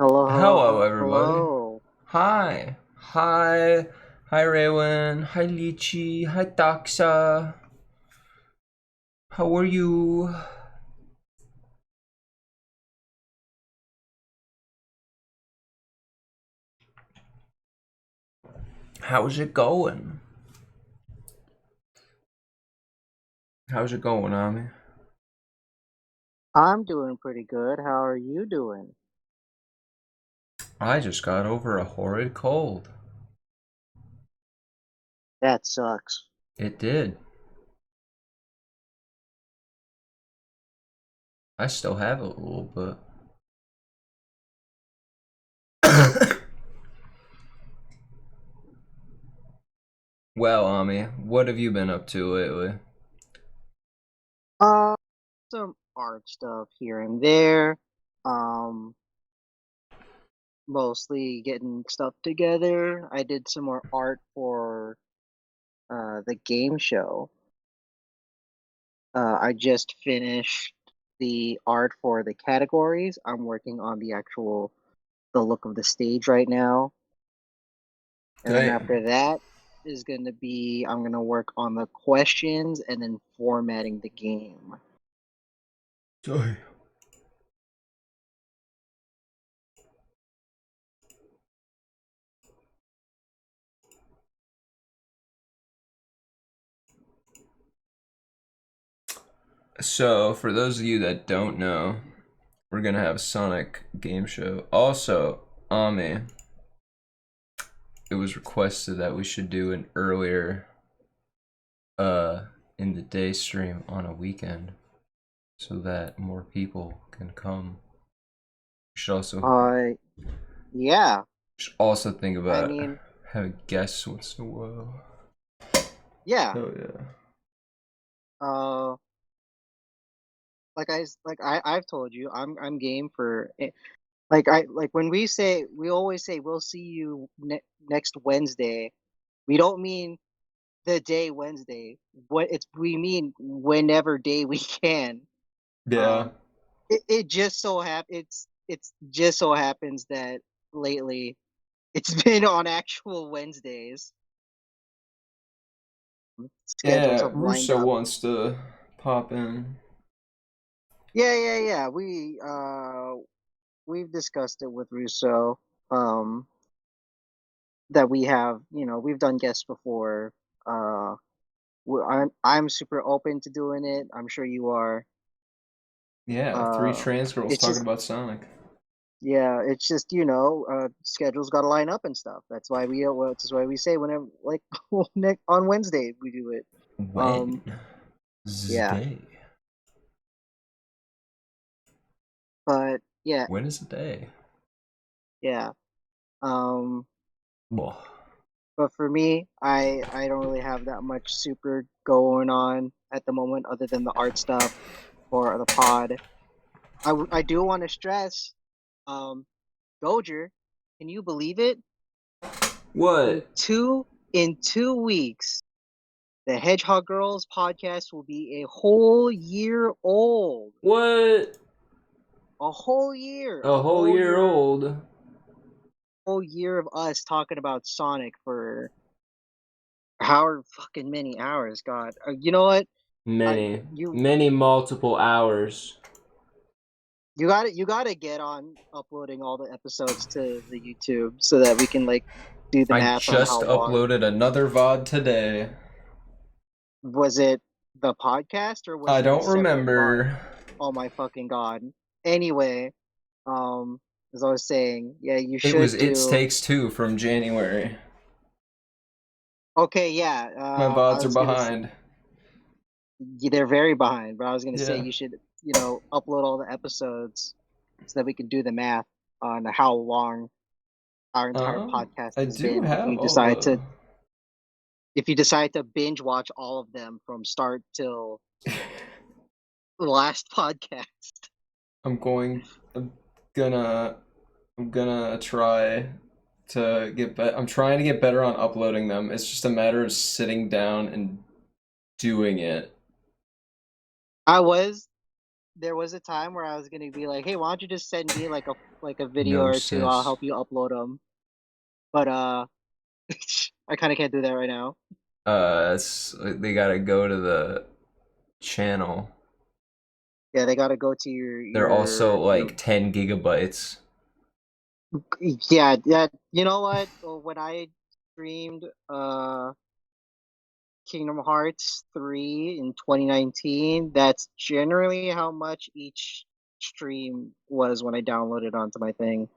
Hello, hello, Hello, hello, everybody. hello. Hi. Hi. Hi, Raywin. Hi, Lychee. Hi, Daxa. How are you? How's it going? How's it going, Ami? I'm doing pretty good. How are you doing? I just got over a horrid cold. That sucks. It did. I still have it a little bit. Well, Ami, what have you been up to lately? Uh, some art stuff here and there. Um, Mostly getting stuff together. I did some more art for the game show. I just finished the art for the categories. I'm working on the look of the stage right now. And then Damn. after that is going to be, I'm going to work on the questions and then formatting the game. Damn. So, for those of you that don't know, we're gonna have a Sonic game show. Also, Ami, it was requested that we should do an earlier uh in the day stream on a weekend so that more people can come. We Uh, yeah. should also think I about mean, having guests once in a while. yeah. Oh yeah. Uh, I've told you, I'm game for it. Like when we always say we'll see you next Wednesday. We don't mean the day Wednesday. We mean whenever day we can. Yeah. Um, it just so it's just so happens that lately it's been on actual Wednesdays. Schedules Yeah, have lined Russo up. wants to pop in. Yeah. We've discussed it with Russo. Um, that we have, we've done guests before. Uh, I'm super open to doing it. I'm sure you are. Yeah, three Uh, trans girls it's talking just about Sonic. Yeah, it's just schedules got to line up and stuff. That's why we say whenever like on Wednesday we do it. When? Um, This yeah, day. but yeah, When is the day? yeah. Um, Well, but for me, I don't really have that much super going on at the moment other than the art stuff or the pod. I do want to stress, um, Goujer, can you believe it? In what? two weeks, the Hedgehog Girls podcast will be a whole year old. What? A A whole year old? whole year of us talking about Sonic for however fucking many hours. God, you know what? I Many, you many multiple hours. you got to get on uploading all the episodes to the YouTube so that we can like do the I math on just how long uploaded another VOD today. was it the podcast or was I it a don't separate VOD? remember. Oh my fucking god. Anyway, as I was saying, yeah, you It was should It's do. Takes Two from January. Okay, yeah. My I VODs are was gonna. behind. They're very behind, but I was gonna say Yeah. you should, upload all the episodes so that we can do the math on how long our entire podcast I has do been. have all the. If you decide to binge watch all of them from start till the last podcast. I'm going. I'm gonna. I'm gonna try to get better. I'm trying to get better on uploading them. It's just a matter of sitting down and doing it. I was. there was a time where I was gonna be like, hey, why don't you just send me like a video No or two? I'll sis. help you upload them. But I kind of can't do that right now. They gotta go to the channel. Yeah, they gotta go to They're also your like 10 gigabytes. yeah, yeah. You know what? Well, when I streamed Kingdom Hearts 3 in 2019, that's generally how much each stream was when I downloaded onto my thing.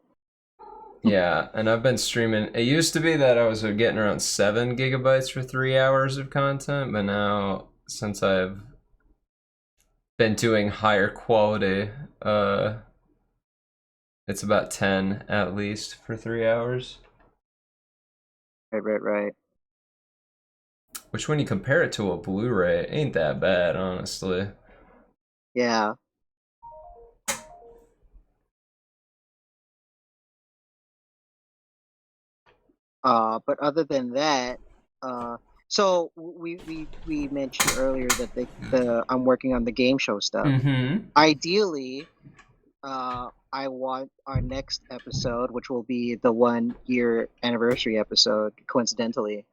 Yeah, and I've been streaming. It used to be that I was getting around 7 gigabytes for 3 hours of content, but now since I've been doing higher quality, uh, it's about 10 at least for 3 hours. Right, right, right. Which, when you compare it to a Blu-ray, ain't that bad, honestly. Yeah. But other than that, so we mentioned earlier that the I'm working on the game show stuff. Mm-hmm. Ideally, I want our next episode, which will be the 1 year anniversary episode, coincidentally,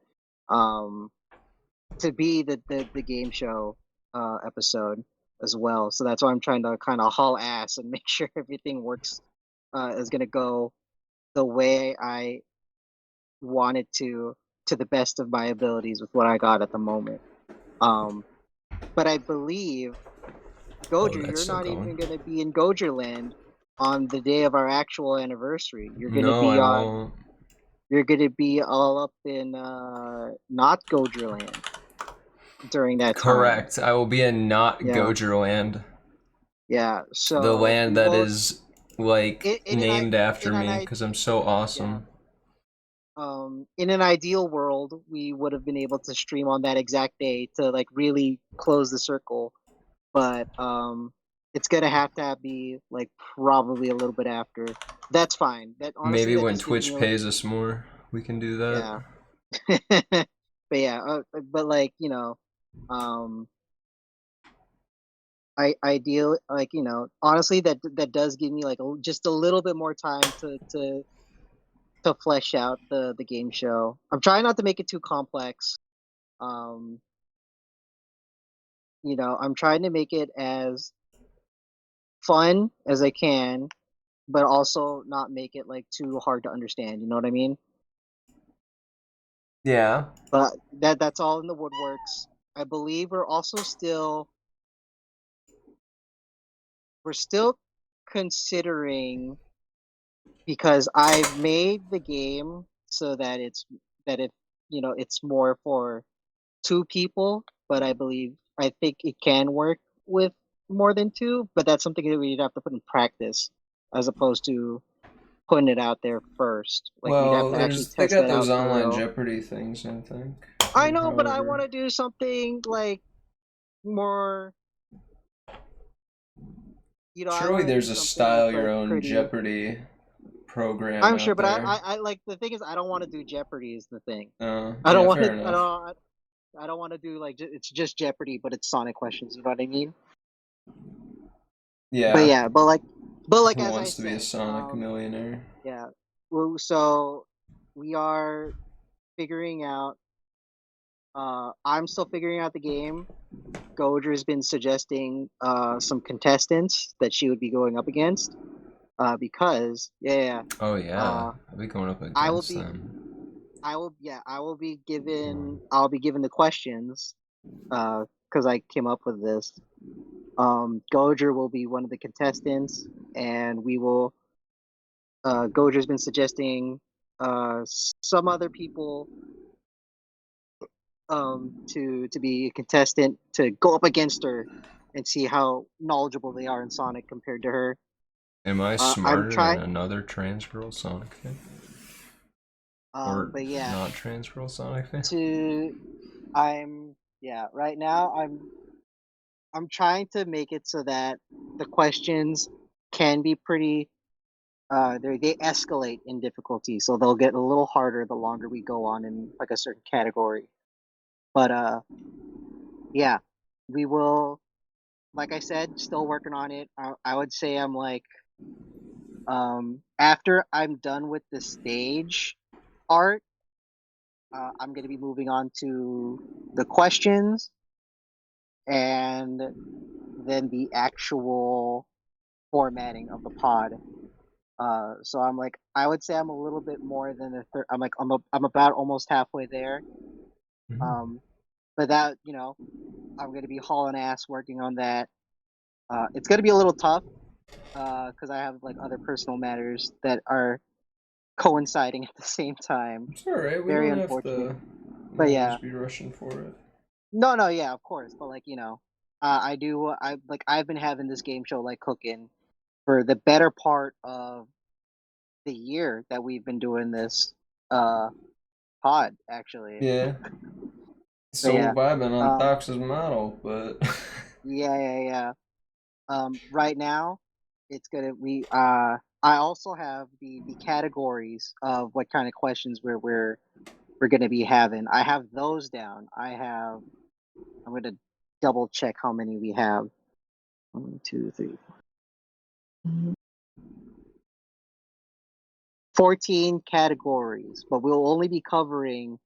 um, to be the game show episode as well. So that's why I'm trying to kind of haul ass and make sure everything works is gonna go the way I want it to the best of my abilities with what I got at the moment. Um, but I believe Oh, Goujer, that's you're still not going. even gonna be in Goujer land on the day of our actual anniversary. No, I won't. You're gonna be all up in not Goujer land during that time. Correct. I will be in not Yeah, Gojer land. yeah. The So land we that will is, like, named after in an me, I because I'm so yeah. awesome. In an ideal world, we would have been able to stream on that exact day to like really close the circle, but it's gonna have to be like probably a little bit after. That's fine. That honestly, Maybe that when just gives me Twitch pays us more, we can do that. yeah. But yeah, but like um, I ideal like honestly that does give me like just a little bit more time to flesh out the game show. I'm trying not to make it too complex. Um, I'm trying to make it as fun as I can, but also not make it like too hard to understand. You know what I mean? Yeah. But that's all in the woodworks. I believe we're still considering because I've made the game so that it's more for two people, but I think it can work with more than two, but that's something that we'd have to put in practice as opposed to putting it out there first. Like we'd have Well, to actually they test got that those out for online real. Jeopardy things, I think. I know, but I want However, to do something like more, I surely want to do there's a something that's style your like own pretty. Jeopardy program I'm sure, out but there. I like the thing is I don't want to do Jeopardy is the thing. I don't Yeah, want to fair enough. I don't want to do like it's just Jeopardy, but it's Sonic questions. You know what I mean? But Yeah. yeah, but like Who as I wants to be a said, Sonic millionaire? yeah. So we are figuring out. I'm still figuring out the game. Goder's been suggesting some contestants that she would be going up against. Because yeah, Oh yeah, uh, I'll be going up I will against be them. I'll be given the questions. Because I came up with this. Goger will be one of the contestants, and we will. Goger's been suggesting some other people to be a contestant to go up against her and see how knowledgeable they are in Sonic compared to her. Am I I'm smarter than trying, another trans girl Sonic fan? Or but yeah, not trans girl Sonic fan? to I'm yeah. Right now, I'm trying to make it so that the questions can be pretty. They escalate in difficulty, so they'll get a little harder the longer we go on in like a certain category. But yeah, we will. like I said, still working on it. I would say I'm like, after I'm done with the stage art, I'm gonna be moving on to the questions and then the actual formatting of the pod. So I'm like, I would say I'm a little bit more than the third. I'm about almost halfway there. Mhm. Um, but that, I'm gonna be hauling ass working on that. It's gonna be a little tough, because I have like other personal matters that are coinciding at the same time. It's all right. We Very don't have unfortunate. to But always yeah, be rushing for it. no, yeah, of course. But like, I've been having this game show like cooking for the better part of the year that we've been doing this uh pod actually. Yeah. But So yeah, vibing on um, Dox's model, but yeah. Right now, it's gonna we I also have the categories of what kind of questions we're gonna be having. I have those down. I'm gonna double check how many we have. 1, 2, 3, 14 categories, but we'll only be covering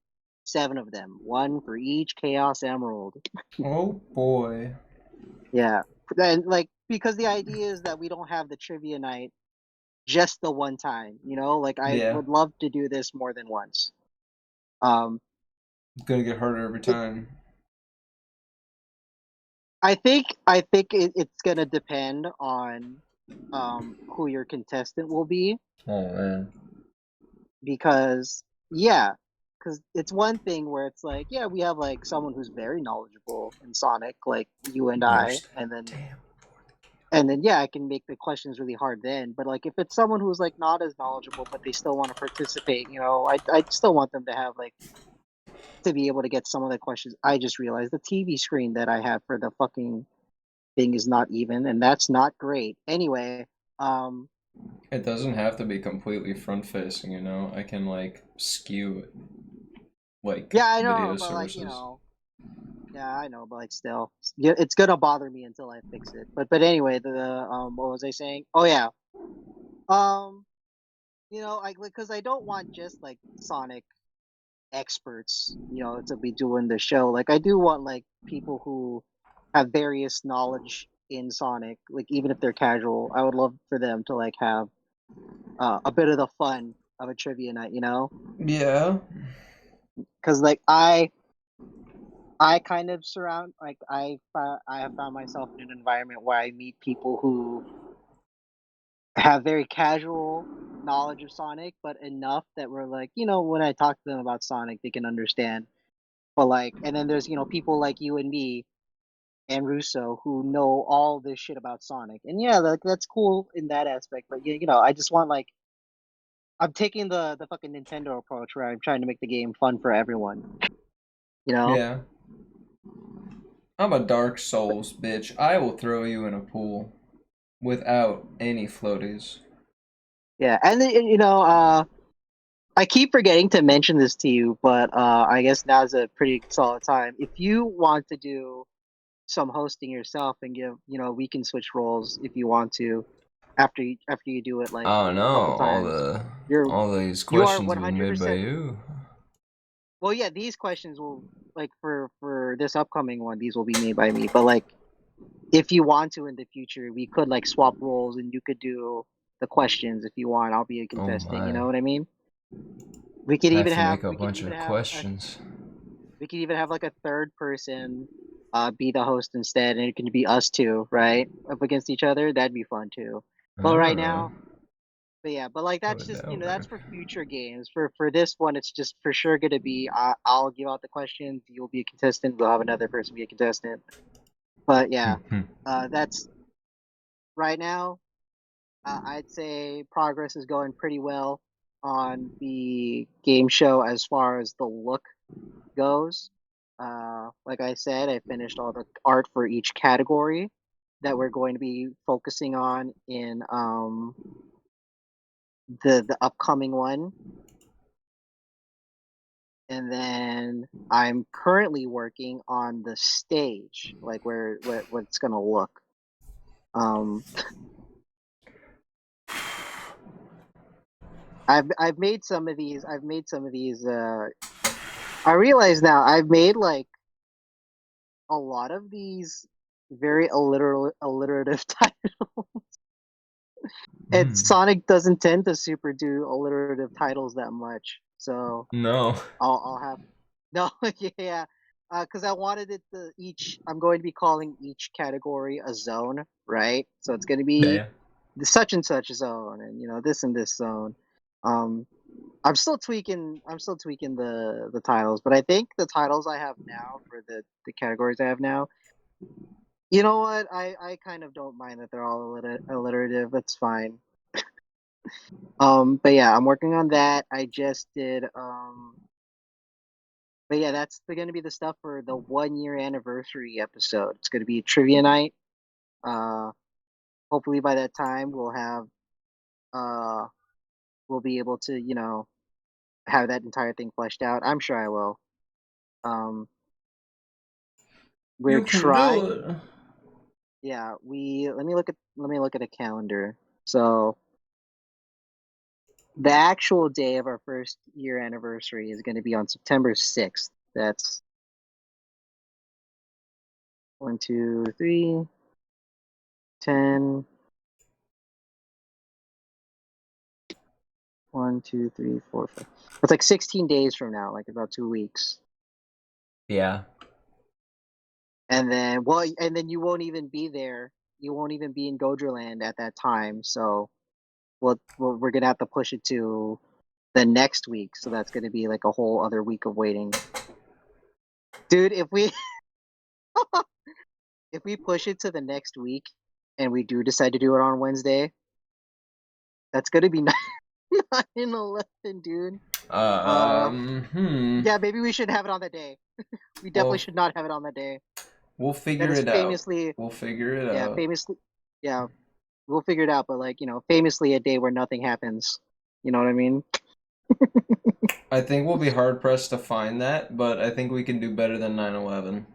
7 of them, one for each Chaos Emerald. oh boy. Yeah. And like because the idea is that we don't have the trivia night just the one time, Like I Yeah. would love to do this more than once. Um It's gonna get harder every it time. I think it's gonna depend on who your contestant will be Oh man. because yeah, because it's one thing where it's like, yeah, we have like someone who's very knowledgeable in Sonic, like you and I, Yours. and then Damn. yeah, I can make the questions really hard then. But like if it's someone who's like not as knowledgeable but they still want to participate, I still want them to have like to be able to get some of the questions. I just realized the TV screen that I have for the fucking thing is not even, and that's not great. Anyway, um, It doesn't have to be completely front facing, you know? I can like skew it like yeah, I know, video but like sources. yeah, I know, but like still, yeah, it's gonna bother me until I fix it. But anyway, what was I saying? Oh yeah, um, I because I don't want just like Sonic experts, to be doing the show. Like I do want like people who have various knowledge in Sonic, like even if they're casual. I would love for them to like have a bit of the fun of a trivia night, Yeah. because like I kind of surround like I have found myself in an environment where I meet people who have very casual knowledge of Sonic, but enough that we're like, when I talk to them about Sonic, they can understand. But like, and then there's people like you and me and Russo who know all this shit about Sonic, and yeah, like that's cool in that aspect. But I just want like I'm taking the fucking Nintendo approach where I'm trying to make the game fun for everyone. You know? Yeah. I'm a Dark Souls bitch. I will throw you in a pool without any floaties. Yeah, and then, I keep forgetting to mention this to you, but I guess now's a pretty solid time. If you want to do some hosting yourself and give, we can switch roles if you want to after you do it like Oh a couple no, times. You're all these you are questions have been made by 100%. you. Well, yeah, these questions will like for this upcoming one, these will be made by me. But like, if you want to in the future, we could like swap roles, and you could do the questions if you want. I'll be a Oh contestant. You my. know what I mean? Have to make a bunch of questions. We could even have like a third person, be the host instead, and it can be us two, right, up against each other. That'd be fun too. But right Oh, now, but yeah, but like that's put just over. that's for future games. For this one, it's just for sure gonna be I'll give out the questions. You'll be a contestant. We'll have another person be a contestant. But yeah, that's right now. I'd say progress is going pretty well on the game show as far as the look goes. Like I said, I finished all the art for each category that we're going to be focusing on in the upcoming one. and then I'm currently working on the stage, like what it's gonna look. Um, I've made some of these. I've made some of these. I realize now I've made like a lot of these very alliterative titles. And Hmm. Sonic doesn't tend to super do alliterative titles that much, so No. I'll have no, yeah, because I wanted it to each. I'm going to be calling each category a zone, right? So it's going to Yeah, be yeah. the such and such zone, and this and this zone. Um, I'm still tweaking. I'm still tweaking the titles, but I think the titles I have now for the categories I have now. You know what? I kind of don't mind that they're all alliterative. That's fine. But yeah, I'm working on that. I just did but yeah, that's going to be the stuff for the 1 year anniversary episode. It's going to be a trivia night. Uh, Hopefully by that time uh we'll be able to have that entire thing fleshed out. I'm sure I will. Um, we're You can do trying. it. Yeah, we let me look at a calendar. So the actual day of our 1st year anniversary is going to be on September 6th. That's one, two, three, 10. 1, 2, 3, 4, 5. It's like 16 days from now, like about 2 weeks. Yeah. And then you won't even be there. You won't even be in Gojerland at that time. So we're gonna have to push it to the next week. So that's gonna be like a whole other week of waiting, dude. If we push it to the next week, and we do decide to do it on Wednesday, that's gonna be 9/11, dude. Uh, Hmm. yeah, maybe we should have it on that day. We definitely Well, should not have it on that day. we'll That figure is it out. famously, We'll figure it yeah, out. famously, yeah, we'll figure it out. But like, famously a day where nothing happens. You know what I mean? I think we'll be hard pressed to find that, but I think we can do better than 9/11.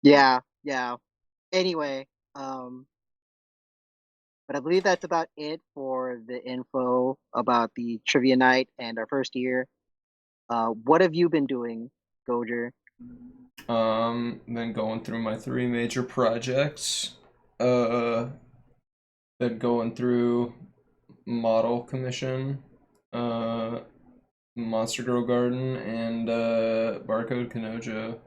Yeah, yeah. Anyway, um, but I believe that's about it for the info about the trivia night and our 1st year. What have you been doing, Gojer? Been going through my three major projects. Uh, been going through model commission, uh, Monster Girl Garden, and Barcode Kanojo.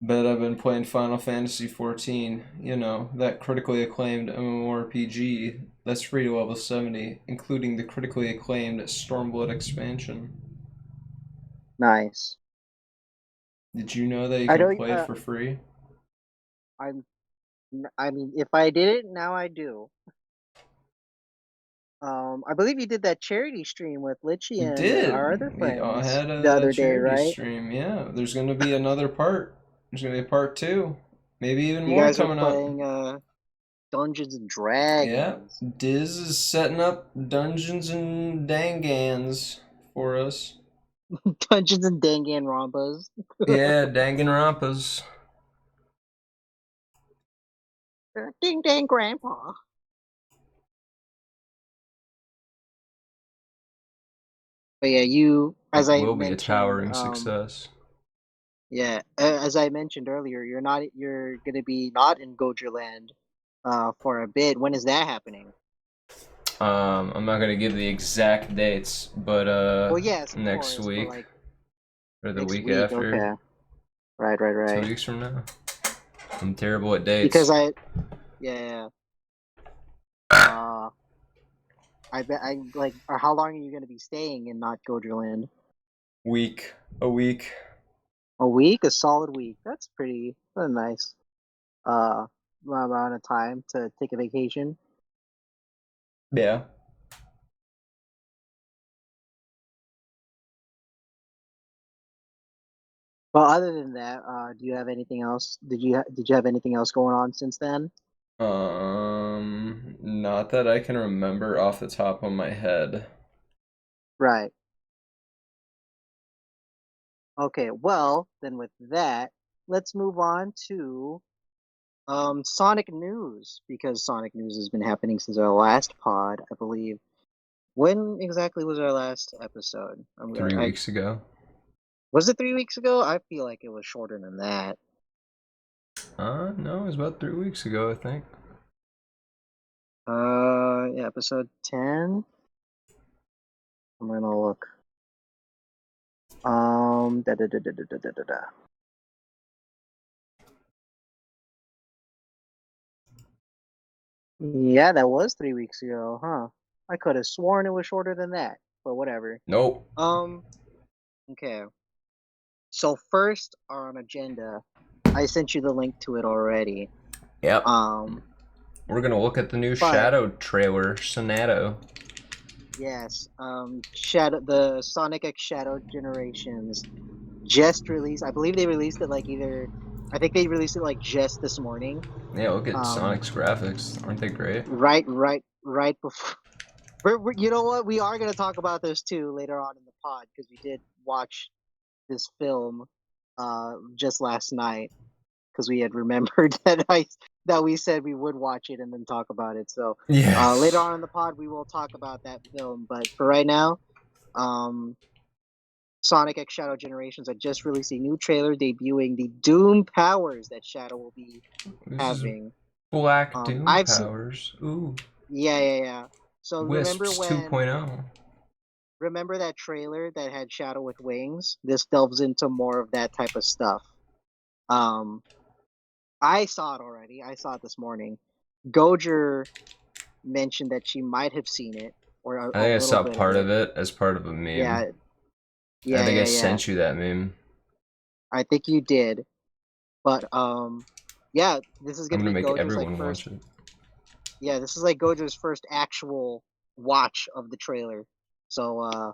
But I've been playing Final Fantasy 14, that critically acclaimed MMORPG that's free to level 70, including the critically acclaimed Stormblood expansion. Nice. Did you know that you I can know. play it for free? I'm. I mean, if I did it now, I do. I believe you did that charity stream with Litchi We and our other did. We all friends had the a other day, charity right? stream. Yeah, there's going to be another part. There's going to be a part two. Maybe even You more guys are coming up. playing Dungeons and Yeah, Dragons. Diz is setting up Dungeons and Dangans for us. Dungeons and Danganronpas. Yeah, Danganronpas. Ding dang grandpa. But yeah, as It I will be a mentioned, towering success. yeah, as I mentioned earlier, you're gonna be not in Gojerland, for a bit. When is that happening? I'm not gonna give the exact dates, but Well, yes, of next course, but week like or the next week week. after, Okay, right, right, two right. weeks from now. I'm terrible at dates. Because yeah, uh, I bet I like. Or how long are you gonna be staying in not Gojerland? A week. A week, a solid week. That's pretty nice. Uh, amount of time to take a vacation. Yeah. Well, other than that, do you have anything else? Did you have anything else going on since then? Not that I can remember off the top of my head. Right. Okay, well, then with that, let's move on to Sonic news because Sonic news has been happening since our last pod, I believe. When exactly was our last episode? 3 weeks ago. Was it 3 weeks ago? I feel like it was shorter than that. No, it was about 3 weeks ago, I think. Yeah, episode 10. I'm gonna look. Da da da da da da da da. Yeah, that was 3 weeks ago, huh? I could have sworn it was shorter than that, but whatever. Nope. Okay. So first on agenda, I sent you the link to it already. Yep. Um, We're gonna look at the new but Shadow trailer, Sonato. yes, the Sonic X Shadow Generations just released. I believe they released it I think they released it like just this morning. Yeah, look at Um, Sonic's graphics. Aren't they great? right before. You know what? We are gonna talk about this too later on in the pod because we did watch this film, just last night because we had remembered that we said we would watch it and then talk about it. So later Yes. on in the pod we will talk about that film. But for right now, um, Sonic X Shadow Generations had just released a new trailer debuting the Doom powers that Shadow will be This is having. Black Doom I've seen, powers. Ooh. yeah. So Wisps 2.0. remember that trailer that had Shadow with wings? This delves into more of that type of stuff. Um, I saw it already. I saw it this morning. Goujer mentioned that she might have seen it or I a think I little saw bit of part it. of it as part of a meme. Yeah, I think I yeah. sent you that meme. I think you did. But yeah, this is I'm gonna gonna be make Gojo's everyone watch it. yeah, this is like Gojo's first actual watch of the trailer. So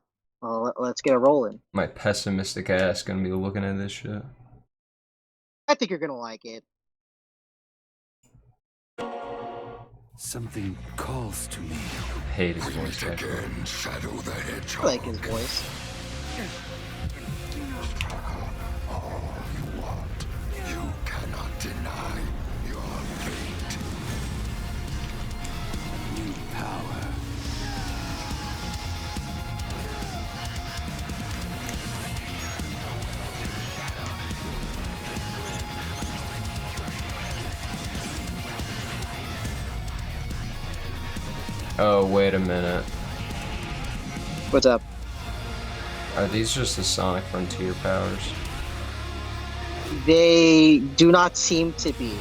let's get it rolling. My pessimistic ass gonna be looking at this shit. I think you're gonna like it. Something calls to me. Hate his voice acting. Again, Shadow the Hedgehog. I like his voice. All you want. You cannot deny your fate. New power. Oh, wait a minute. What's up? Are these just the Sonic Frontier powers? They do not seem to be.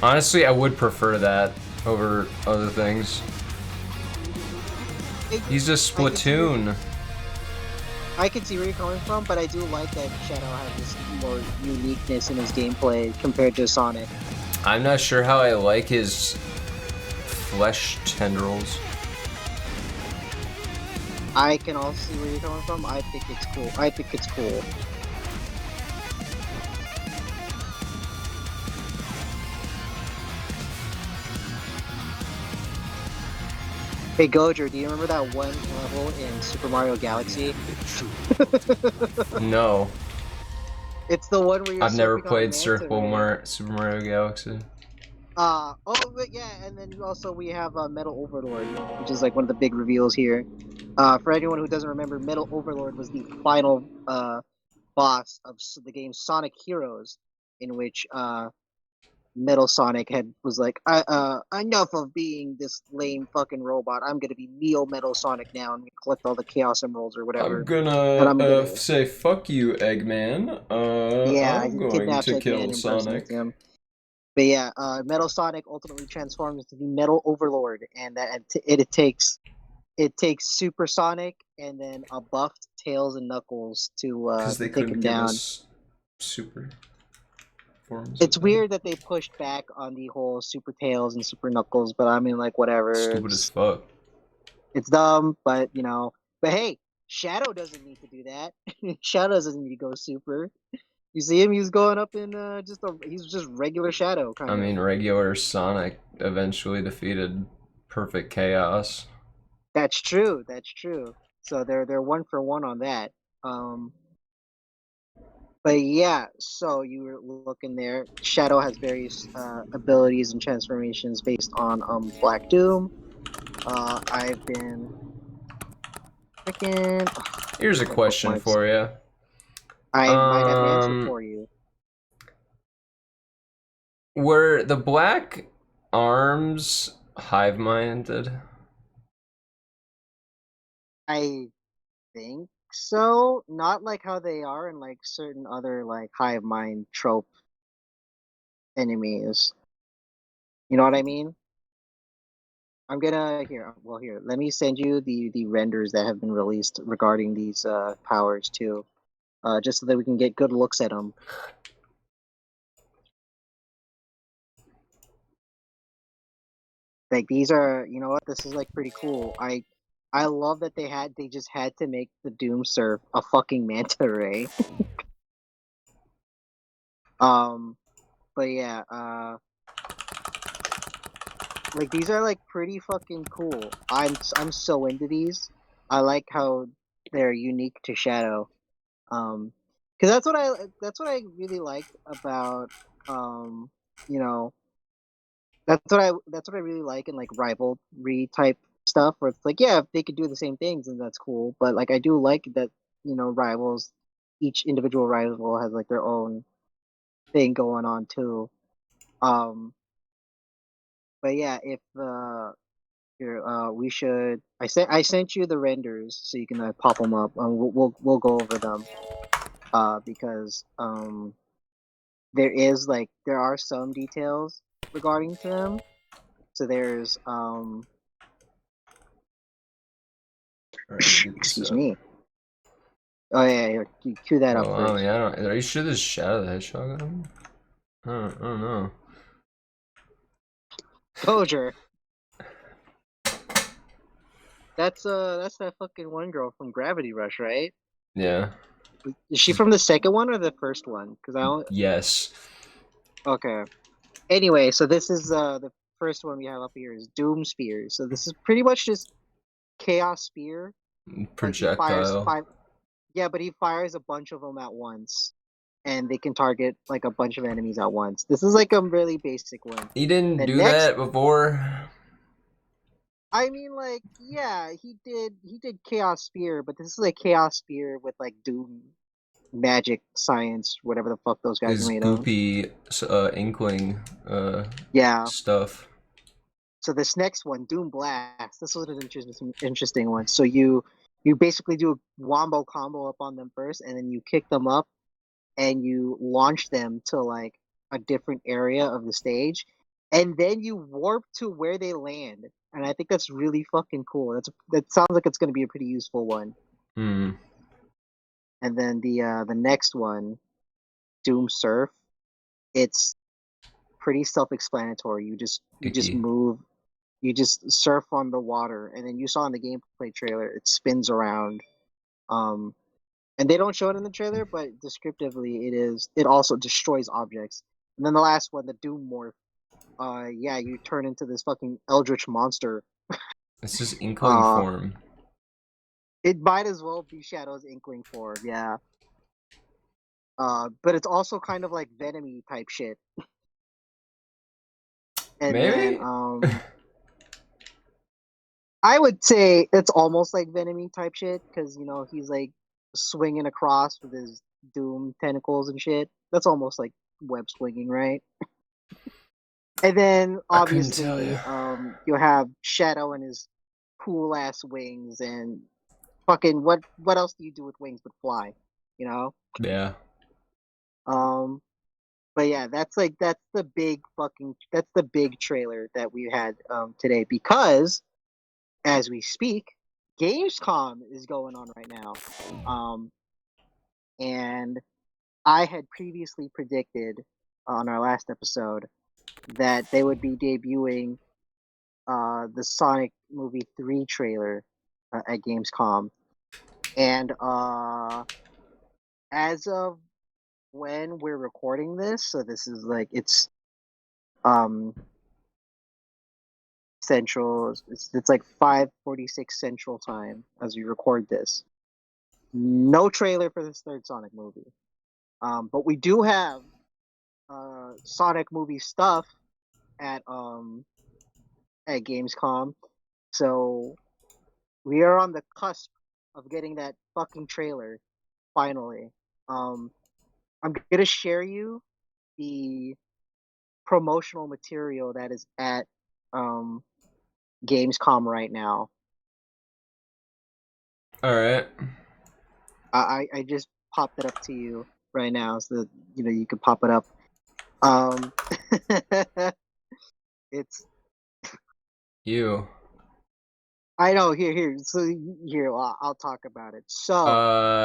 Honestly, I would prefer that over other things. He's a Splatoon. I can see where you're coming from, but I do like that Shadow has this more uniqueness in his gameplay compared to Sonic. I'm not sure how I like his flesh tendrils. I can also see where you're coming from. I think it's cool. Hey Gojer, do you remember that one level in Super Mario Galaxy? No, It's the one where you're I've never surfing on a played manta ray. Super Mario Galaxy. But yeah, and then we have Metal Overlord, which is like one of the big reveals here. For anyone who doesn't remember, Metal Overlord was the final boss of the game Sonic Heroes, in which Metal Sonic was like, enough of being this lame fucking robot. I'm gonna be Neo Metal Sonic now and collect all the Chaos Emeralds or I'm whatever, gonna and I'm gonna say fuck you, Eggman. yeah, I'm he going kidnaps to Eggman, kill impersonates Sonic. him. But yeah, Metal Sonic ultimately transforms into the Metal Overlord, and it takes Super Sonic and then a buffed Tails and Knuckles Because to they take him couldn't give down. us super forms It's of them. weird that they pushed back on the whole Super Tails and Super Knuckles, but I mean, like, whatever. Stupid as fuck. It's dumb, but But hey, Shadow doesn't need to do that. Shadow doesn't need to go super. You see him? He's going up in he's just regular Shadow I kind of. mean, regular Sonic eventually defeated Perfect Chaos. That's true. That's true. So they're one for one on that. Um, but yeah, so you were looking there. Shadow has various abilities and transformations based on Black Doom. I've been freaking. Here's a My question bookmarks. for you. I might have an answer Um, for you. were the black arms hive minded? I think so. Not like how they are in like certain other like hive mind trope enemies. You know what I mean? I'm gonna here. Well, here. Let me send you the renders that have been released regarding these powers too, just so that we can get good looks at them. Like these are, you know what? This is like pretty cool. I love that they just had to make the Doom Surf a fucking manta ray. But yeah, like these are like pretty fucking cool. I'm so into these. I like how they're unique to Shadow. Um, because that's what I really liked about um, you know, that's what I really like in like rivalry type stuff where it's like, yeah, if they could do the same things then that's cool. But like I do like that, rivals, each individual rival has like their own thing going on too. Um, but yeah, if here, we should. I sent you the renders so you can pop them up. We'll go over them. Because there are some details regarding to them. So there's Alright, let me get this excuse up. me. Oh yeah, here, cue that up Oh, I mean, first. I don't. Are you sure there's Shadow the Hedgehog on them? I don't know. Goujer. That's that fucking one girl from Gravity Rush, right? Yeah. Is she from the second one or the first one? Because I only Yes. okay. Anyway, so this is the first one we have up here is Doom Spear. So this is pretty much just Chaos Spear. Like he fires Projectile. five. Yeah, but he fires a bunch of them at once, and they can target like a bunch of enemies at once. This is like a really basic one. He didn't The do next, that before. I mean, like, yeah, he did Chaos Spear, but this is like Chaos Spear with like Doom magic science, whatever the fuck those guys are His made of. goopy Inkling Yeah. stuff. So this next one, Doom Blast, this was an interesting one. So you basically do a wombo combo up on them first, and then you kick them up and you launch them to like a different area of the stage, and then you warp to where they land. And I think that's really fucking cool. That sounds like it's going to be a pretty useful one. Hmm. And then the next one, Doom Surf, it's pretty self-explanatory. You just Icky. move, you just surf on the water, and then you saw in the gameplay trailer it spins around. Um, and they don't show it in the trailer, but descriptively it also destroys objects. And then the last one, the Doom Morph, yeah, you turn into this fucking eldritch monster. It's just Inkling Uh, form. it might as well be Shadow's Inkling form, yeah. But it's also kind of like Venomy type shit. And then Maybe? I would say it's almost like Venomy type shit because he's like swinging across with his Doom tentacles and shit. That's almost like web swinging, right? And then I couldn't tell you. obviously, you'll have Shadow and his cool ass wings and fucking what else do you do with wings but fly? You know? Yeah. Um but yeah, that's the big trailer that we had today because as we speak, Gamescom is going on right now. Um and I had previously predicted on our last episode that they would be debuting the Sonic movie 3 trailer at Gamescom. And as of when we're recording this, so this is like it's um central. It's like 5:46 Central Time as we record this. No trailer for this third Sonic movie. But we do have Sonic movie stuff at Gamescom. So we are on the cusp of getting that fucking trailer finally. I'm gonna share you the promotional material that is at um Gamescom right now. All right. I just popped it up to you right now, so that, you can pop it up. Um, it's You. I know here. So here I'll talk about it. So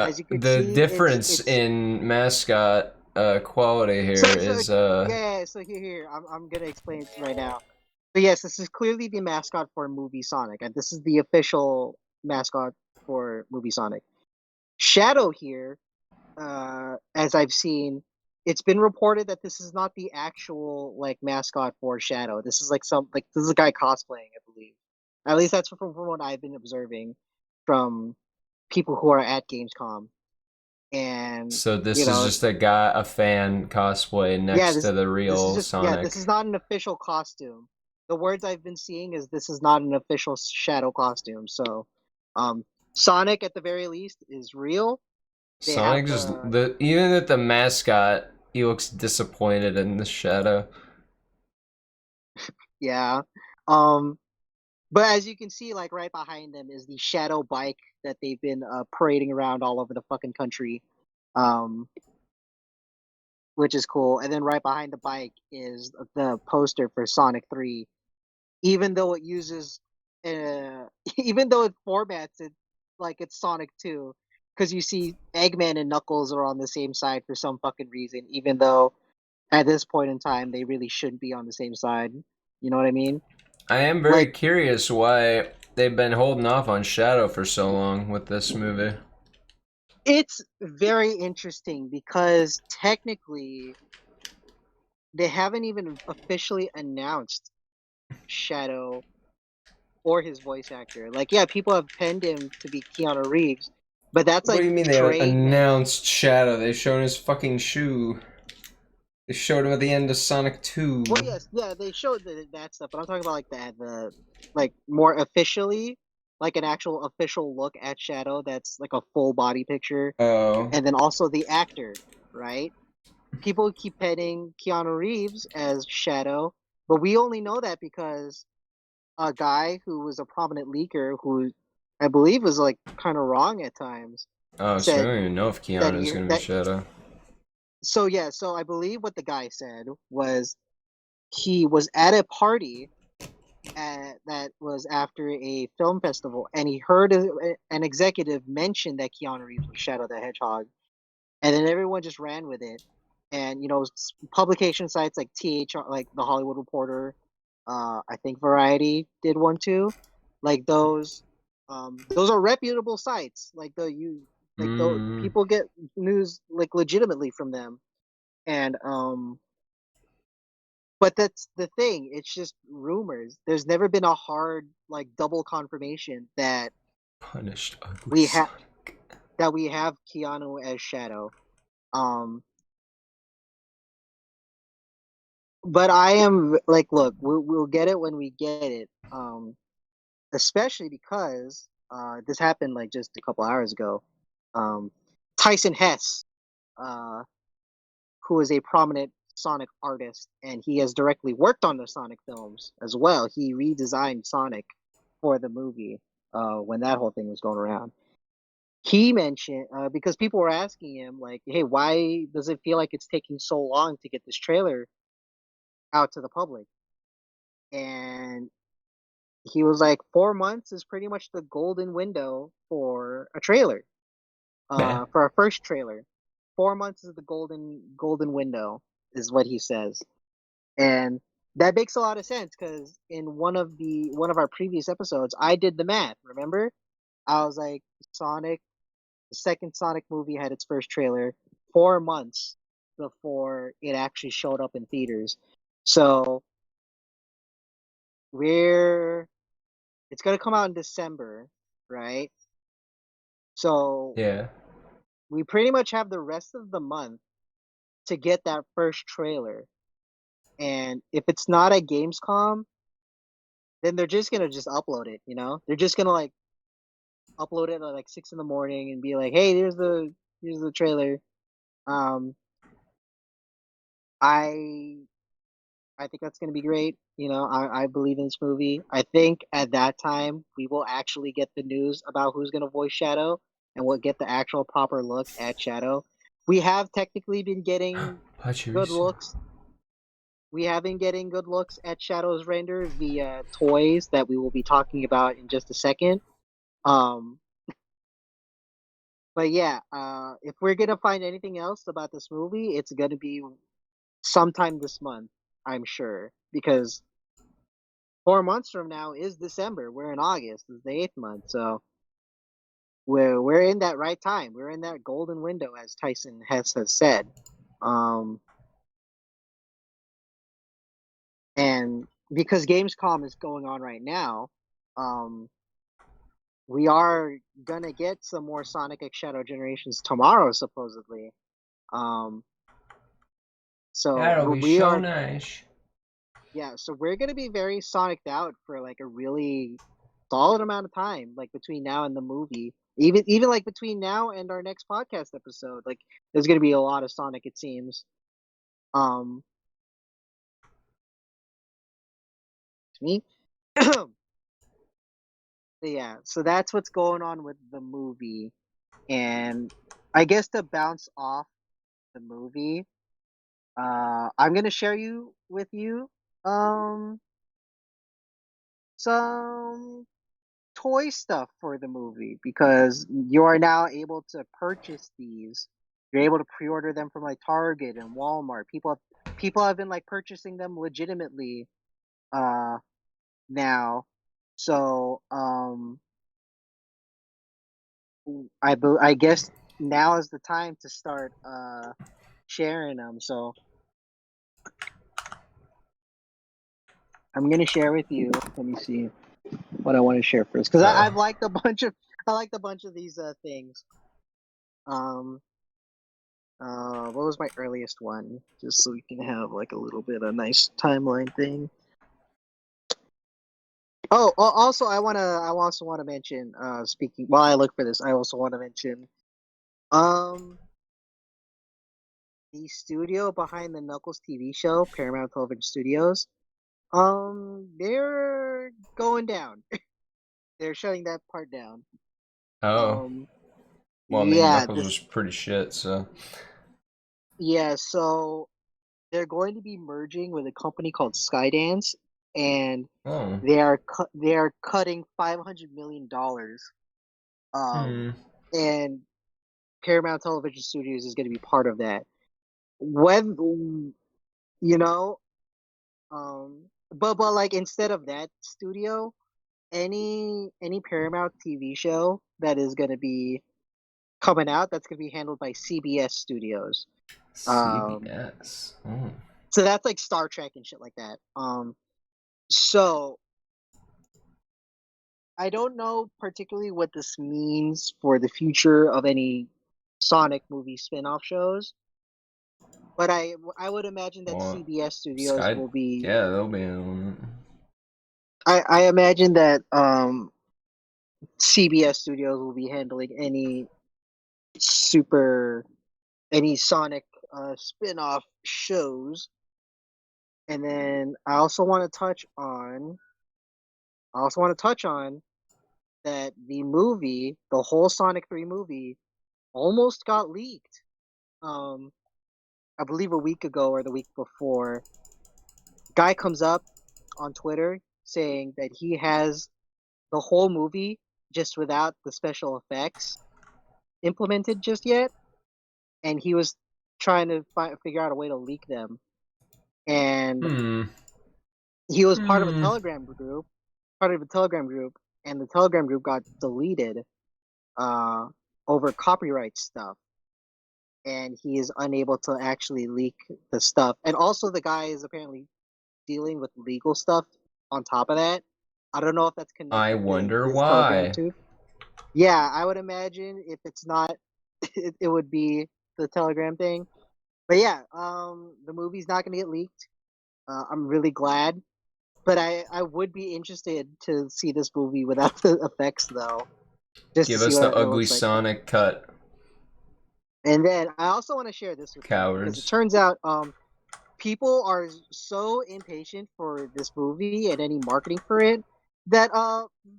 as you can The see, difference it's in mascot quality here so is yeah. So here I'm gonna explain it right now. So yes, this is clearly the mascot for movie Sonic, and this is the official mascot for movie Sonic. Shadow here, as I've seen, it's been reported that this is not the actual like mascot for Shadow. This is like this is a guy cosplaying, I believe. At least that's from what I've been observing from people who are at Gamescom. And so this is just a fan cosplay yeah, next to the this is real just yeah, this Sonic. is not an official costume. The words I've been seeing is this is not an official Shadow costume. So, um, Sonic at the very least is real. They have Sonic just the even at the mascot, he looks disappointed in the shadow. yeah. Um, but as you can see, like right behind them is the Shadow bike that they've been parading around all over the fucking country, um, which is cool. And then right behind the bike is the poster for Sonic 3. Even though it uses, even though it formats it like it's Sonic 2, because you see Eggman and Knuckles are on the same side for some fucking reason, even though at this point in time they really shouldn't be on the same side. You know what I mean? I am very Like, curious why they've been holding off on Shadow for so long with this movie. it's very interesting because technically they haven't even officially announced Shadow or his voice actor. Like, yeah, people have penned him to be Keanu Reeves, but that's What do like you mean they train manual. announced Shadow? They've shown his fucking shoe. They showed him at the end of Sonic 2. Well, yes, yeah, they showed that stuff, but I'm talking about like the like more officially, like an actual official look at Shadow. That's like a full body picture, Oh. and then also the actor, right? People keep penning Keanu Reeves as Shadow, but we only know that because a guy who was a prominent leaker, who I believe was like kind of wrong at times, Oh, so we said don't even know if that Keanu's he gonna be that Shadow. so yeah, so I believe what the guy said was he was at a party that was after a film festival, and he heard an executive mention that Keanu Reeves was Shadow the Hedgehog, and then everyone just ran with it. And publication sites like THR, like the Hollywood Reporter, I think Variety did one too. Like those are reputable sites. Like the Mm. people get news like legitimately from them, and but that's the thing. It's just rumors. There's never been a hard like double confirmation that Punished ugly we have Sonic. Keanu as Shadow. Um, but I am like, look, we'll get it when we get it. Especially because this happened like just a couple hours ago. Um, Tyson Hess, uh, who is a prominent Sonic artist, and he has directly worked on the Sonic films as well. He redesigned Sonic for the movie when that whole thing was going around. He mentioned because people were asking him like, "Hey, why does it feel like it's taking so long to get this trailer out to the public?" And he was like, 4 months is pretty much the golden window for a trailer, Meh. for a first trailer. 4 months is the golden window, is what he says. And that makes a lot of sense because in one of our previous episodes, I did the math. Remember, I was like, the second Sonic movie had its first trailer, 4 months. before it actually showed up in theaters. So it's gonna come out in December, right? So Yeah. we pretty much have the rest of the month to get that first trailer. And if it's not at Gamescom, then they're just gonna just upload it, you know? They're just gonna like upload it at like 6 in the morning and be like, hey, here's the trailer. Um I I think that's gonna be great. You know, I believe in this movie. I think at that time we will actually get the news about who's gonna voice Shadow and we'll get the actual proper look at Shadow. We have technically been getting good Pachirisu. looks. We have been getting good looks at Shadow's render via toys that we will be talking about in just a second. Um, but yeah, if we're gonna find anything else about this movie, it's gonna be sometime this month, I'm sure, because 4 months from now is December. We're in August. It's the 8th month, so we're in that right time. We're in that golden window, as Tyson Hess has said. Um, and because Gamescom is going on right now, um, we are gonna get some more Sonic X Shadow Generations tomorrow, supposedly. Um, so That'll be we so are, nice. yeah. So we're gonna be very Sonicked out for like a really solid amount of time, like between now and the movie. Even like between now and our next podcast episode, like there's gonna be a lot of Sonic, it seems. Um, to me. But yeah, so that's what's going on with the movie, and I guess to bounce off the movie, I'm gonna share with you um some toy stuff for the movie because you are now able to purchase these. You're able to pre-order them from like Target and Walmart. People have been like purchasing them legitimately uh now. So I guess now is the time to start sharing them. So I'm gonna share with you. Let me see what I want to share first because I've Oh. liked a bunch of I liked a bunch of these things. Um, what was my earliest one? Just so we can have like a little bit of nice timeline thing. Oh, also I also wanna mention. Speaking while I look for this, I also want to mention. Um, the studio behind the Knuckles TV show, Paramount Television Studios. They're going down. They're shutting that part down. Oh. Um, Well, I mean, yeah, Knuckles was pretty shit, so. so they're going to be merging with a company called Skydance, and Oh. they are cutting $500 million. Hmm. And Paramount Television Studios is going to be part of that. When you know, but like instead of that studio, any Paramount TV show that is going to be coming out, that's going to be handled by CBS Studios. Um, CBS. Oh. so that's like Star Trek and shit like that. So I don't know particularly what this means for the future of any Sonic movie spin-off shows, but I would imagine that Well, CBS Studios Sky. will be. Yeah, they'll be in. I imagine that CBS Studios will be handling super any Sonic spin-off shows. And then I also want to touch on that the whole Sonic 3 movie almost got leaked. Um I believe a week ago or the week before. Guy comes up on Twitter saying that he has the whole movie just without the special effects implemented just yet, and he was trying to figure out a way to leak them. And Hmm. he was Hmm. part of a Telegram group, and the Telegram group got deleted uh, over copyright stuff. and he is unable to actually leak the stuff. And also, the guy is apparently dealing with legal stuff on top of that. I don't know if that's I connected to wonder his Telegram why. too. Yeah, I would imagine if it's not, it would be the Telegram thing. But yeah, the movie's not gonna get leaked. I'm really glad, but I would be interested to see this movie without the effects though, just to Give see us the what it ugly looks like. Sonic cut. And then I also want to share this with you because it Cowards. turns out people are so impatient for this movie and any marketing for it that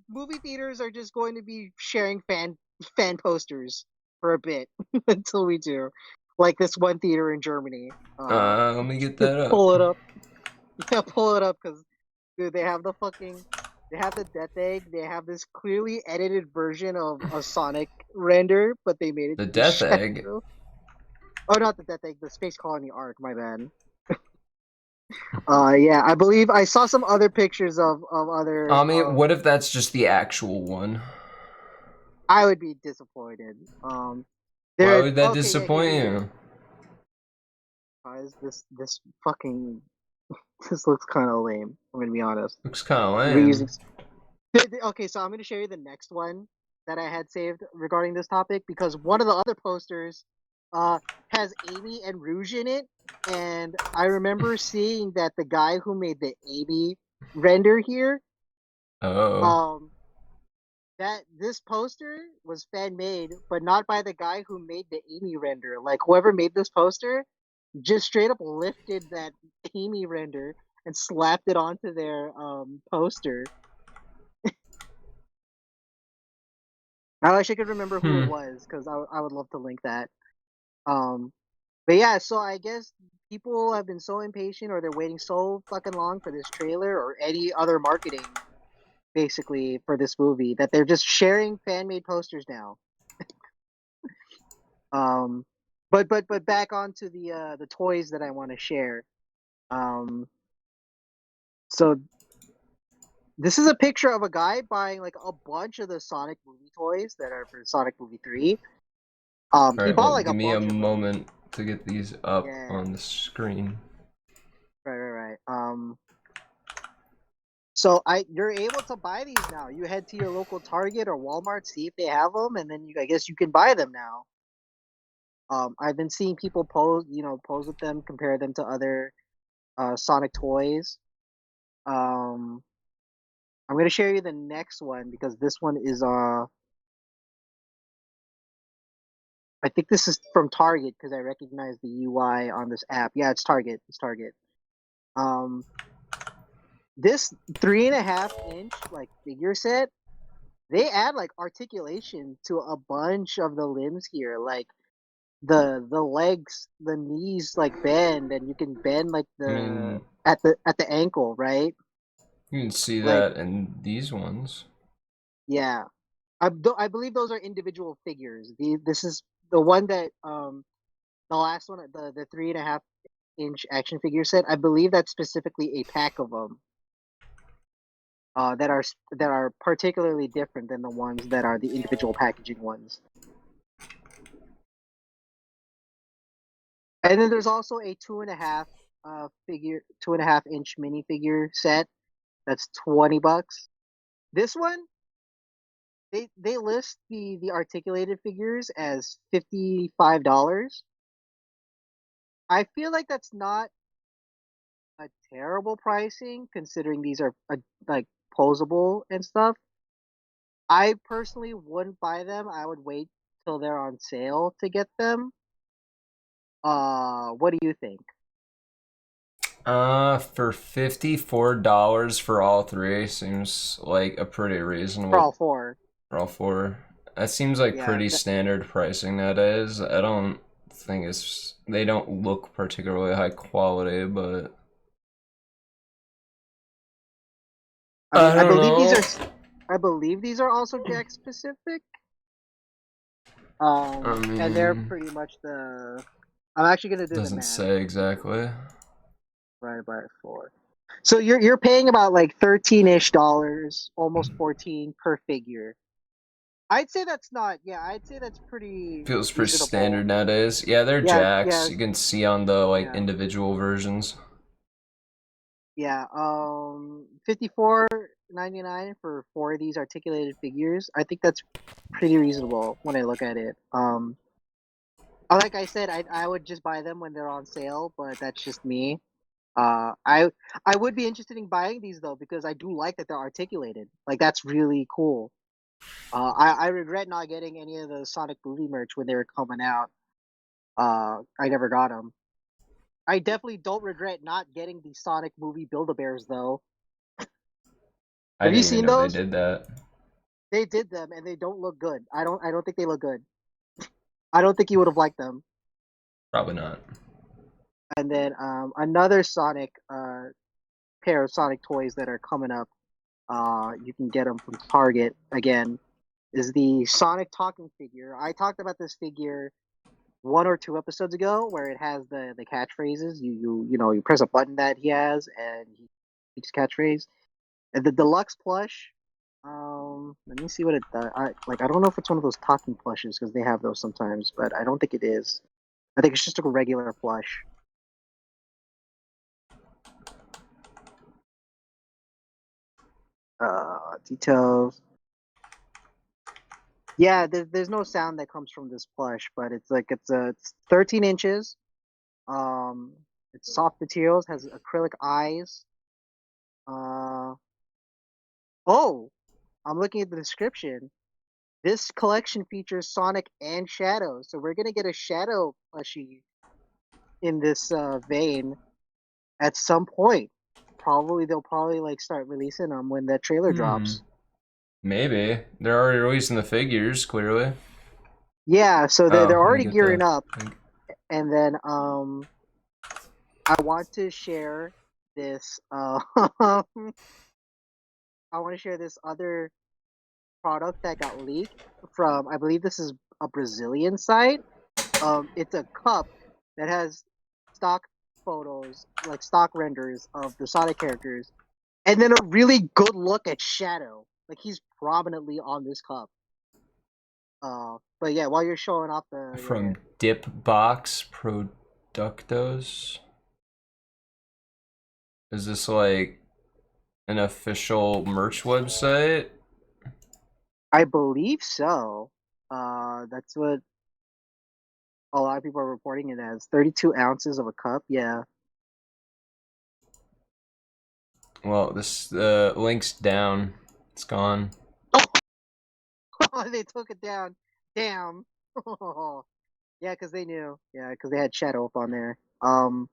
movie theaters are just going to be sharing fan posters for a bit until we do. Like this one theater in Germany. Let me get that up. Pull it up. Yeah, pull it up because dude, they have the Death Egg. They have this clearly edited version of a Sonic render, but they made it The to be Death Egg. Shadow. Oh, not the Death Egg, the Space Colony arc. My bad. Yeah, I believe I saw some other pictures of other. What if that's just the actual one? I would be disappointed. Why There. would that Okay, yeah, disappoint you? guys, this fucking this looks kind of lame. I'm gonna be honest. Looks kind of lame. Reusing. Okay, so I'm gonna show you the next one that I had saved regarding this topic because one of the other posters has Amy and Rouge in it, and I remember seeing that the guy who made the Amy render here, Oh. that this poster was fan made, but not by the guy who made the Amy render. Like whoever made this poster just straight up lifted that Amy render and slapped it onto their poster. I wish I could remember who it was because I would love to link that. Um, but yeah, so I guess people have been so impatient or they're waiting so fucking long for this trailer or any other marketing basically for this movie that they're just sharing fan made posters now. Um, but back onto the toys that I want to share. Um, so this is a picture of a guy buying like a bunch of the Sonic movie toys that are for Sonic Movie 3. He Alright, bought well, like a give me a bunch of them. moment to get these up Yeah, on the screen. right. So you're able to buy these now. You head to your local Target or Walmart, see if they have them, and then I guess you can buy them now. I've been seeing people pose with them, compare them to other Sonic toys. I'm gonna share you the next one because this one is I think this is from Target because I recognize the UI on this app. Yeah, it's Target. It's Target. Um, this 3.5 inch like figure set, they add like articulation to a bunch of the limbs here. Like the legs, the knees like bend, and you can bend like I the mean, at the ankle, right? you can see Like that in these ones. yeah, I believe those are individual figures. This is the one that the last one, the 3.5 inch action figure set. I believe that's specifically a pack of them. That are particularly different than the ones that are the individual packaging ones. And then there's also a 2.5 inch minifigure set that's $20. This one, they list the articulated figures as $55. I feel like that's not a terrible pricing considering these are like posable and stuff. I personally wouldn't buy them. I would wait till they're on sale to get them. What do you think? For $54 for all three seems like a pretty For all reasonable four. for all four. That seems like Yeah. pretty standard pricing nowadays. I don't think they don't look particularly high quality, but I mean, I don't know. I believe these are also Jack specific. I And they're mean, pretty much the. I'm actually gonna do the doesn't math. say exactly. Divided by 4. So you're paying about like $13-ish, almost 14 per figure. I'd say that's not. Yeah, I'd say that's pretty Feels pretty reasonable. standard nowadays. Yeah, they're Yeah, jacks. yeah, You can see on the like yeah, individual versions. yeah. 54.99 for 4 of these articulated figures. I think that's pretty reasonable when I look at it. Like I said, I would just buy them when they're on sale, but that's just me. I would be interested in buying these though because I do like that they're articulated. Like that's really cool. I regret not getting any of the Sonic movie merch when they were coming out. I never got them. I definitely don't regret not getting the Sonic movie Build-A-Bears though. I Have you didn't even seen know they those? did that. They did them and they don't look good. I don't think they look good. I don't think you would have liked them. Probably not. And then another Sonic pair of Sonic toys that are coming up. You can get them from Target again. Is the Sonic talking figure. I talked about this figure 1 or 2 episodes ago, where it has the catchphrases. You press a button that he has, and he speaks catchphrase. And the deluxe plush. Let me see what it does. I don't know if it's one of those talking plushes because they have those sometimes, but I don't think it is. I think it's just a regular plush. Details. Yeah, there's no sound that comes from this plush, but it's 13 inches. Um, it's soft materials, has acrylic eyes. Uh, oh, I'm looking at the description. This collection features Sonic and Shadow, so we're gonna get a Shadow plushie in this vein at some point. They'll probably like start releasing them when that trailer drops. Maybe they're already releasing the figures. Clearly. Yeah, so Oh, they're let me already get gearing the. up, and then I want to share this. I want to share this other product that got leaked from. I believe this is a Brazilian site. It's a cup that has stock photos, like stock renders of the Sonic characters, and then a really good look at Shadow. Like he's prominently on this cup. But yeah, while you're showing off the From Dipbox Productos. Is this like an official merch website? I believe so. That's what a lot of people are reporting it as. 32 ounces of a cup. Yeah. Well, this link's down. It's gone. Oh, they took it down. Damn. Yeah, because they knew. Yeah, because they had Shadow up on there. But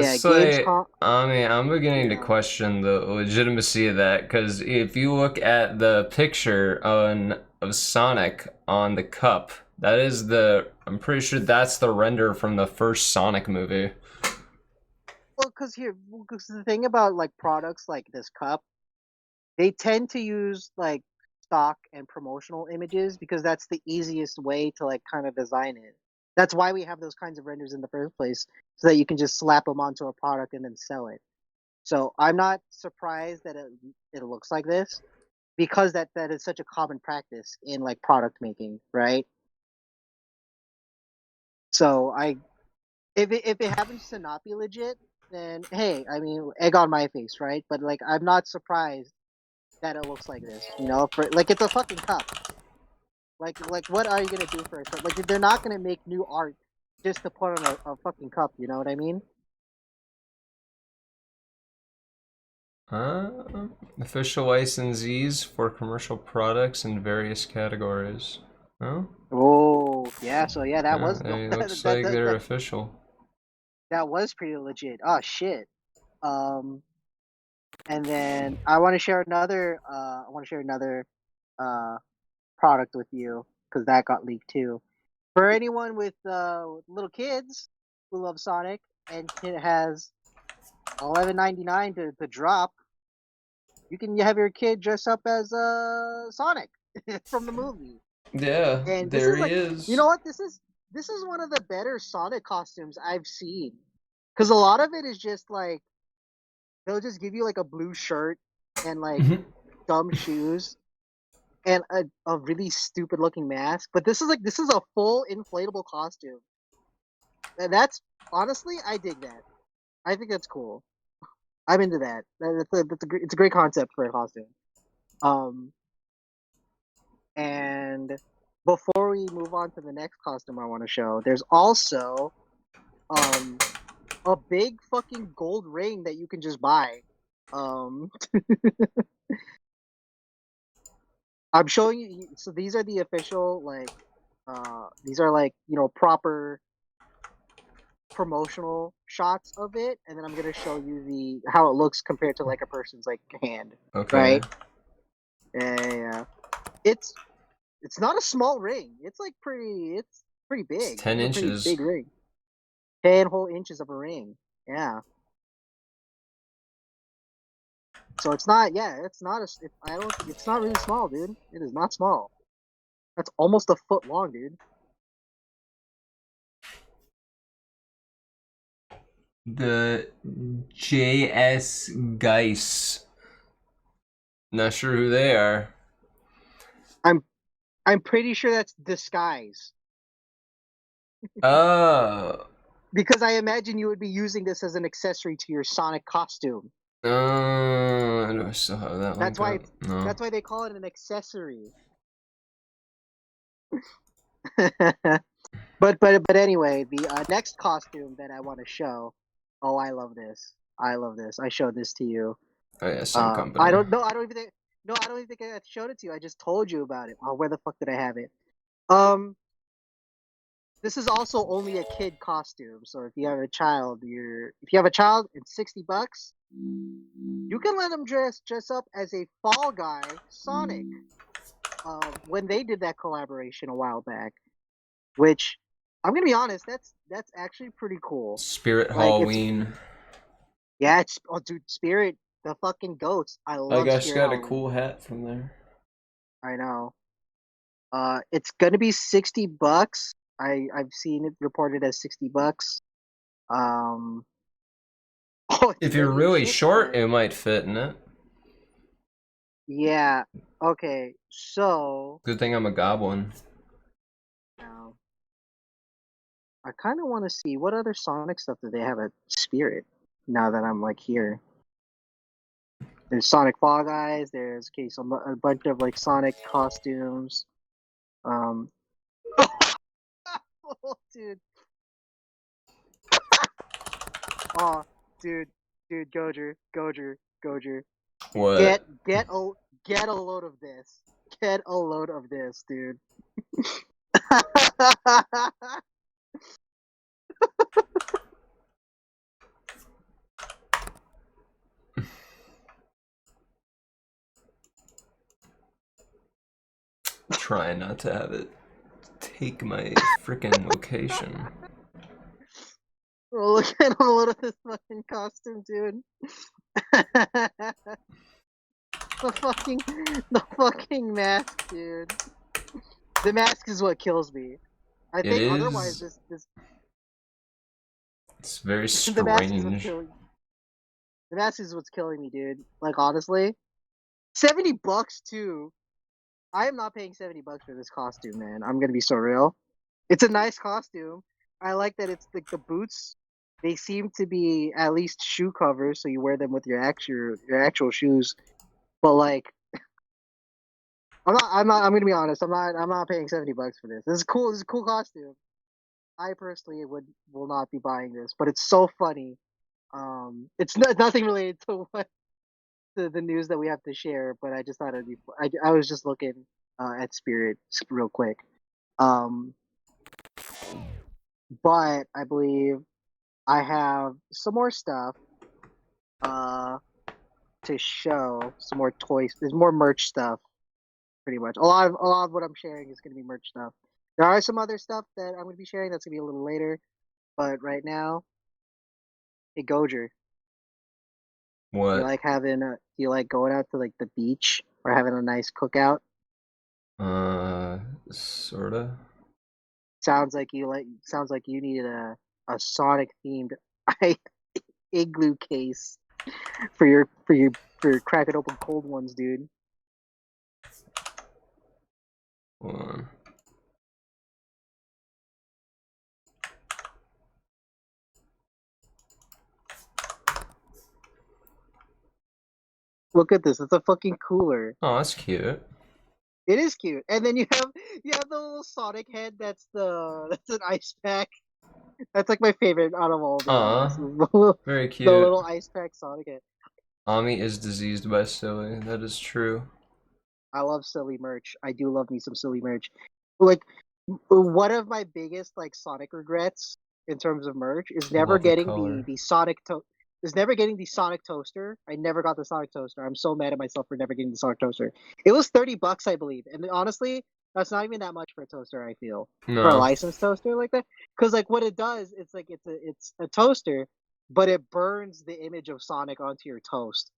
yeah, That's like, Gamescom. I mean, I'm beginning to Yeah. question the legitimacy of that because if you look at the picture of Sonic on the cup, that is I'm pretty sure that's the render from the first Sonic movie. Well, because the thing about like products like this cup, they tend to use like stock and promotional images because that's the easiest way to like kind of design it. That's why we have those kinds of renders in the first place, so that you can just slap them onto a product and then sell it. So I'm not surprised that it looks like this because that is such a common practice in like product making, right? So if it happens to not be legit, then hey, I mean, egg on my face, right? But like, I'm not surprised that it looks like this. For like, it's a fucking cup. Like, what are you gonna do for a cup? Like, they're not gonna make new art just to put on a fucking cup. You know what I mean? Official licensees for commercial products in various categories. Oh, Oh, yeah. So yeah, that was yeah, it looks that like that they're that, official. that was pretty legit. Oh shit. Um, and then I want to share another. I want to share another uh product with you because that got leaked too. For anyone with little kids who love Sonic, and it has 11.99 to drop, you can have your kid dress up as Sonic from the movie. Yeah, And this there is he like, you know is. what? This is one of the better Sonic costumes I've seen. Because a lot of it is just like they'll just give you like a blue shirt and like dumb shoes. and a really stupid looking mask. But this is a full inflatable costume. And that's honestly, I dig that. I think that's cool. I'm into that. It's a great concept for a costume. And before we move on to the next costume I want to show, there's also a big fucking gold ring that you can just buy. I'm showing you. So these are the official these are proper promotional shots of it, and then I'm gonna show you how it looks compared to like a person's like hand. Okay. Right? Yeah. It's not a small ring. It's pretty big. It's 10 it's a inches. pretty big ring. 10 whole inches of a ring. Yeah. So it's not. Yeah, it's not It's not really small, dude. It is not small. That's almost a foot long, dude. The JS Geis. Not sure who they are. I'm pretty sure that's disguise. Oh. Because I imagine you would be using this as an accessory to your Sonic costume. Do I still have that That's one? why. No. That's why they call it an accessory. but anyway, the next costume that I want to show. Oh, I love this. I love this. I showed this to you. Oh yeah, some company. I don't know. I don't even think. No, I don't even think I showed it to you. I just told you about it. Oh, where the fuck did I have it? This is also only a kid costume. So if you have a child, it's $60. You can let them dress up as a Fall Guy Sonic. When they did that collaboration a while back, which I'm gonna be honest, that's actually pretty cool. Spirit Halloween. Yeah, dude, Spirit, the fucking goats. I love. I guess Spirit got a Halloween. cool hat from there. I know. It's gonna be $60. I've seen it reported as $60. If you're really short, it might fit in it. Yeah. Okay. So. Good thing I'm a goblin. Now, I kind of want to see what other Sonic stuff do they have at Spirit. Now that I'm here, there's Sonic Fall Guys. There's a bunch of Sonic costumes. Oh, dude. Oh, dude, Goujer. What? Get a load of this. Get a load of this, dude. Trying not to have it take my freaking location. Bro, look at a load of this fucking costume, dude. The fucking mask, dude. The mask is what kills me. I think otherwise this it's very the mask is what's killing me, dude. Honestly, $70 too. I am not paying $70 for this costume, man. I'm gonna be so real. It's a nice costume. I like that it's the boots. They seem to be at least shoe covers, so you wear them with your actual shoes. But I'm gonna be honest. I'm not paying $70 for this. This is cool. This is a cool costume. I personally will not be buying this, but it's so funny. It's nothing related to the news that we have to share, but I just thought it'd be. I was just looking at Spirit real quick. But I believe I have some more stuff to show. Some more toys. There's more merch stuff. Pretty much a lot of what I'm sharing is going to be merch stuff. There are some other stuff that I'm going to be sharing that's going to be a little later, but right now, hey Goujer, What? do you like going out to the beach or having a nice cookout? Sorta. Sounds like you needed a Sonic themed igloo case for your cracking open cold ones, dude. Hold on. Look at this. It's a fucking cooler. Oh, that's cute. It is cute. And then you have the little Sonic head. That's an ice pack. That's like my favorite out of all the things. Very The cute. little ice pack Sonic head. Ami is diseased by silly. That is true. I love silly merch. I do love me some silly merch. Like one of my biggest like Sonic regrets in terms of merch is never Love the getting color. the Sonic is never getting the Sonic toaster. I never got the Sonic toaster. I'm so mad at myself for never getting the Sonic toaster. It was $30, I believe, and honestly, that's not even that much for a toaster. I feel for a No. licensed toaster like that, because like what it does, it's like it's a toaster, but it burns the image of Sonic onto your toast.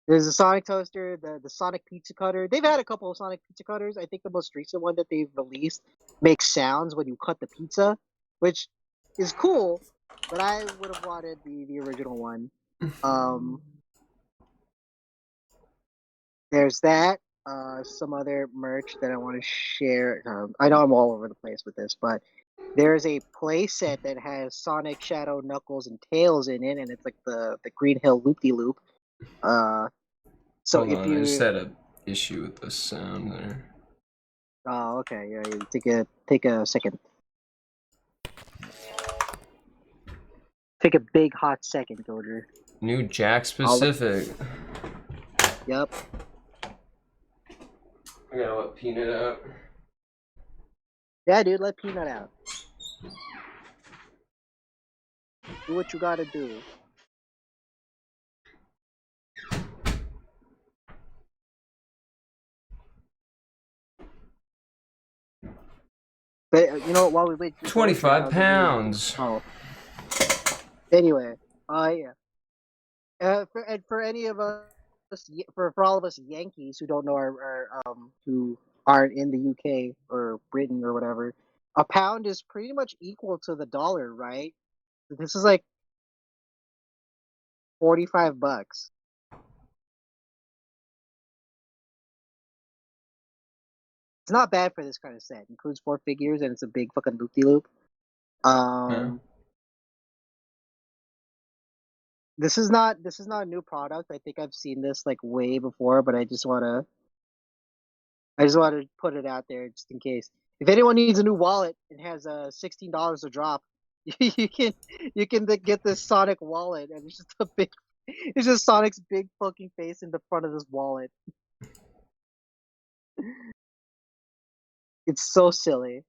There's a Sonic toaster, the Sonic pizza cutter. They've had a couple of Sonic pizza cutters. I think the most recent one that they've released makes sounds when you cut the pizza, which is cool. But I would have wanted the original one. There's that. Some other merch that I want to share. I know I'm all over the place with this, but there's a playset that has Sonic, Shadow, Knuckles, and Tails in it, and it's like the Green Hill Loop-de-Loop. So Hold if on, I just you had an issue with the sound there. Oh, okay. Yeah, you take a second. Take a big hot second, Goujer. New Jack specific. Yep. I gotta let Peanut out. Yeah, dude, let Peanut out. Do what you gotta do. But you know what? While we wait, for Goujer, 25 I'll give you- pounds. Oh. Anyway, yeah. For any of us, for all of us Yankees who don't know who aren't in the UK or Britain or whatever, a pound is pretty much equal to the dollar, right? This is like $45. It's not bad for this kind of set. It includes 4 figures and it's a big fucking loop-de-loop. Yeah. This is not a new product. I think I've seen this like way before, but I just wanna put it out there just in case. If anyone needs a new wallet and has $16 to drop, you can get this Sonic wallet, and it's just Sonic's big fucking face in the front of this wallet. It's so silly.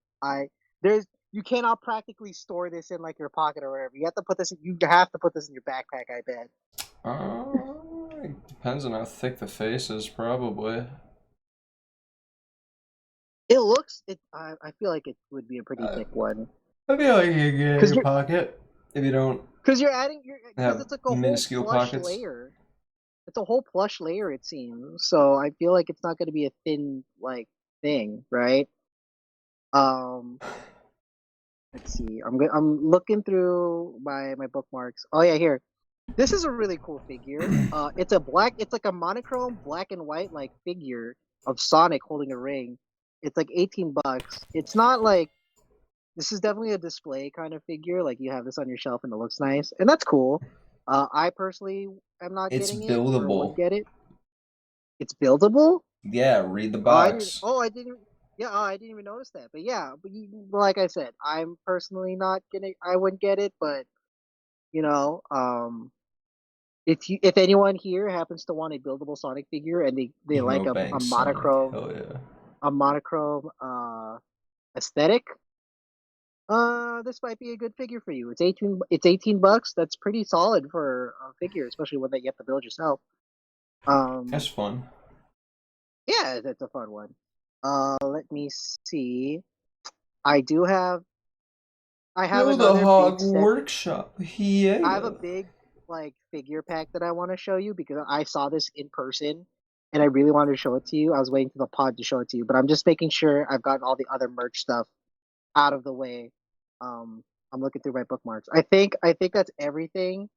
You cannot practically store this in like your pocket or whatever. You have to put this in your backpack, I bet. It depends on how thick the face is, probably. I feel like it would be a pretty thick one. I feel like you can get it in your pocket if you don't Because have it's like a whole minuscule plush pockets. layer. It's a whole plush layer, it seems. So I feel like it's not going to be a thin like thing, right? Let's see. I'm looking through my bookmarks. Oh yeah, here. This is a really cool figure. It's like a monochrome black and white like figure of Sonic holding a ring. It's like $18. It's not like this is definitely a display kind of figure. Like you have this on your shelf and it looks nice, and that's cool. I personally am not It's getting it or buildable. would get it. It's buildable. Yeah, read the I box. didn't. Yeah, I didn't even notice that. But yeah, like I said, I'm personally not gonna. I wouldn't get it, but you know, if anyone here happens to want a buildable Sonic figure and they like Emo a Bank Sonic. monochrome Hell yeah. aesthetic, this might be a good figure for you. It's $18. That's pretty solid for a figure, especially one that you have to build yourself. That's fun. Yeah, that's a fun one. Let me see. I do have. I have Build a another hog big set. workshop. Yeah. I have a big like figure pack that I want to show you because I saw this in person and I really wanted to show it to you. I was waiting for the pod to show it to you, but I'm just making sure I've gotten all the other merch stuff out of the way. I'm looking through my bookmarks. I think that's everything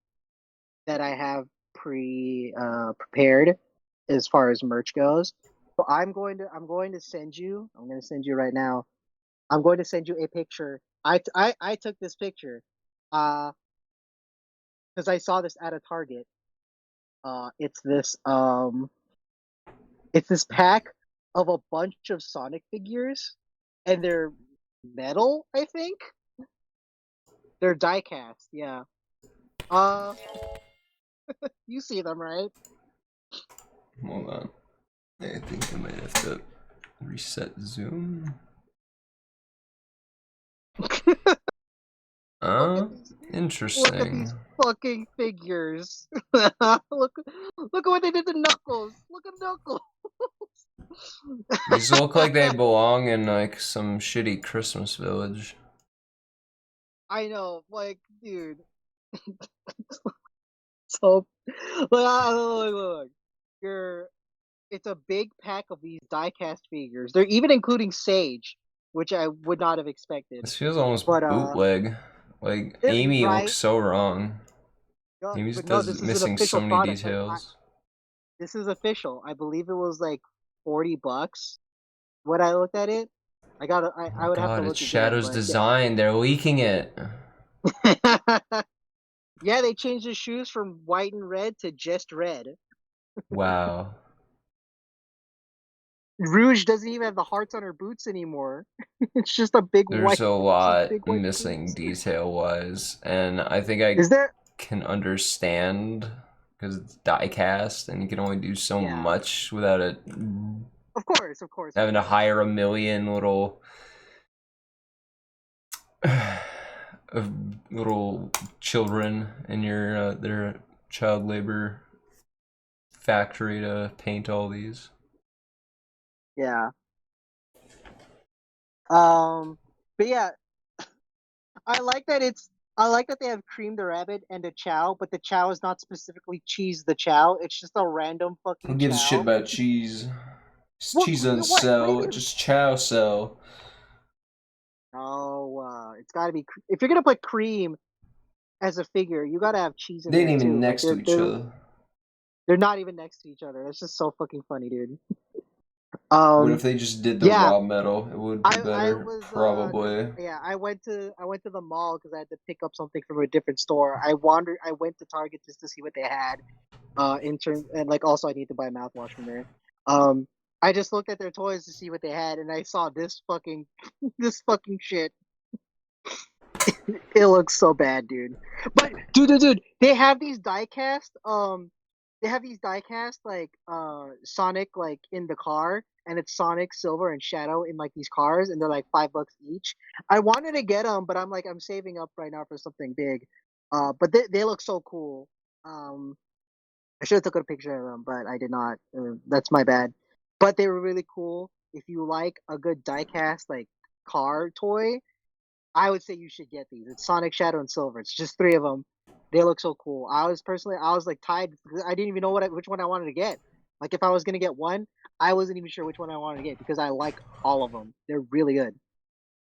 that I have prepared as far as merch goes. So I'm going to send you. I'm going to send you right now. I'm going to send you a picture. I took this picture, because I saw this at a Target. It's this pack of a bunch of Sonic figures, and they're metal. I think they're die cast. Yeah. Uh, you see them, right? Hold on. I think I might have to reset Zoom. Look at these Interesting. fucking figures. look at what they did to Knuckles. Look at Knuckles. These look like they belong in like some shitty Christmas village. I know, like, dude. So, look. It's a big pack of these die-cast figures. They're even including Sage, which I would not have expected. This feels almost But bootleg. Like Amy looks right? so wrong. No, Amy's but no, this is an missing so official many product. details. This is official. I believe it was like $40 when I looked at it. I would have to God, look it's again, Shadow's but design. They're leaking it. yeah. Yeah, they changed the shoes from white and red to just red. Wow. Rouge doesn't even have the hearts on her boots anymore. It's just a big There's white. a It's just lot big white missing boots. detail-wise, and I think I Is there? can understand because it's die-cast, and you can only do so Yeah. much without it Of course. having to hire a million little of little children in your their child labor factory to paint all these. Yeah. But yeah, I like that they have Cream the Rabbit and a Chow, but the Chow is not specifically Cheese the Chow. It's just a random Who fucking gives a shit Chow. about cheese? Cheese doesn't What do you sell, mean? just chow sell. Oh, it's got to be. If you're gonna put Cream as a figure, you gotta have cheese in They there ain't even too. Like next to each other. they're not even next to each other. That's just so fucking funny, dude. What if they just did the Yeah, raw metal? It would be I better, was cause probably. yeah, I went to the mall because I had to pick up something from a different store. I went to Target just to see what they had. In terms, and like also I need to buy mouthwash from there. Um, I just looked at their toys to see what they had, and I saw this fucking this fucking shit. It looks so bad, dude. But dude, they have these die-cast. They have these die-cast like Sonic like in the car, and it's Sonic, Silver, and Shadow in like these cars, and they're like $5 each. I wanted to get them, but I'm saving up right now for something big. But they look so cool. I should have took a picture of them, but I did not. That's my bad. But they were really cool. If you like a good diecast like car toy, I would say you should get these. It's Sonic, Shadow, and Silver. It's just three of them. They look so cool. I was like tied. I didn't even know which one I wanted to get. Like if I was gonna get one, I wasn't even sure which one I wanted to get because I like all of them. They're really good.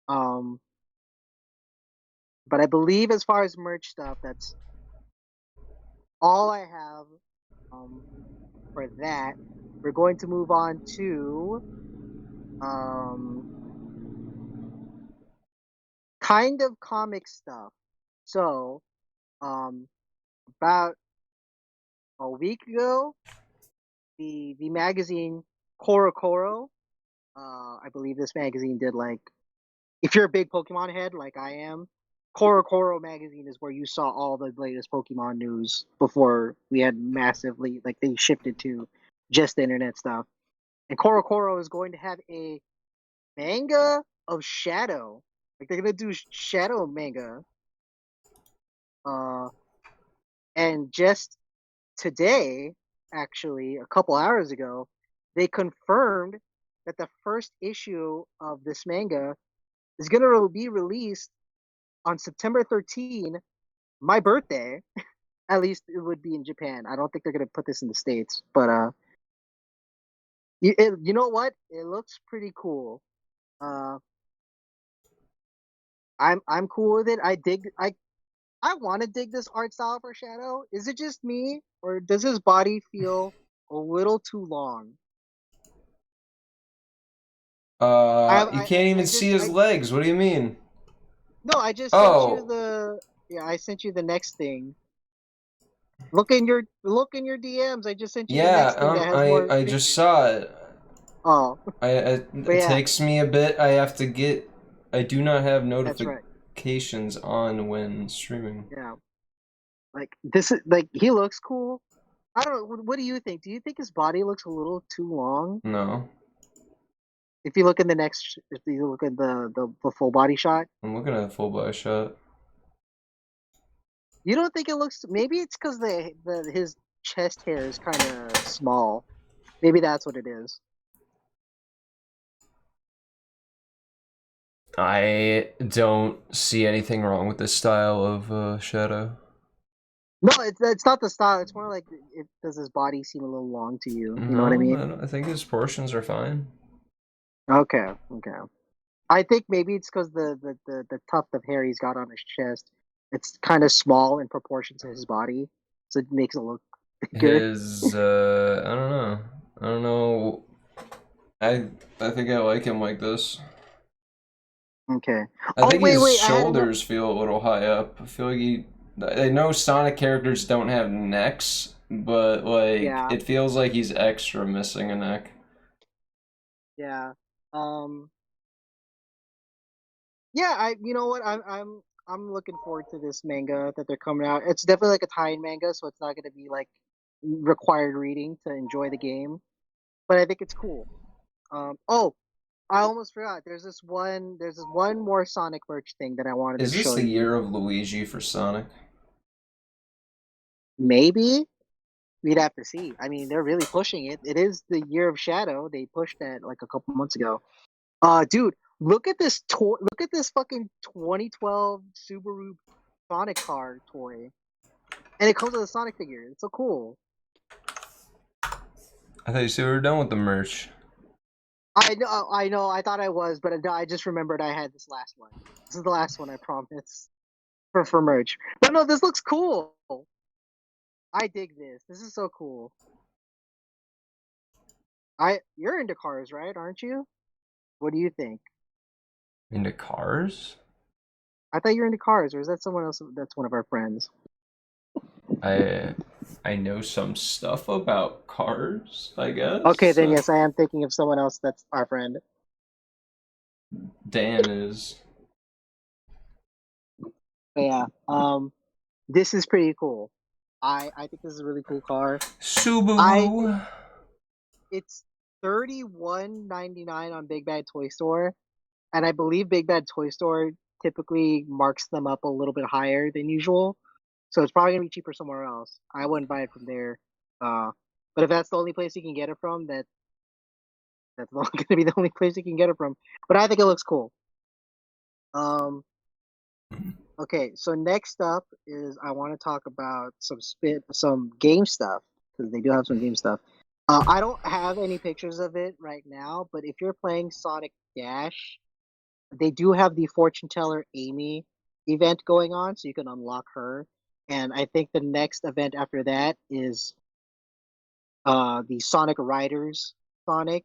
Um, but I believe as far as merch stuff, that's all I have. For that, we're going to move on to um kind of comic stuff. So, about a week ago, the magazine Koro, I believe this magazine did like if you're a big Pokemon head like I am, Koro magazine is where you saw all the latest Pokemon news before we had massively like they shifted to just the internet stuff. And Koro is going to have a manga of Shadow. Like they're gonna do Shadow manga. Uh, and just today, actually, a couple hours ago, they confirmed that the first issue of this manga is gonna be released on September 13, my birthday. At least it would be in Japan. I don't think they're gonna put this in the States, but you know what? It looks pretty cool. Uh, I'm cool with it. I want to dig this art style for Shadow. Is it just me, or does his body feel a little too long. I You I can't I even see just his I legs. What do you mean? no, I just sent you Oh, the yeah, I sent you the next thing. Look in your DMs. I just sent you the yeah. next thing that has I more I just pictures. saw it. Oh, but It yeah, takes me a bit. I have to get. I do not have that's right. notifications on when streaming. Yeah, like this is like he looks cool. I don't know. What do you think? Do you think his body looks a little too long? No, If you look in the next, if you look at the full body shot, I'm looking at a full body shot. you don't think it looks. Maybe it's because the his chest hair is kind of small. Maybe that's what it is. I don't see anything wrong with this style of shadow. No, it's not the style. It's more like it does his body seem a little long to you. You know what I No, mean? I think his portions are fine. Okay, okay. I think maybe it's because the tuft of hair he's got on his chest, it's kind of small in proportion to his body, so it makes it look bigger. His I don't know. I don't know. I I think I like him like this. Okay. I Oh think wait, his wait. I had another. shoulders feel a little high up. I feel like he. I know Sonic characters don't have necks, but like Yeah, it feels like he's extra missing a neck. yeah. Um. Yeah. I. You know what? I'm looking forward to this manga that they're coming out. It's definitely like a tie-in manga, so it's not going to be like required reading to enjoy the game. But I think it's cool. Oh, I almost forgot. There's this one more Sonic merch thing that I wanted to Is this show the you. year of Luigi for Sonic? Maybe we'd have to see. I mean, they're really pushing it. It is the year of Shadow. They pushed that like a couple months ago. Dude, look at this toy. Look at this fucking 2012 Subaru Sonic car toy, and it comes with a Sonic figure. It's so cool. I thought you said we were done with the merch. I know, I know. I thought I was, but I just remembered I had this last one. This is the last one, I promise, for merch. But no, this looks cool. I dig this. This is so cool. You're into cars, right? Aren't you? What do you think? Into cars? I thought you were into cars, or is that someone else? That's one of our friends. I I know some stuff about cars, I Okay, guess. then yes, I am thinking of someone else that's our friend. Dan is. But yeah, this is pretty cool. I think this is a really cool car. I think Subaru. it's 31.99 on Big Bad Toy Store, and I believe Big Bad Toy Store typically marks them up a little bit higher than usual. So it's probably gonna be cheaper somewhere else. I wouldn't buy it from there. Uh, but if that's the only place you can get it from, that's not gonna be the only place you can get it from. But I think it looks cool. Um, okay, so next up is I want to talk about some game stuff because they do have some game stuff. I don't have any pictures of it right now, but if you're playing Sonic Dash, they do have the fortune teller Amy event going on, so you can unlock her. And I think the next event after that is the Sonic Riders Sonic.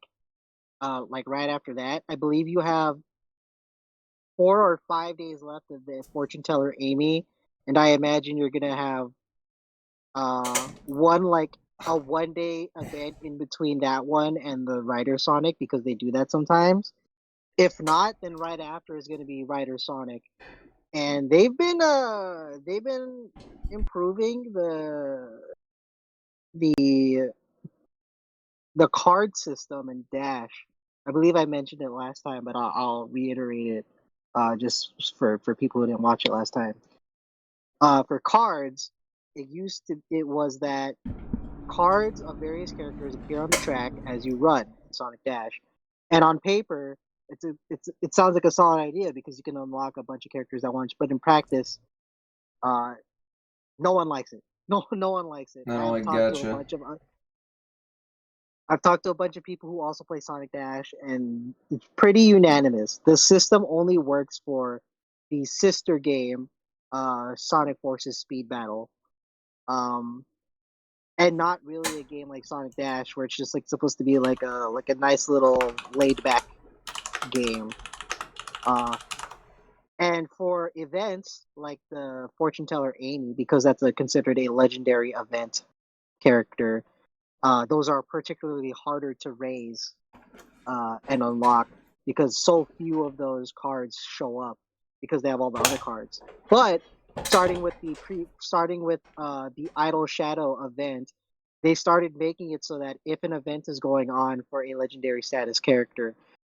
Like right after that, I believe you have 4 or 5 days left of the fortune teller Amy, and I imagine you're gonna have one like a 1 day event in between that one and the Rider Sonic because they do that sometimes. If not, then right after is gonna be Rider Sonic, and they've been improving the the card system in Dash. I believe I mentioned it last time, but I'll reiterate it just for people who didn't watch it last time. For cards, it was that cards of various characters appear on the track as you run in Sonic Dash, and on paper, it sounds like a solid idea because you can unlock a bunch of characters at once. But in practice, uh, no one likes it. No one likes it. I don't like gotcha. I've talked to a bunch of people who also play Sonic Dash, and it's pretty unanimous. The system only works for the sister game, Sonic Forces Speed Battle. Um, and not really a game like Sonic Dash, where it's just like supposed to be like a nice little laid back game. And for events like the fortune teller Amy, because that's considered a legendary event character, those are particularly harder to raise and unlock because so few of those cards show up because they have all the other cards. But starting with the Idle Shadow event, they started making it so that if an event is going on for a legendary status character,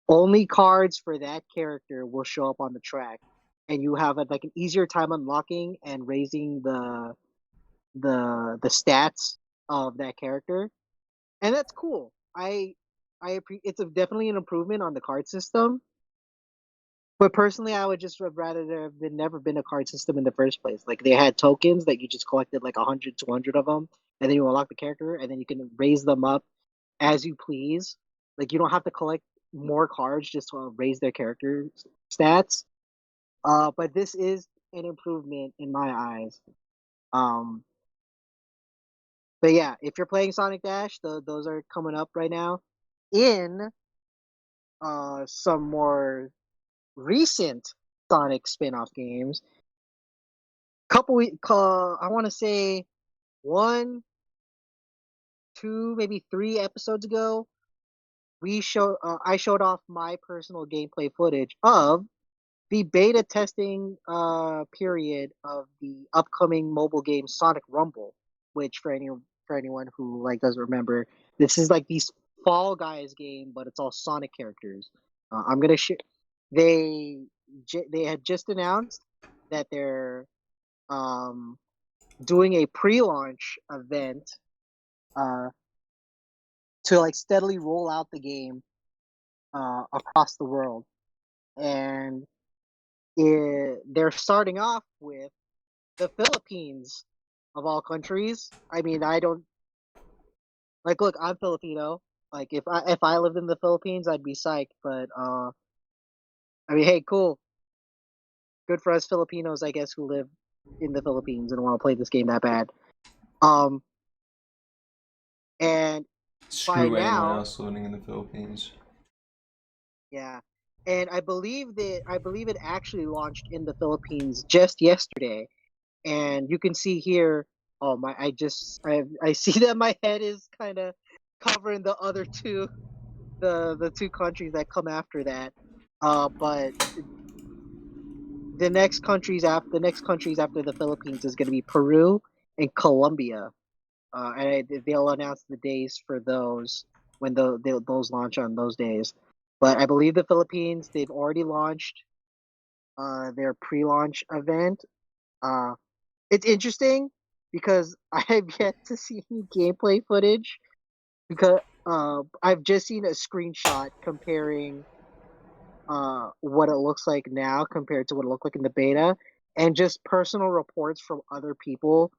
only cards for that character will show up on the track, and you have like an easier time unlocking and raising the stats of that character, and that's cool. It's definitely an improvement on the card system. But personally, I would just have rather there have never been a card system in the first place. Like they had tokens that you just collected like 100, 200 of them, and then you unlock the character, and then you can raise them up as you please. Like you don't have to collect more cards just to raise their character stats. But this is an improvement in my eyes. Um, but yeah, if you're playing Sonic Dash, those are coming up right now. In some more recent Sonic spin-off games, I want to say 1, 2, maybe 3 episodes ago, I showed off my personal gameplay footage of the beta testing period of the upcoming mobile game Sonic Rumble, which for anyone who like doesn't remember, this is like these Fall Guys game, but it's all Sonic characters. I'm gonna they they had just announced that they're um, doing a pre-launch event uh, to like steadily roll out the game across the world, and they're starting off with the Philippines of all countries. I mean, I don't like. Look, I'm Filipino. Like, if I lived in the Philippines, I'd be psyched. But I mean, hey, cool, good for us Filipinos, I guess, who live in the Philippines and want to play this game that bad. Um, and by Screw anyone now, else living in the Philippines. yeah, and I believe it actually launched in the Philippines just yesterday, and you can see here. Oh my! I see that my head is kind of covering the other two, the two countries that come after that. But the next countries after the Philippines is going to be Peru and Colombia. They'll announce the days for those when those launch on those days. But I believe the Philippines, they've already launched their pre-launch event. Uh, it's interesting because I have yet to see any gameplay footage because I've just seen a screenshot comparing what it looks like now compared to what it looked like in the beta, and just personal reports from other people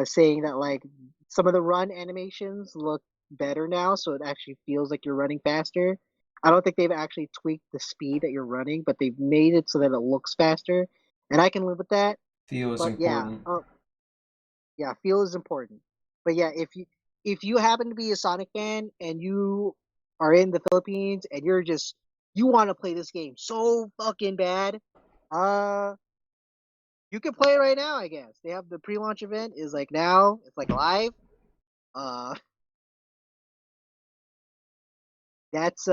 saying that like some of the run animations look better now, so it actually feels like you're running faster. I don't think they've actually tweaked the speed that you're running, but they've made it so that it looks faster, and I can live with that. Feel is But yeah, important. yeah, feel is important. But yeah, if you happen to be a Sonic fan and you are in the Philippines and you want to play this game so fucking bad, uh, you can play it right now. I guess they have the pre-launch event is like now. It's like live. Uh, that's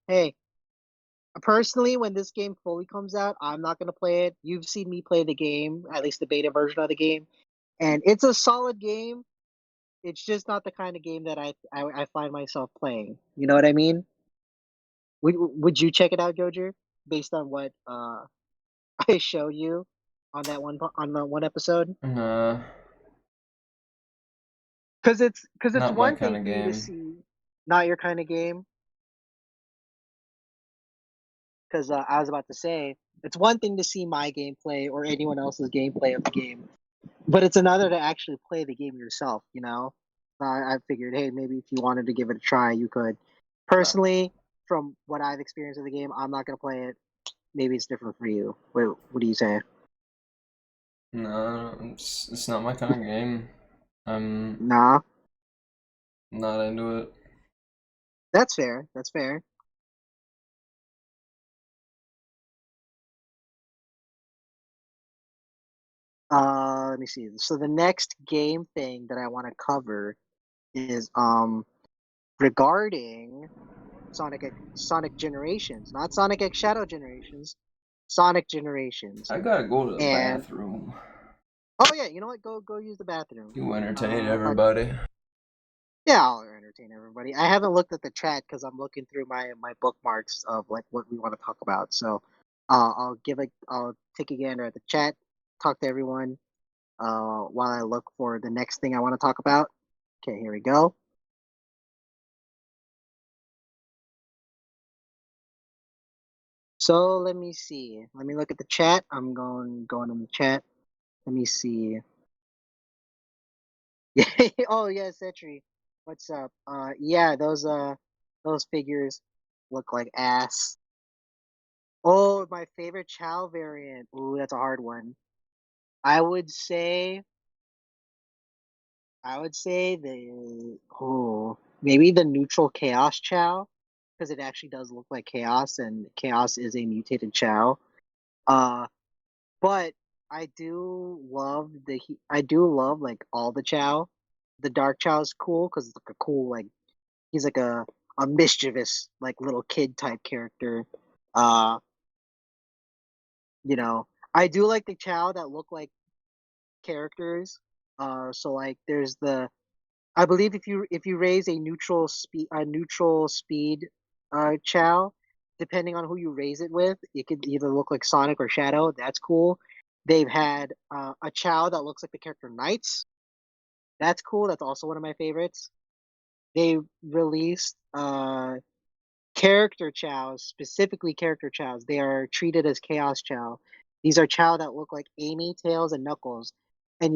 hey, personally, when this game fully comes out, I'm not gonna play it. You've seen me play the game, at least the beta version of the game, and it's a solid game. It's just not the kind of game that I find myself playing. You know what I mean? Would you check it out, Goujer, based on what I showed you on on that one episode? Nah, Because it's not my one kind thing of for you to game. see, not your kind of game. Because I was about to say, it's one thing to see my gameplay or anyone else's gameplay of the game, but it's another to actually play the game yourself. You know, I figured, hey, maybe if you wanted to give it a try, you could. Personally, from what I've experienced of the game, I'm not gonna play it. Maybe it's different for you. What do you say? No, it's not my kind of game. I'm Nah, not into it. that's fair. That's fair. Let me see. So the next game thing that I want to cover is regarding Sonic Generations, not Sonic X Shadow Generations, Sonic Generations. I gotta go to the And bathroom. oh yeah, you know what? Go use the bathroom. You entertain But everybody. yeah, I'll entertain everybody. I haven't looked at the chat because I'm looking through my bookmarks of like what we want to talk about. So I'll take a gander at the chat, talk to everyone while I look for the next thing I want to talk about. Okay, here we go. So let me see. Let me look at the chat. I'm going in the chat. Let me see. Oh yeah, Setri. What's up? Yeah, those figures look like ass. Oh, my favorite Chow variant. Ooh, that's a hard one. I would say maybe the neutral Chaos Chow because it actually does look like Chaos and Chaos is a mutated Chow. Uh, but I do love like all the Chow. The Dark Chow is cool because it's like a cool like he's like a mischievous like little kid type character. Uh, you know, I do like the Chow that look like characters. So like there's the I believe if you raise a neutral speed Chow, depending on who you raise it with, it could either look like Sonic or Shadow. That's cool. They've had a Chow that looks like the character Knights. That's cool. That's also one of my favorites. They released character chows, specifically character chows. They are treated as chaos chow. These are chow that look like Amy, Tails, and Knuckles, and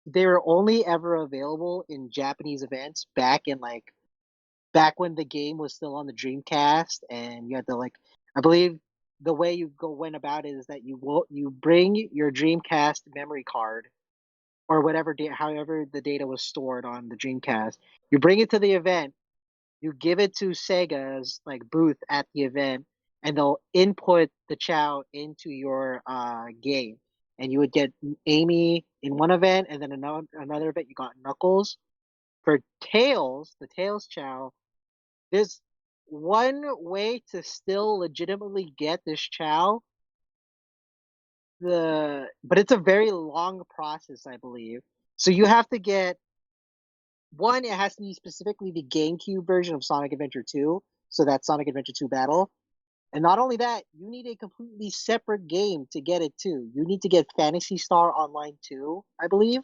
they were only ever available in Japanese events back when the game was still on the Dreamcast, and you had to like I believe the way went about it is that you bring your Dreamcast memory card or however the data was stored on the Dreamcast. You bring it to the event, you give it to Sega's like booth at the event, and they'll input the Chow into your game, and you would get Amy in one event, and then another event you got Knuckles. For Tails, the Tails Chow, there's one way to still legitimately get this Chow. But it's a very long process, I believe. So you have to get one. It has to be specifically the GameCube version of Sonic Adventure 2. So that's Sonic Adventure 2 Battle. And not only that, you need a completely separate game to get it too. You need to get Fantasy Star Online 2, I believe.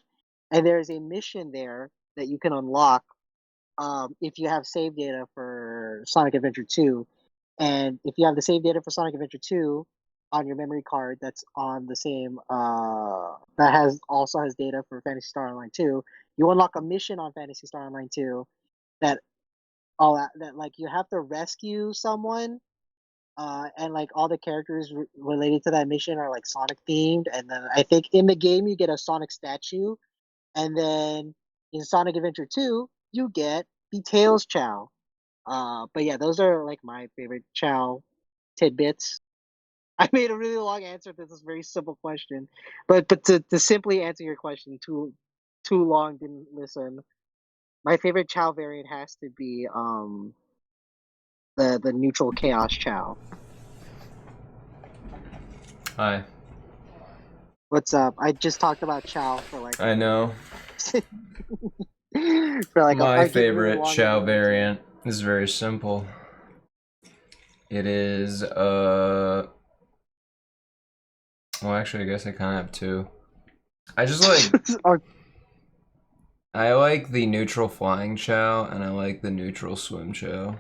And there's a mission there that you can unlock if you have save data for Sonic Adventure 2. And if you have the save data for Sonic Adventure 2 on your memory card that's on the same that has data for Fantasy Star Online 2, you unlock a mission on Fantasy Star Online 2 that that like you have to rescue someone and like all the characters related to that mission are like Sonic themed, and then I think in the game you get a Sonic statue, and then in Sonic Adventure 2 you get the Tails Chow. But yeah, those are like my favorite Chow tidbits. I made a really long answer to this very simple question, but to simply answer your question, too long, didn't listen. My favorite Chow variant has to be the neutral Chaos Chow. Hi. What's up? I just talked about Chow for like I know. I My get really favorite long into Chow it too. variant is very simple. It is well, actually I guess I kind of have two. I just like Or I like the neutral flying Chow and I like the neutral swim Chow.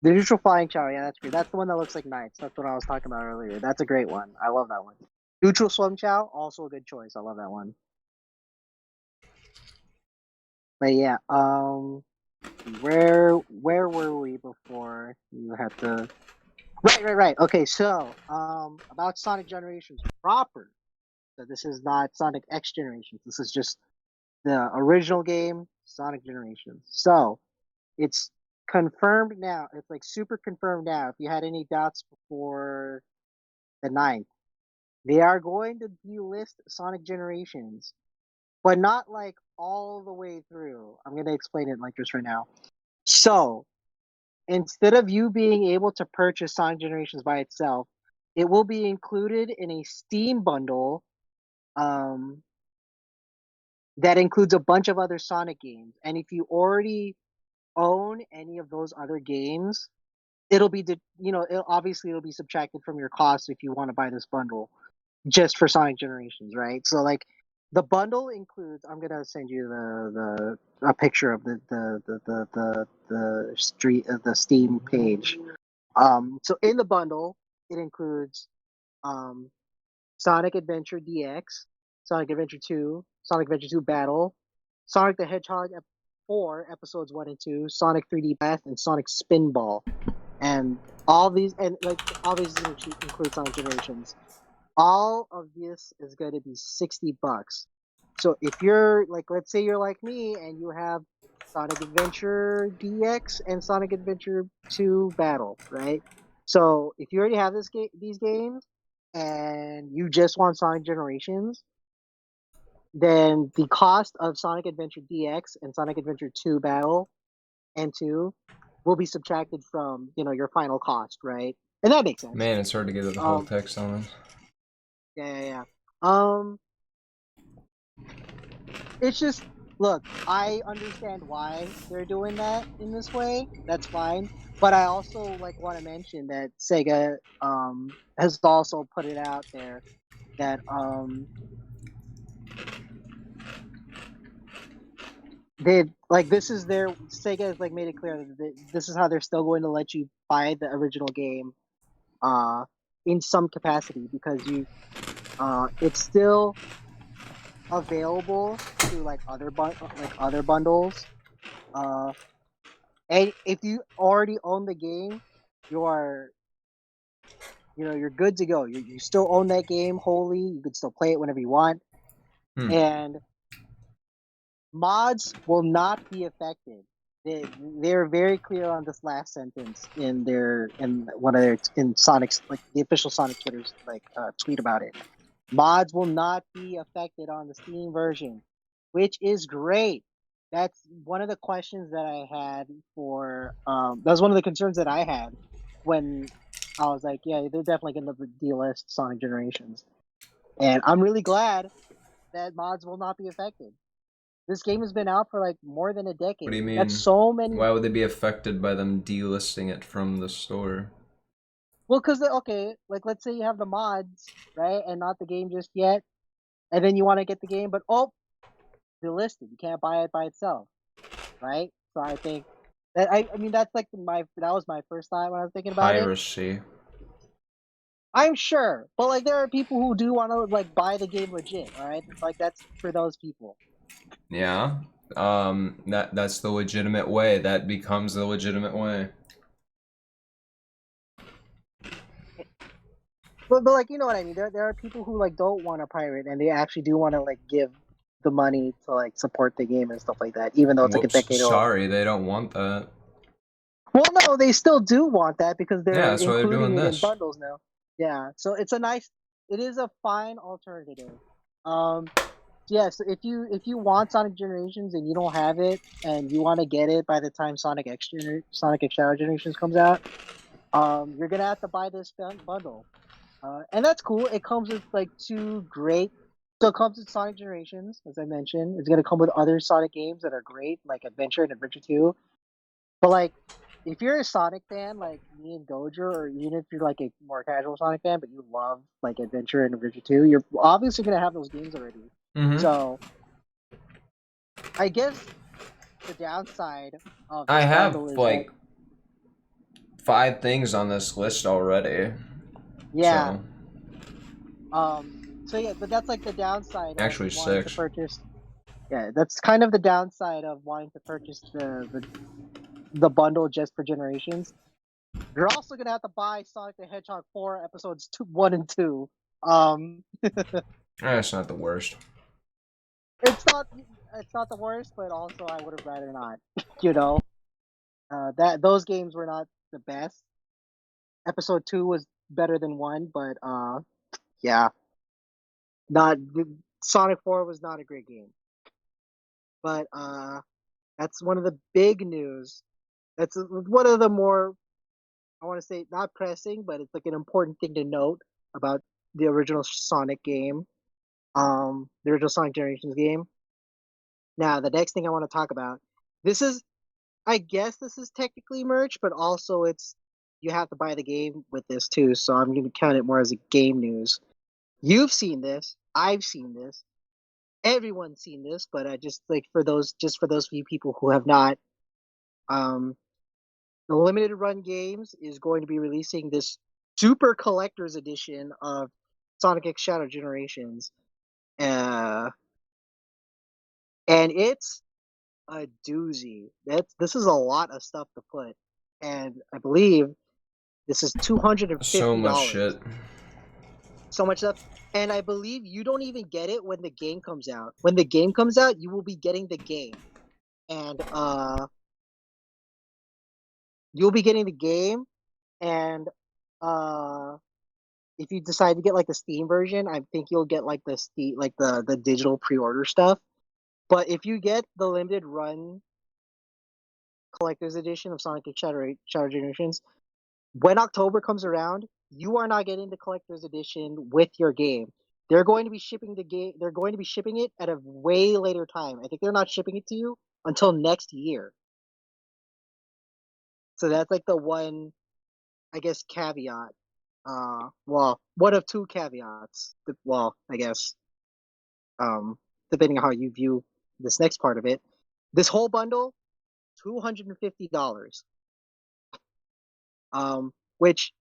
the neutral flying Chow, yeah, that's great. That's the one that looks like Knights. That's what I was talking about earlier. That's a great one. I love that one. Neutral swim Chow, also a good choice. I love that one. But yeah, where were we before you had to? Right. Okay, so about Sonic Generations proper. So this is not Sonic X Generations. This is just the original game, Sonic Generations. So it's confirmed now. It's like super confirmed now. If you had any doubts before the 9th, they are going to delist Sonic Generations, but not like all the way through. I'm going to explain it like this right now. So instead of you being able to purchase Sonic Generations by itself, it will be included in a Steam bundle um, that includes a bunch of other Sonic games. And if you already own any of those other games, it'll be obviously it'll be subtracted from your cost if you want to buy this bundle just for Sonic Generations, right? So like the bundle includes. I'm gonna send you a picture of the Steam page. So in the bundle, it includes um, Sonic Adventure DX, Sonic Adventure 2, Sonic Adventure 2 Battle, Sonic the Hedgehog 4 episodes 1 and 2, Sonic 3D Blast, and Sonic Spinball. And all these include Sonic Generations. All of this is going to be $60. So if you're like, let's say you're like me and you have Sonic Adventure DX and Sonic Adventure 2 Battle, right? So if you already have these games and you just want Sonic Generations, then the cost of Sonic Adventure DX and Sonic Adventure 2 Battle and 2 will be subtracted from, your final cost, right? And that makes sense. Man, it's hard to get the whole text on this. Yeah. It's just, look, I understand why they're doing that in this way. That's fine. But I also want to mention that Sega has also put it out there that this is Sega has made it clear that this is how they're still going to let you buy the original game in some capacity, because it's still available through other bundles. And if you already own the game, you're good to go. You still own that game wholly. You can still play it whenever you want. And mods will not be affected. They're very clear on this last sentence in Sonic's the official Sonic Twitter's tweet about it. Mods will not be affected on the Steam version, which is great. That's one of the questions that I had that's one of the concerns that I had when I was like, yeah, they're definitely going to delist Sonic Generations. And I'm really glad that mods will not be affected. This game has been out for more than a decade. What do you mean? That's so many. Why would they be affected by them delisting it from the store? Well, because let's say you have the mods, right, and not the game just yet, and then you want to get the game, but delisted. You can't buy it by itself, right? So I think that that's that was my first thought when I was thinking about Piracy. it. I'm sure, but there are people who do want to buy the game legit. All right, that's for those people. Yeah. That's the legitimate way. That becomes the legitimate way. But you know what I mean. There are people who don't want to pirate, and they actually do want to give the money to support the game and stuff like that, even though it's a decade old. Sorry, they don't want that. Well, no, they still do want that because they're that's why they're doing including it this. in bundles now. Yeah, so it is a fine alternative. Yes, if you want Sonic Generations and you don't have it and you want to get it by the time Sonic X Shadow Generations comes out, you're gonna have to buy this bundle. And that's cool. It comes with 2 great. So it comes with Sonic Generations, as I mentioned. It's gonna come with other Sonic games that are great, like Adventure and Adventure 2. But if you're a Sonic fan like me and Goujer, or even if you're a more casual Sonic fan but you love Adventure and Adventure 2, you're obviously gonna have those games already. Mm-hmm. So I guess the downside of I have is 5 things on this list already. Yeah. So yeah, but that's the downside. Actually, of wanting 6. to purchase. Yeah, that's kind of the downside of wanting to purchase the bundle just for Generations. You're also gonna have to buy Sonic the Hedgehog 4 episodes 1 and 2. That's not the worst. It's not. It's not the worst, but also I would have rather not. You know, that those games were not the best. Episode 2 was better than 1, but yeah, not Sonic 4 was not a great game. But that's one of the big news. That's one of the more, I want to say, not pressing, but it's like an important thing to note about the original Sonic game, the original Sonic Generations game. Now, the next thing I want to talk about, this is, I guess this is technically merch, but also it's, you have to buy the game with this too, so I'm going to count it more as a game news. You've seen this, I've seen this, everyone's seen this, but I just like just for those few people who have not, um, the limited run games is going to be releasing this super collector's edition of Sonic X Shadow Generations, uh, and it's a doozy. This is a lot of stuff to put, and I believe this is So much $250. shit. So much stuff, and I believe you don't even get it when the game comes out. When the game comes out, you will be getting the game, and you'll be getting the game, and uh, if you decide to get like the Steam version, I think you'll get like the Steam, like the digital pre-order stuff. But if you get the limited run collector's edition of Sonic X Shadow Generations, when October comes around, you are not getting the collector's edition with your game. They're going to be shipping the game. They're going to be shipping it at a way later time. I think they're not shipping it to you until next year. So that's like the one, I guess, caveat. Well, one of two caveats. Well, I guess, depending on how you view this next part of it. This whole bundle, $250. Which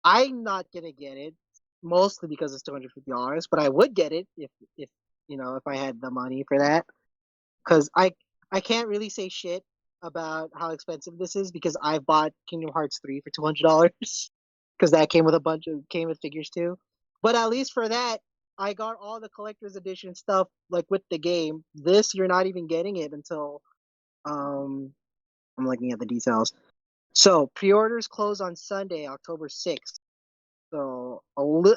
I'm not gonna get it, mostly because it's $250, but I would get it if if I had the money for that. Because I can't really say shit about how expensive this is because I bought Kingdom Hearts 3 for $200 because that came with figures too. But at least for that, I got all the collector's edition stuff like with the game. This you're not even getting it until I'm looking at the details. So pre-orders close on Sunday, October 6th. So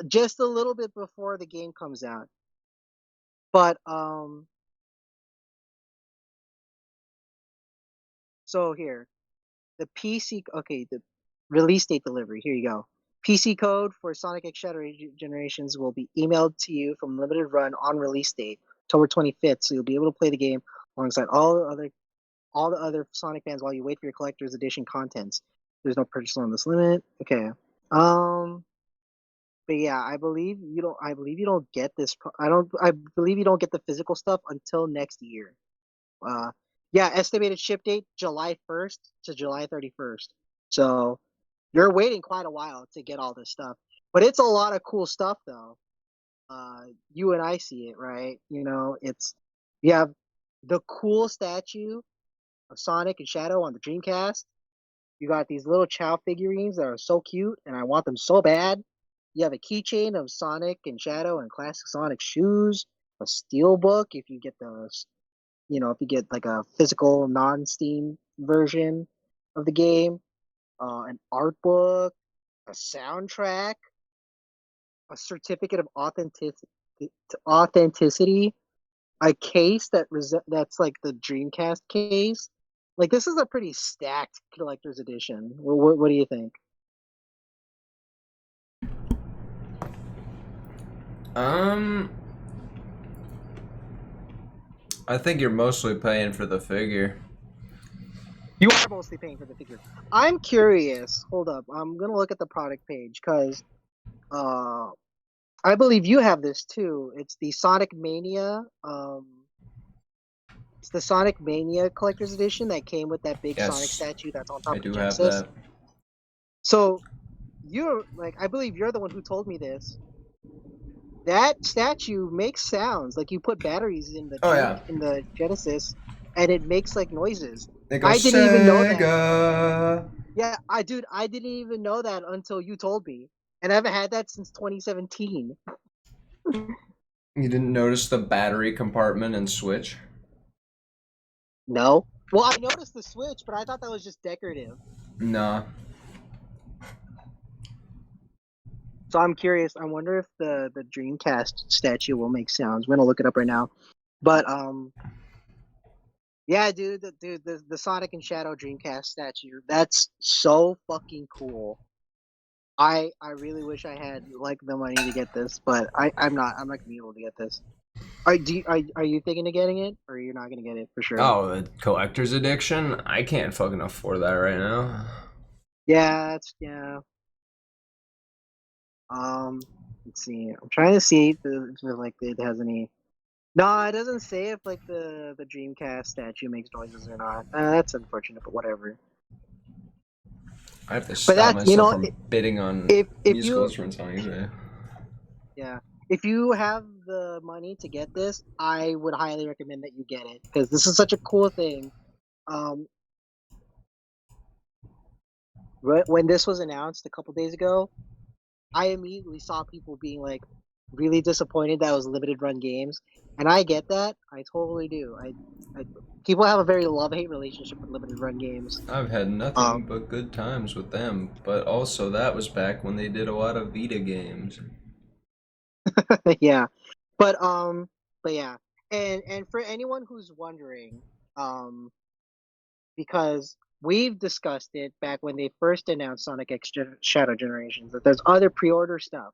just a little bit before the game comes out. But so here, the release date delivery. Here you go. PC code for Sonic X Shadow Generations will be emailed to you from limited run on release date, October 25th. So you'll be able to play the game alongside all the other Sonic fans while you wait for your collector's edition contents. There's no purchase on this limit. Okay. But yeah, I believe you don't. I believe you don't get this. I don't. I believe you don't get the physical stuff until next year. Uh, yeah, estimated ship date July 1st to July 31st. So you're waiting quite a while to get all this stuff. But it's a lot of cool stuff though. You and I see it, right? You have the cool statue of Sonic and Shadow on the Dreamcast. You got these little Chow figurines that are so cute, and I want them so bad. You have a keychain of Sonic and Shadow and classic Sonic shoes, a steel book if you get if you get like a physical non-Steam version of the game, an art book, a soundtrack, a certificate of authenticity, a case that's like the Dreamcast case. Like this is a pretty stacked collector's edition. What do you think? I think you're mostly paying for the figure. You are mostly paying for the figure. I'm curious. Hold up. I'm gonna look at the product page because I believe you have this too. It's the Sonic Mania. It's the Sonic Mania Collector's Edition that came with that big Sonic Yes, statue that's on I top of the do have Genesis. that. So you're like, I believe you're the one who told me this. That statue makes sounds. Like you put batteries in Oh yeah, in the Genesis, and it makes like noises. it I goes didn't even know that. Sega. Yeah, I didn't even know that until you told me, and I haven't had that since 2017. You didn't notice the battery compartment and Switch? No. Well, I noticed the Switch, but I thought that was just decorative. Nah. So I'm curious. I wonder if the Dreamcast statue will make sounds. I'm gonna look it up right now. But yeah, dude, the Sonic and Shadow Dreamcast statue. That's so fucking cool. I really wish I had like the money to get this, but I'm not. I'm not gonna be able to get this. Are you thinking of getting it, or you're not gonna get it for sure? Oh, the collector's addiction? I can't fucking afford that right now. Yeah, yeah. Let's see. I'm trying to see if like it has any. No, it doesn't say if like the Dreamcast statue makes noises or not. That's unfortunate, but whatever. I have to But stop that's myself from bidding on if musical you instruments on eBay. yeah, if you have the money to get this, I would highly recommend that you get it because this is such a cool thing. Um, when this was announced a couple days ago, I immediately saw people being like really disappointed that it was limited run games, and I get that. I totally do. People have a very love-hate relationship with limited run games. I've had nothing but good times with them, but also that was back when they did a lot of Vita games. Yeah, but but yeah, and for anyone who's wondering, um, because we've discussed it back when they first announced Sonic X Shadow Generations, that there's other pre-order stuff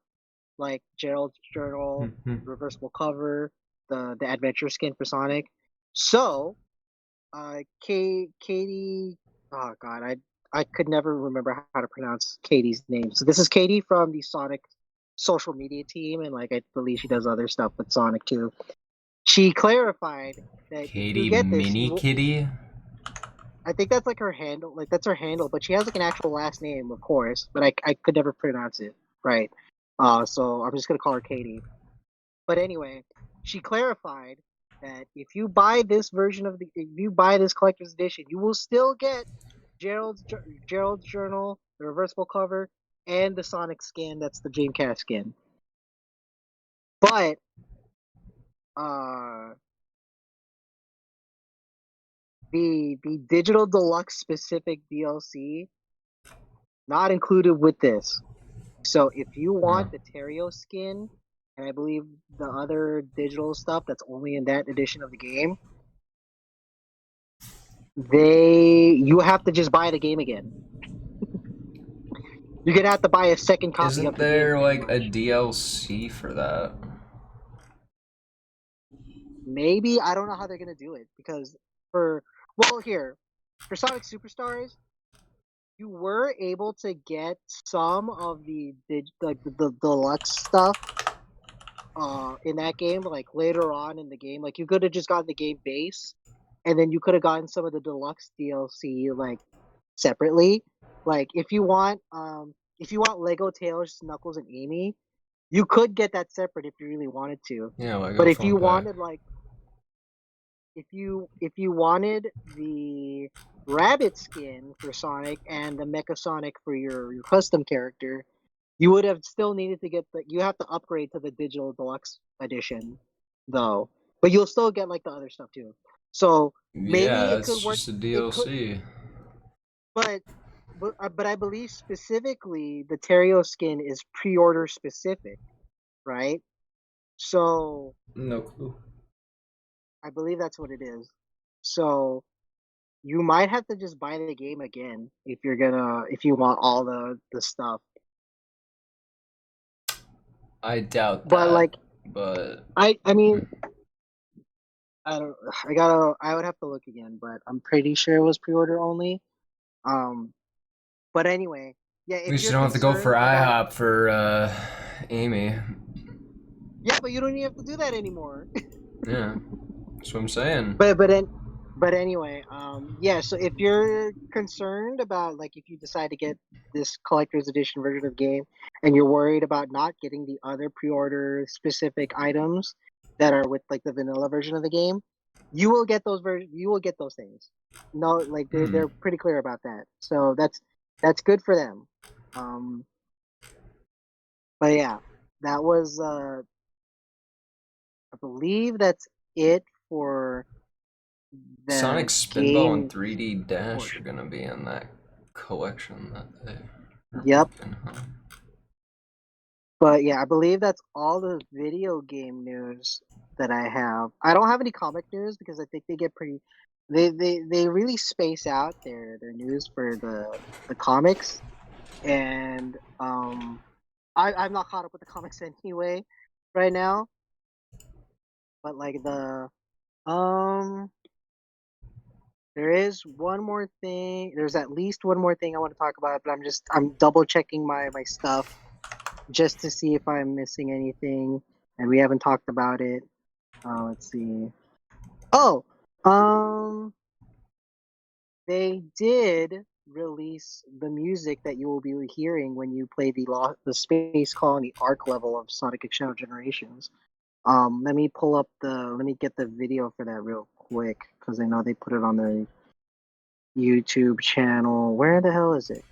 like Gerald's Journal, reversible cover, the adventure skin for Sonic. So, Katie, oh god, I could never remember how to pronounce Katie's name. So this is Katie from the Sonic social media team, and like I believe she does other stuff with Sonic too. She clarified that if you Katie get this, Mini Kitty? I think that's like her handle, like that's her handle, but she has like an actual last name, of course, but I could never pronounce it right. So I'm just gonna call her Katie. But anyway, she clarified that if you buy this version of if you buy this collector's edition, you will still get Gerald's journal, the reversible cover, and the Sonic skin. That's the Dreamcast skin. But uh, the digital deluxe specific DLC not included with this. So if you Huh. want the Terrio skin, and I believe the other digital stuff that's only in that edition of the game, you have to just buy the game again. You're gonna have to buy a second copy Isn't of the game, there pretty like a much. DLC for that? Maybe I don't know how they're gonna do it because for well here for Sonic Superstars, you were able to get some of the deluxe stuff in that game, like later on in the game. Like you could have just gotten the game base, and then you could have gotten some of the deluxe DLC like separately. Like if you want Lego Tails, Knuckles, and Amy, you could get that separate if you really wanted to. Yeah, But Lego if you phone pack. wanted like if you wanted the rabbit skin for Sonic and the Mecha Sonic for your custom character, you would have still needed to get you have to upgrade to the digital deluxe edition though. But you'll still get like the other stuff too. So maybe Yeah, it it's could work just a it could DLC. but but I believe specifically the Terrio skin is pre-order specific, right? So No clue. I believe that's what it is. So you might have to just buy the game again if you want all the stuff. I doubt But that, like but I mean I don't I would have to look again, but I'm pretty sure it was pre-order only. Um but anyway, yeah, at if least you you're don't have to go for concerned about IHOP for Amy. yeah, but you don't even have to do that anymore. Yeah, that's what I'm saying. But anyway, yeah. So if you're concerned about like if you decide to get this collector's edition version of the game, and you're worried about not getting the other pre-order specific items that are with like the vanilla version of the game, you will get those You will get those things. No, like Hmm. they're pretty clear about that. So that's good for them. Um, but yeah, that was I believe that's it for the Sonic Spinball and game 3D Dash portion. are gonna be in that collection that they are Yep. making, huh? But yeah, I believe that's all the video game news that I have. I don't have any comic news because I think they get pretty they really space out their news for the comics. And I'm not caught up with the comics anyway right now. But like um there is one more thing. There's at least one more thing I want to talk about, but I'm double checking my stuff just to see if I'm missing anything, and we haven't talked about it. Let's see. Oh, um, they did release the music that you will be hearing when you play the Space Colony Arc level of Sonic Shadow Generations. Let me let me get the video for that real quick because I know they put it on their YouTube channel. Where the hell is it?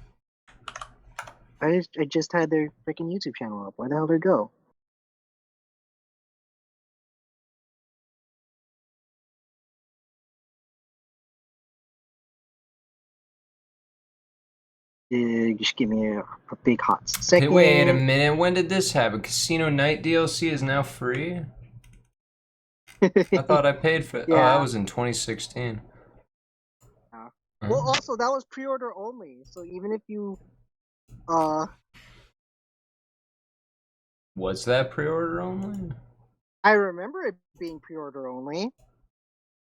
I just had their freaking YouTube channel up. Where the hell did it go? Just give me a big hot second. Hey, wait a minute. When did this happen? Casino Night DLC is now free? I thought I paid for it. Oh, that Yeah. was in 2016. Well, also that was pre-order only, so even if you, Was that pre-order only? I remember it being pre-order only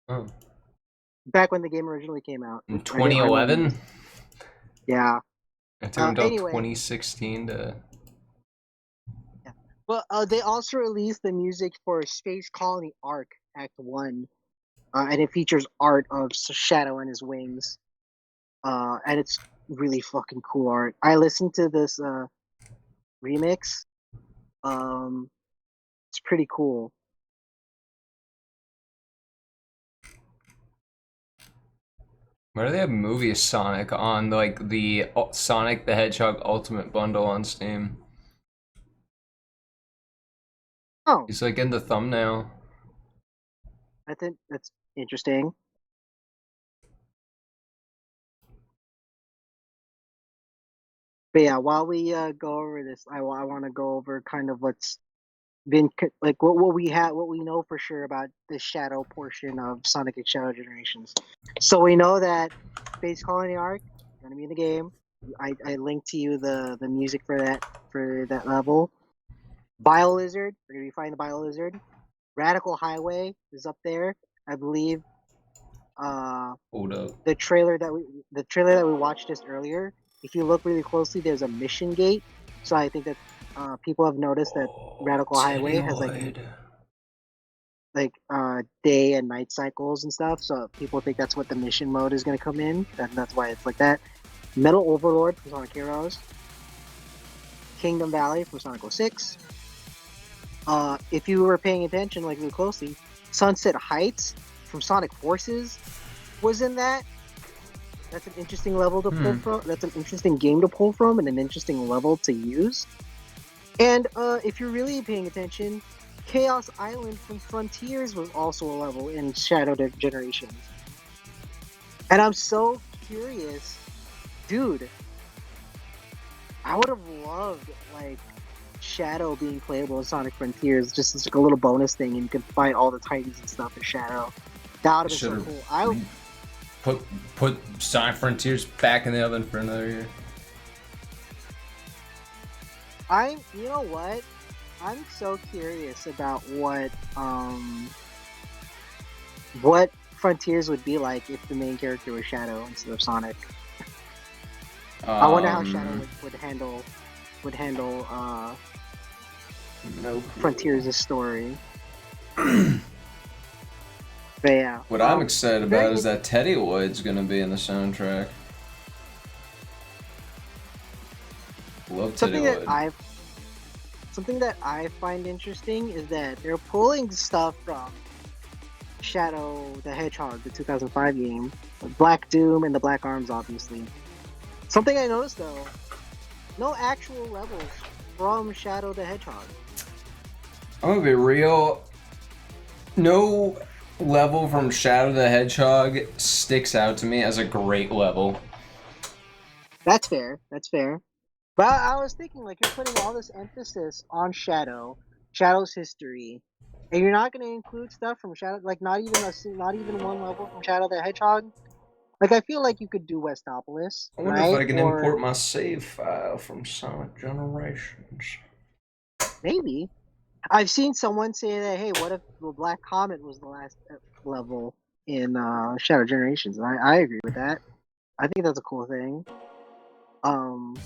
Oh. back when the game originally came out. In 2011? Yeah. It took until Anyway. 2016 to... Yeah. Well, they also released the music for Space Colony Arc Act 1, and it features art of Shadow and his wings, and it's really fucking cool art. I listened to this remix. It's pretty cool. Why do they have movie Sonic on like the Sonic the Hedgehog Ultimate Bundle on Steam? Oh, He's like in the thumbnail. I think that's interesting. But yeah, while we go over this, I want to go over kind of what's been like what we know for sure about the Shadow portion of Sonic and Shadow Generations. So we know that Space Colony Arc is gonna be in the game. I linked to you the music for that level. BioLizard, we're gonna be fighting the BioLizard. Radical Highway is up there, I believe. Hold up. The trailer that we watched just earlier. If you look really closely, there's a mission gate. So I think that people have noticed that Radical Highway has like day and night cycles and stuff. So people think that's what the mission mode is going to come in. That's why it's like that. Metal Overlord from Sonic Heroes. Kingdom Valley from Sonic 06. If you were paying attention like really closely, Sunset Heights from Sonic Forces was in that. That's an interesting level to pull from. That's an interesting game to pull from, and an interesting level to use. And if you're really paying attention, Chaos Island from Frontiers was also a level in Shadow Generations. And I'm so curious, dude. I would have loved like Shadow being playable in Sonic Frontiers, just as like a little bonus thing, and you can fight all the Titans and stuff in Shadow. That would have been so cool. Put Sonic Frontiers back in the oven for another year. You know what? I'm so curious about what Frontiers would be like if the main character was Shadow instead of Sonic. I wonder how Shadow would handle Frontiers' story. But yeah. What I'm excited about is that Teddy Lloyd's gonna be in the soundtrack. Love Teddy Lloyd. Something that I find interesting is that they're pulling stuff from Shadow the Hedgehog, the 2005 game, Black Doom, and the Black Arms, obviously. Something I noticed though, no actual levels from Shadow the Hedgehog. I'm gonna be real. No level from Shadow the Hedgehog sticks out to me as a great level. That's fair. That's fair. But I was thinking, like, you're putting all this emphasis on Shadow's history, and you're not going to include stuff from Shadow, like not even one level from Shadow the Hedgehog. Like, I feel like you could do Westopolis, I wonder if right? I can Or import my save file from Sonic Generations. maybe I've seen someone say that, hey, what if the Black Comet was the last level in Shadow Generations? And I agree with that. I think that's a cool thing. Um,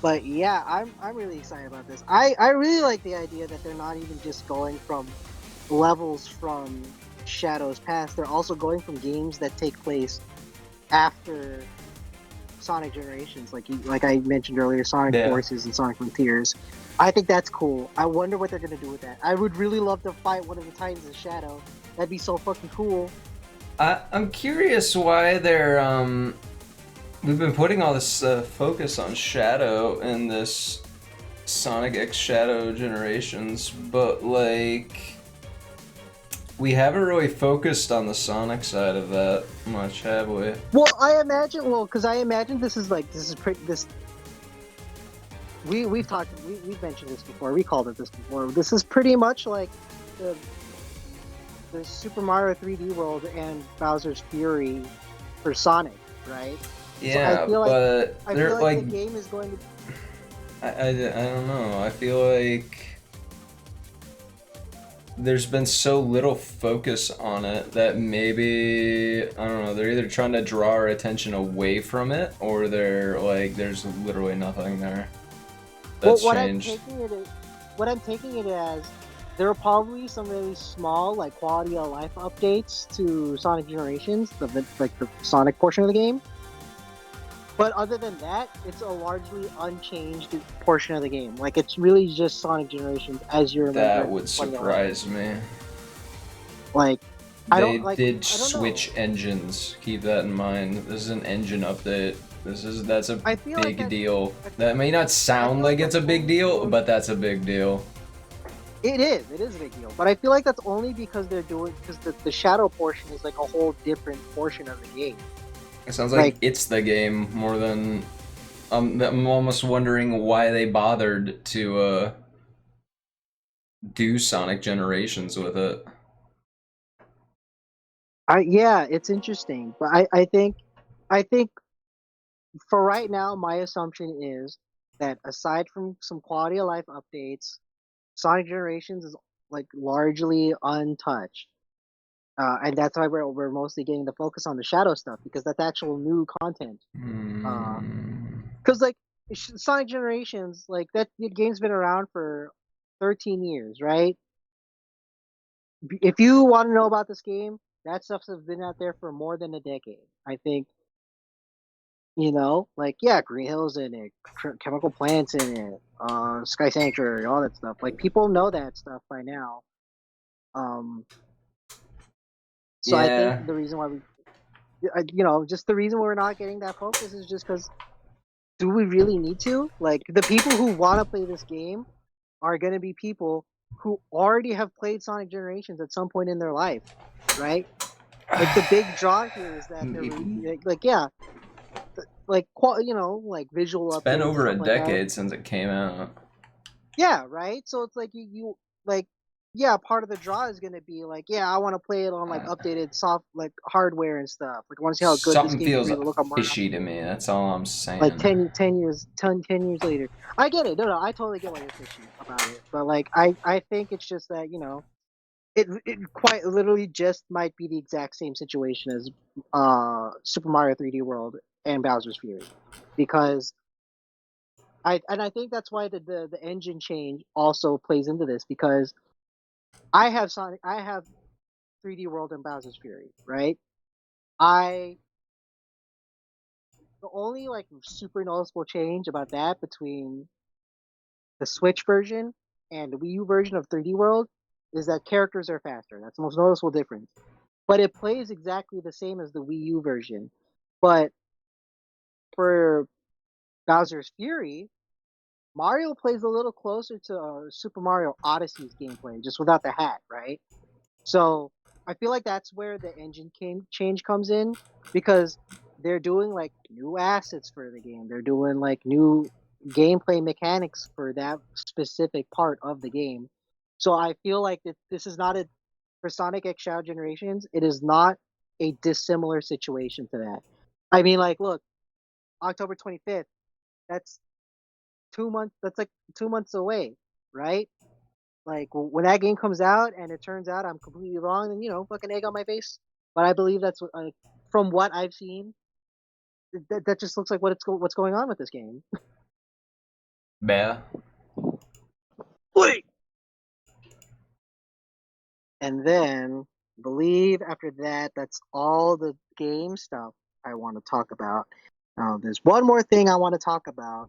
but yeah, I'm really excited about this. I really like the idea that they're not even just going from levels from Shadow's past. They're also going from games that take place after Sonic Generations, like I mentioned earlier, Sonic Yeah. Forces and Sonic Frontiers. I think that's cool. I wonder what they're gonna do with that. I would really love to fight one of the Titans of Shadow. That'd be so fucking cool. I'm curious why they're we've been putting all this focus on Shadow in this Sonic X Shadow Generations, but like we haven't really focused on the Sonic side of that much, have we? Well, because I imagine this is pretty this. We've mentioned this before. We called it this before. This is pretty much like the Super Mario 3D World and Bowser's Fury for Sonic, right? Yeah, so I feel but I they're feel like the game is going to. I don't know. I feel like there's been so little focus on it that maybe I don't know, they're either trying to draw our attention away from it or they're like there's literally nothing there. That's changed. What I'm taking it as, there are probably some really small, like, quality of life updates to Sonic Generations, the Sonic portion of the game. But other than that, it's a largely unchanged portion of the game. Like, it's really just Sonic Generations as you remember. That would surprise me. Like, They did switch engines. Keep that in mind. This is an engine update. That's a big deal. That may not sound like it's a big deal, but that's a big deal. It is a big deal. But I feel like that's only because the Shadow portion is like a whole different portion of the game. It sounds like it's the game more than. I'm almost wondering why they bothered to do Sonic Generations with it. Yeah, it's interesting, but I think for right now, my assumption is that aside from some quality of life updates, Sonic Generations is like largely untouched. And that's why we're mostly getting the focus on the Shadow stuff, because that's actual new content. Because like Sonic Generations, like that the game's been around for 13 years, right? If you want to know about this game, that stuff has been out there for more than a decade. I think, like, yeah, Green Hill's in it, Chemical Plants in it, Sky Sanctuary, all that stuff. Like, people know that stuff by now. So I think the reason why just the reason we're not getting that focus is just because, do we really need to? Like, the people who want to play this game are going to be people who already have played Sonic Generations at some point in their life, right? Like, the big draw here is that they're like visual updates. It's been over a decade like since it came out. Yeah, right. So it's like you like, yeah, part of the draw is gonna be like, yeah, I want to play it on like updated soft like hardware and stuff. Like, I want to see how good this Something game feels will look on fishy to me. That's all I'm saying. like 10 years later. I get it. No, I totally get why you're fishy about it. But like, I think it's just that it quite literally just might be the exact same situation as Super Mario 3D World and Bowser's Fury, because I think that's why the engine change also plays into this, because I have 3D World and Bowser's Fury, right? The only like super noticeable change about that between the Switch version and the Wii U version of 3D World is that characters are faster. That's the most noticeable difference. But it plays exactly the same as the Wii U version. But for Bowser's Fury, Mario plays a little closer to Super Mario Odyssey's gameplay, just without the hat, right? So I feel like that's where the change comes in, because they're doing like new assets for the game. They're doing like new gameplay mechanics for that specific part of the game. So I feel like this is not a for Sonic X Shadow Generations. It is not a dissimilar situation to that. I mean, like, look, October 25th. That's 2 months. That's like 2 months away, right? Like when that game comes out and it turns out I'm completely wrong, then fucking egg on my face. But I believe that's what, from what I've seen, that just looks like what's going on with this game. Yeah. Wait. And then believe after that, that's all the game stuff I want to talk about. There's one more thing I want to talk about.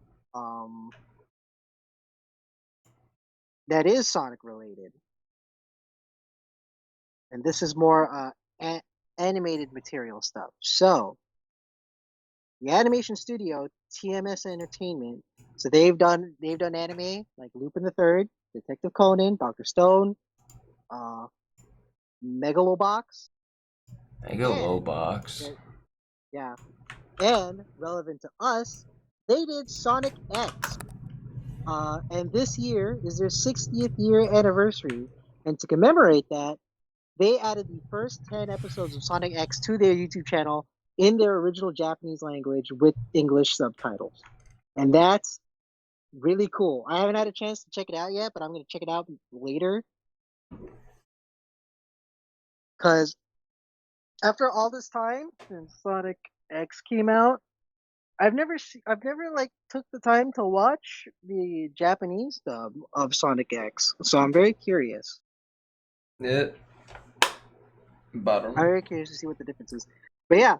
That is Sonic related, and this is more animated material stuff. So the animation studio TMS Entertainment. So they've done anime like Lupin the Third, Detective Conan, Doctor Stone, Megalobox. Megalobox. Yeah, and relevant to us, they did Sonic X. And this year is their 60th year anniversary, and to commemorate that, they added the first 10 episodes of Sonic X to their YouTube channel in their original Japanese language with English subtitles. And that's really cool. I haven't had a chance to check it out yet, but I'm going to check it out later. Because after all this time since Sonic X came out, I've never like took the time to watch the Japanese dub of Sonic X. So I'm very curious. Yeah. Bottom. I'm very curious to see what the difference is. But yeah,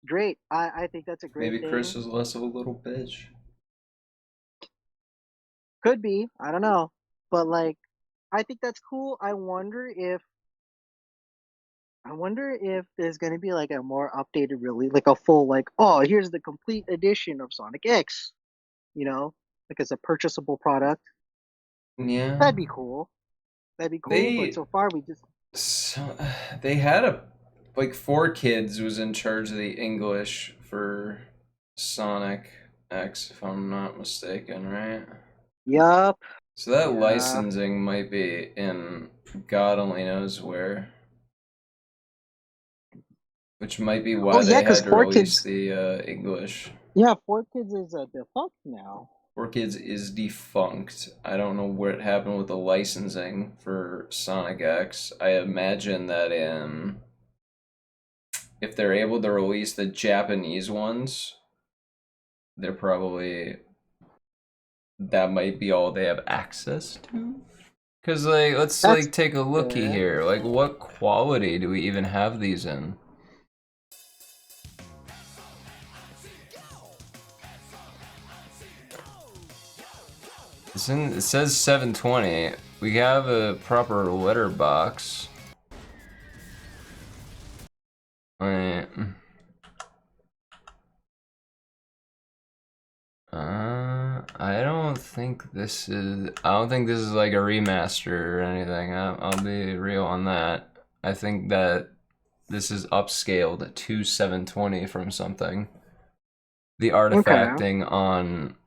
great. I think that's a great Maybe thing. Chris is less of a little bitch. Could be. I don't know. But like, I think that's cool. I wonder if there's gonna be like a more updated release, like a full like, oh, here's the complete edition of Sonic X. Like it's a purchasable product. Yeah. That'd be cool. But so far we just they had like 4Kids was in charge of the English for Sonic X, if I'm not mistaken, right? Yup. So that licensing might be in God only knows where. Which might be why they had to release the English. Yeah, 4Kids is defunct now. 4Kids is defunct. I don't know what happened with the licensing for Sonic X. I imagine that if they're able to release the Japanese ones, they're probably, that might be all they have access to. Because like, let's like take a looky here. Like, what quality do we even have these in? It says 720. We have a proper letterbox. Wait. I don't think this is. I don't think this is like a remaster or anything. I'll be real on that. I think that this is upscaled to 720 from something. The artifacting on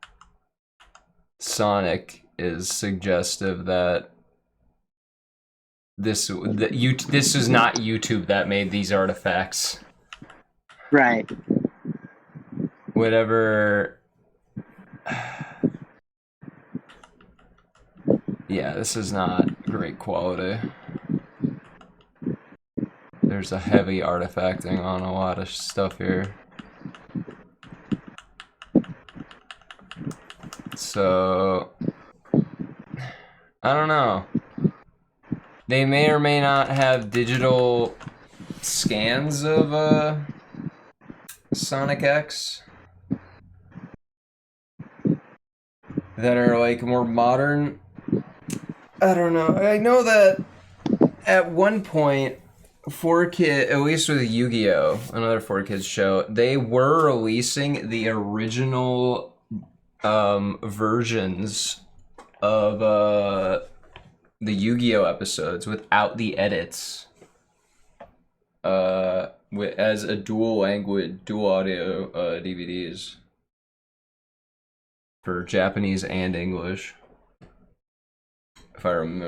Sonic is suggestive that this is not YouTube that made these artifacts. Right. Whatever. Yeah, this is not great quality. There's a heavy artifacting on a lot of stuff here. So, I don't know. They may or may not have digital scans of Sonic X that are like more modern. I don't know. I know that at one point, 4Kids, at least with Yu-Gi-Oh!, another 4Kids show, they were releasing the original versions of the Yu-Gi-Oh episodes without the edits. As a dual language, dual audio DVDs for Japanese and English. If I'm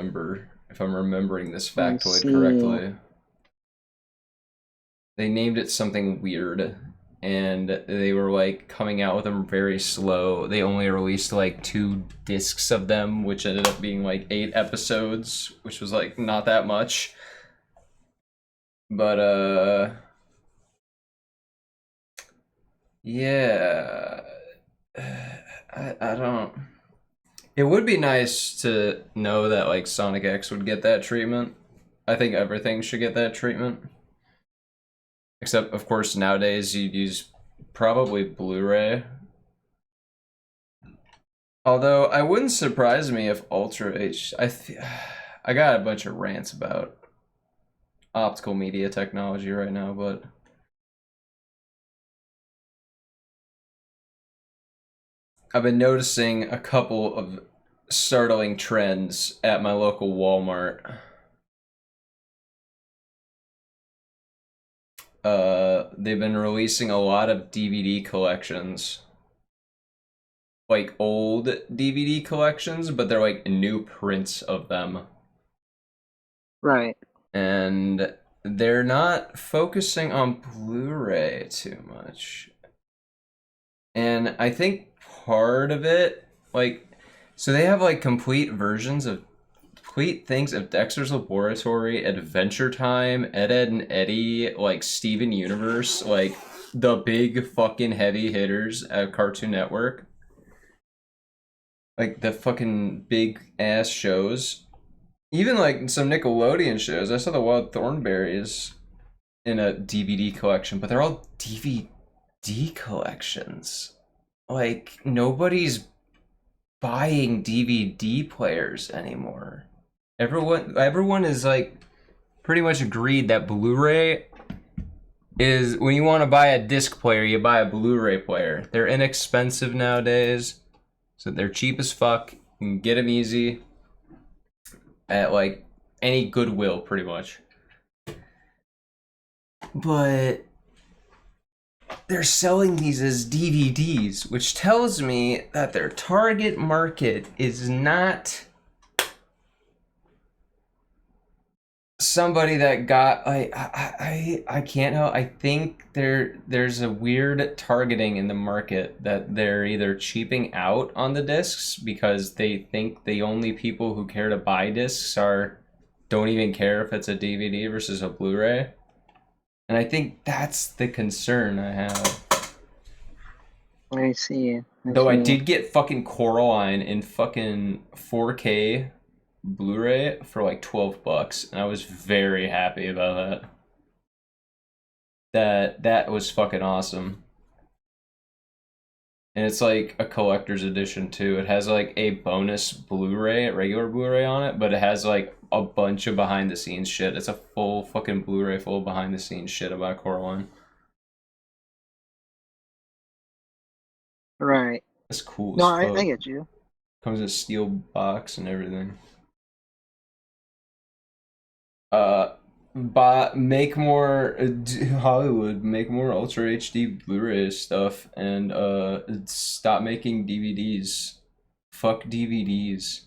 remembering this factoid correctly. They named it something weird, and they were like coming out with them very slow. They only released like 2 discs of them, which ended up being like 8 episodes, which was like not that much. But yeah, I don't. It would be nice to know that like Sonic X would get that treatment. I think everything should get that treatment. Except, of course, nowadays you'd use probably Blu-ray. Although, I wouldn't surprise me if Ultra H... I got a bunch of rants about optical media technology right now, but... I've been noticing a couple of startling trends at my local Walmart. They've been releasing a lot of DVD collections. Like old DVD collections, but they're like new prints of them. Right. And they're not focusing on Blu-ray too much. And I think part of it, like, so they have like complete things of Dexter's Laboratory, Adventure Time, Ed, Edd and Eddy, like Steven Universe, like the big fucking heavy hitters at Cartoon Network. Like the fucking big ass shows. Even like some Nickelodeon shows. I saw the Wild Thornberrys in a DVD collection, but they're all DVD collections. Like nobody's buying DVD players anymore. Everyone is like pretty much agreed that Blu-ray is, when you want to buy a disc player, you buy a Blu-ray player. They're inexpensive nowadays, so they're cheap as fuck. You can get them easy at like any Goodwill, pretty much. But they're selling these as DVDs, which tells me that their target market is not somebody that got I can't help. I think there's a weird targeting in the market that they're either cheaping out on the discs because they think the only people who care to buy discs don't even care if it's a DVD versus a Blu-ray. And I think that's the concern I have. I see. I did get fucking Coraline in fucking 4K Blu-ray for like $12, and I was very happy about that. That was fucking awesome. And it's like a collector's edition too. It has like a bonus Blu-ray, regular Blu-ray on it, but it has like a bunch of behind the scenes shit. It's a full fucking Blu-ray full of behind the scenes shit about Coraline. Right. It's cool. No, I get you. Comes in a steel box and everything. Make more Hollywood, make more Ultra HD Blu-ray stuff, and stop making DVDs. Fuck DVDs.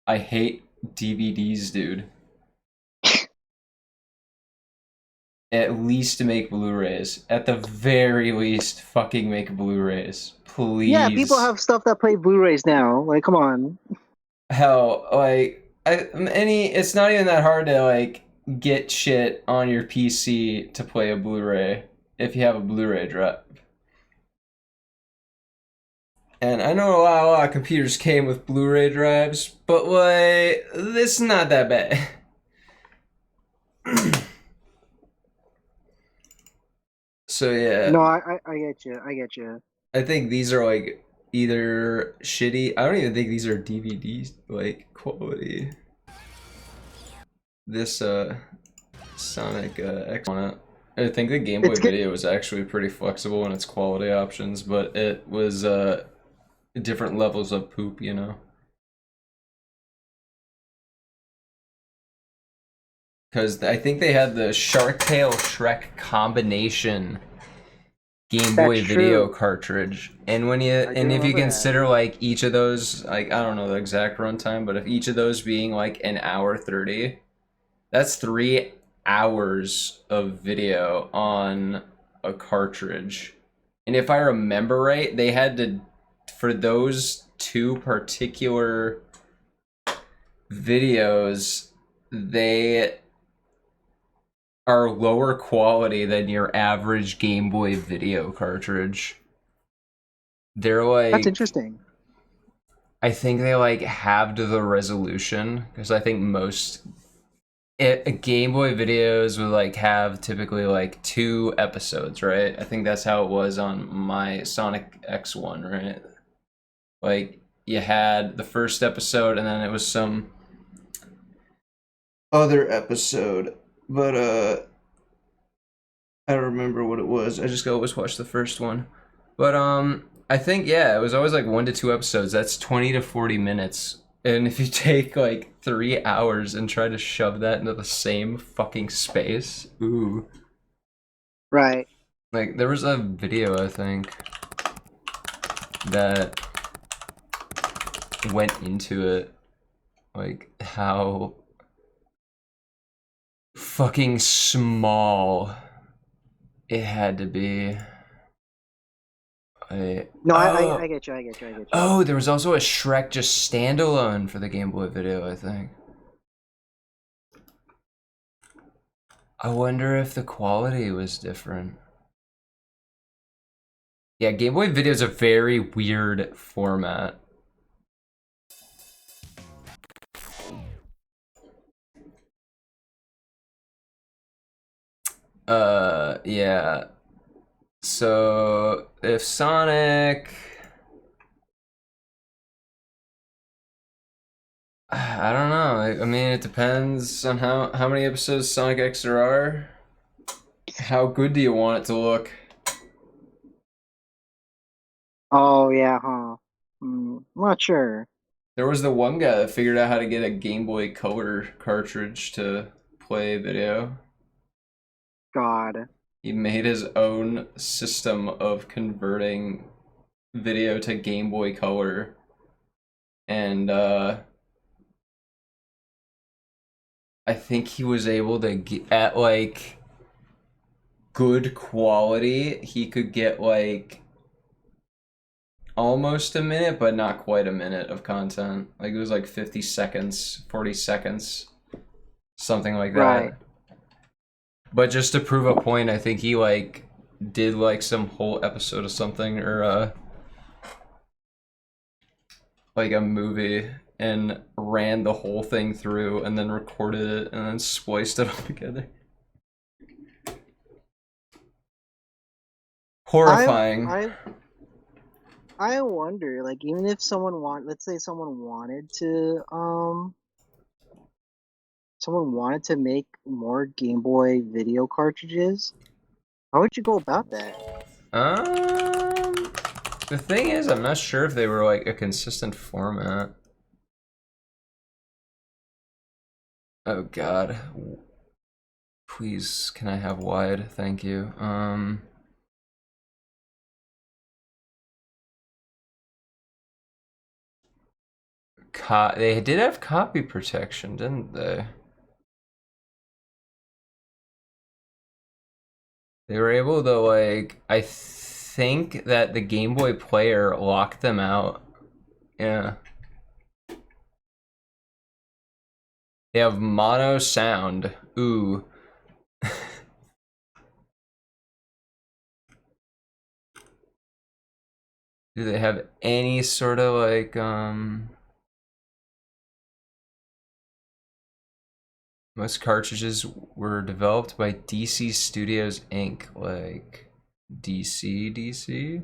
I hate DVDs, dude. At least make Blu-rays. At the very least, fucking make Blu-rays. Please. Yeah, people have stuff that play Blu-rays now. Like, come on. Hell, like, it's not even that hard to, like, get shit on your PC to play a Blu-ray if you have a Blu-ray drive. And I know a lot of computers came with Blu-ray drives, but, like, this is not that bad. So, yeah. No, I get you. I get you. I think these are, like, either shitty. I don't even think these are DVD, like, quality. This, Sonic X on it. I think the Game Boy video was actually pretty flexible in its quality options, but it was, different levels of poop, you know. Because I think they had the Shark Tale Shrek combination Game That's Boy Video true. cartridge, and when you I do and if you remember that. consider like each of those, like I don't know the exact runtime, but if each of those being like an hour 30, that's 3 hours of video on a cartridge. And if I remember right, they had to, for those two particular videos, they are lower quality than your average Game Boy video cartridge. They're That's like, interesting. I think they like halved the resolution because I think most Game Boy videos would like have typically like 2 episodes, right? I think that's how it was on my Sonic X1, right? Like you had the first episode and then it was some other episode, but I don't remember what it was. I just always watch the first one. But I think yeah, it was always like 1 to 2 episodes. That's 20 to 40 minutes. And if you take like 3 hours and try to shove that into the same fucking space, ooh. Right. Like there was a video I think that went into it, like how fucking small it had to be. No, Oh, I get you. I get you. I get you. oh, there was also a Shrek just standalone for the Game Boy Video, I think. I wonder if the quality was different. Yeah, Game Boy Video is a very weird format. Yeah. So if Sonic, I don't know. I mean, it depends on how many episodes Sonic X there are. How good do you want it to look? Oh yeah, huh? I'm not sure. There was the one guy that figured out how to get a Game Boy Color cartridge to play video. God. He made his own system of converting video to Game Boy Color, and I think he was able to get at like good quality. He could get like almost a minute, but not quite a minute of content. Like it was like 50 seconds, 40 seconds, something like Right. that. But just to prove a point, I think he like did like some whole episode of something or like a movie and ran the whole thing through and then recorded it and then spliced it all together. I Horrifying. I I wonder, like, even if let's say someone wanted to make more Game Boy video cartridges, how would you go about that? The thing is, I'm not sure if they were like a consistent format. Oh God. Please, can I have wide? Thank you. They did have copy protection, didn't they? They were able to like, I think that the Game Boy Player locked them out. Yeah. They have mono sound. Ooh. Do they have any sort of like most cartridges were developed by DC Studios Inc. Like DC.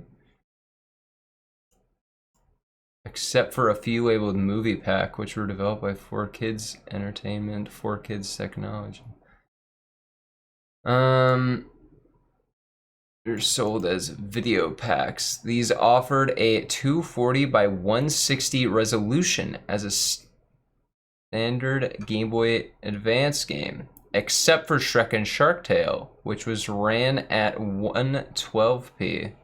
Except for a few labeled Movie Pack, which were developed by 4Kids Entertainment, 4Kids Technology. They're sold as video packs. These offered a 240 by 160 resolution as a standard Game Boy Advance game, except for Shrek and Shark Tale, which was ran at 112p.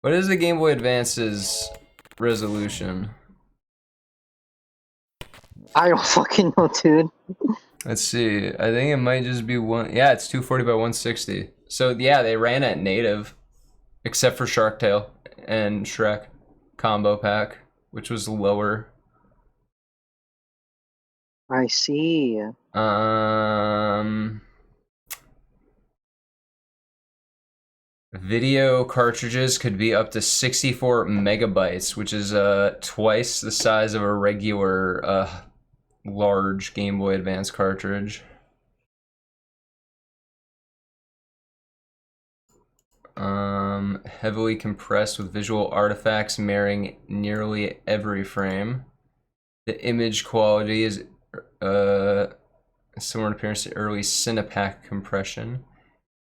What is the Game Boy Advance's resolution? I don't fucking know, dude. Let's see. I think it might just be one. Yeah, it's 240 by 160. So yeah, they ran at native, except for Shark Tale and Shrek combo pack, which was lower. I see. Video cartridges could be up to 64 megabytes, which is twice the size of a regular large Game Boy Advance cartridge. Heavily compressed with visual artifacts mirroring nearly every frame. The image quality is similar in appearance to early Cinepack compression.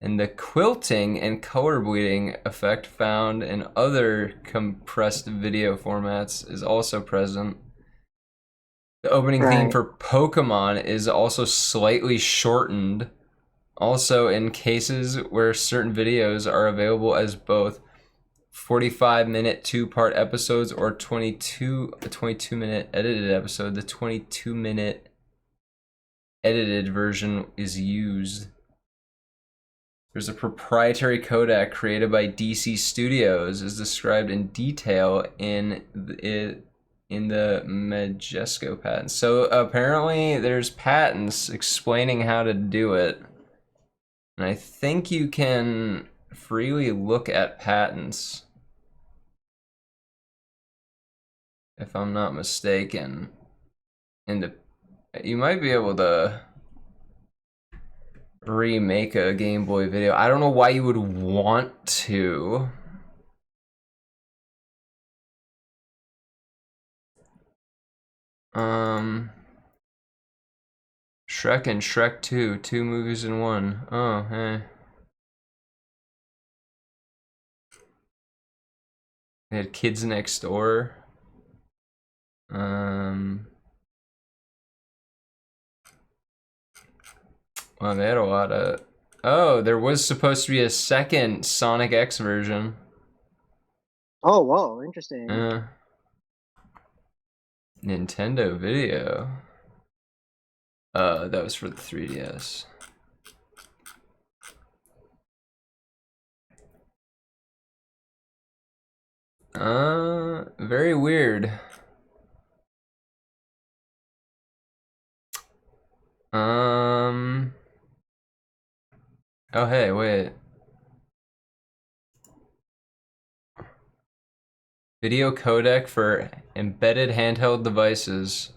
And the quilting and color bleeding effect found in other compressed video formats is also present. The opening theme for Pokemon is also slightly shortened. Also, in cases where certain videos are available as both 45-minute two-part episodes or a 22-minute edited episode, the 22-minute edited version is used. There's a proprietary codec created by DC Studios, as described in detail in the Majesco patent. So apparently there's patents explaining how to do it. And I think you can freely look at patents, if I'm not mistaken. And you might be able to remake a Game Boy video. I don't know why you would want to. Shrek and Shrek 2, 2 movies in one. Oh, hey. They had Kids Next Door. Well, they had a lot of... Oh, there was supposed to be a second Sonic X version. Oh, whoa, interesting. Nintendo Video. That was for the 3DS. Very weird. Oh, hey, wait. Video codec for embedded handheld devices.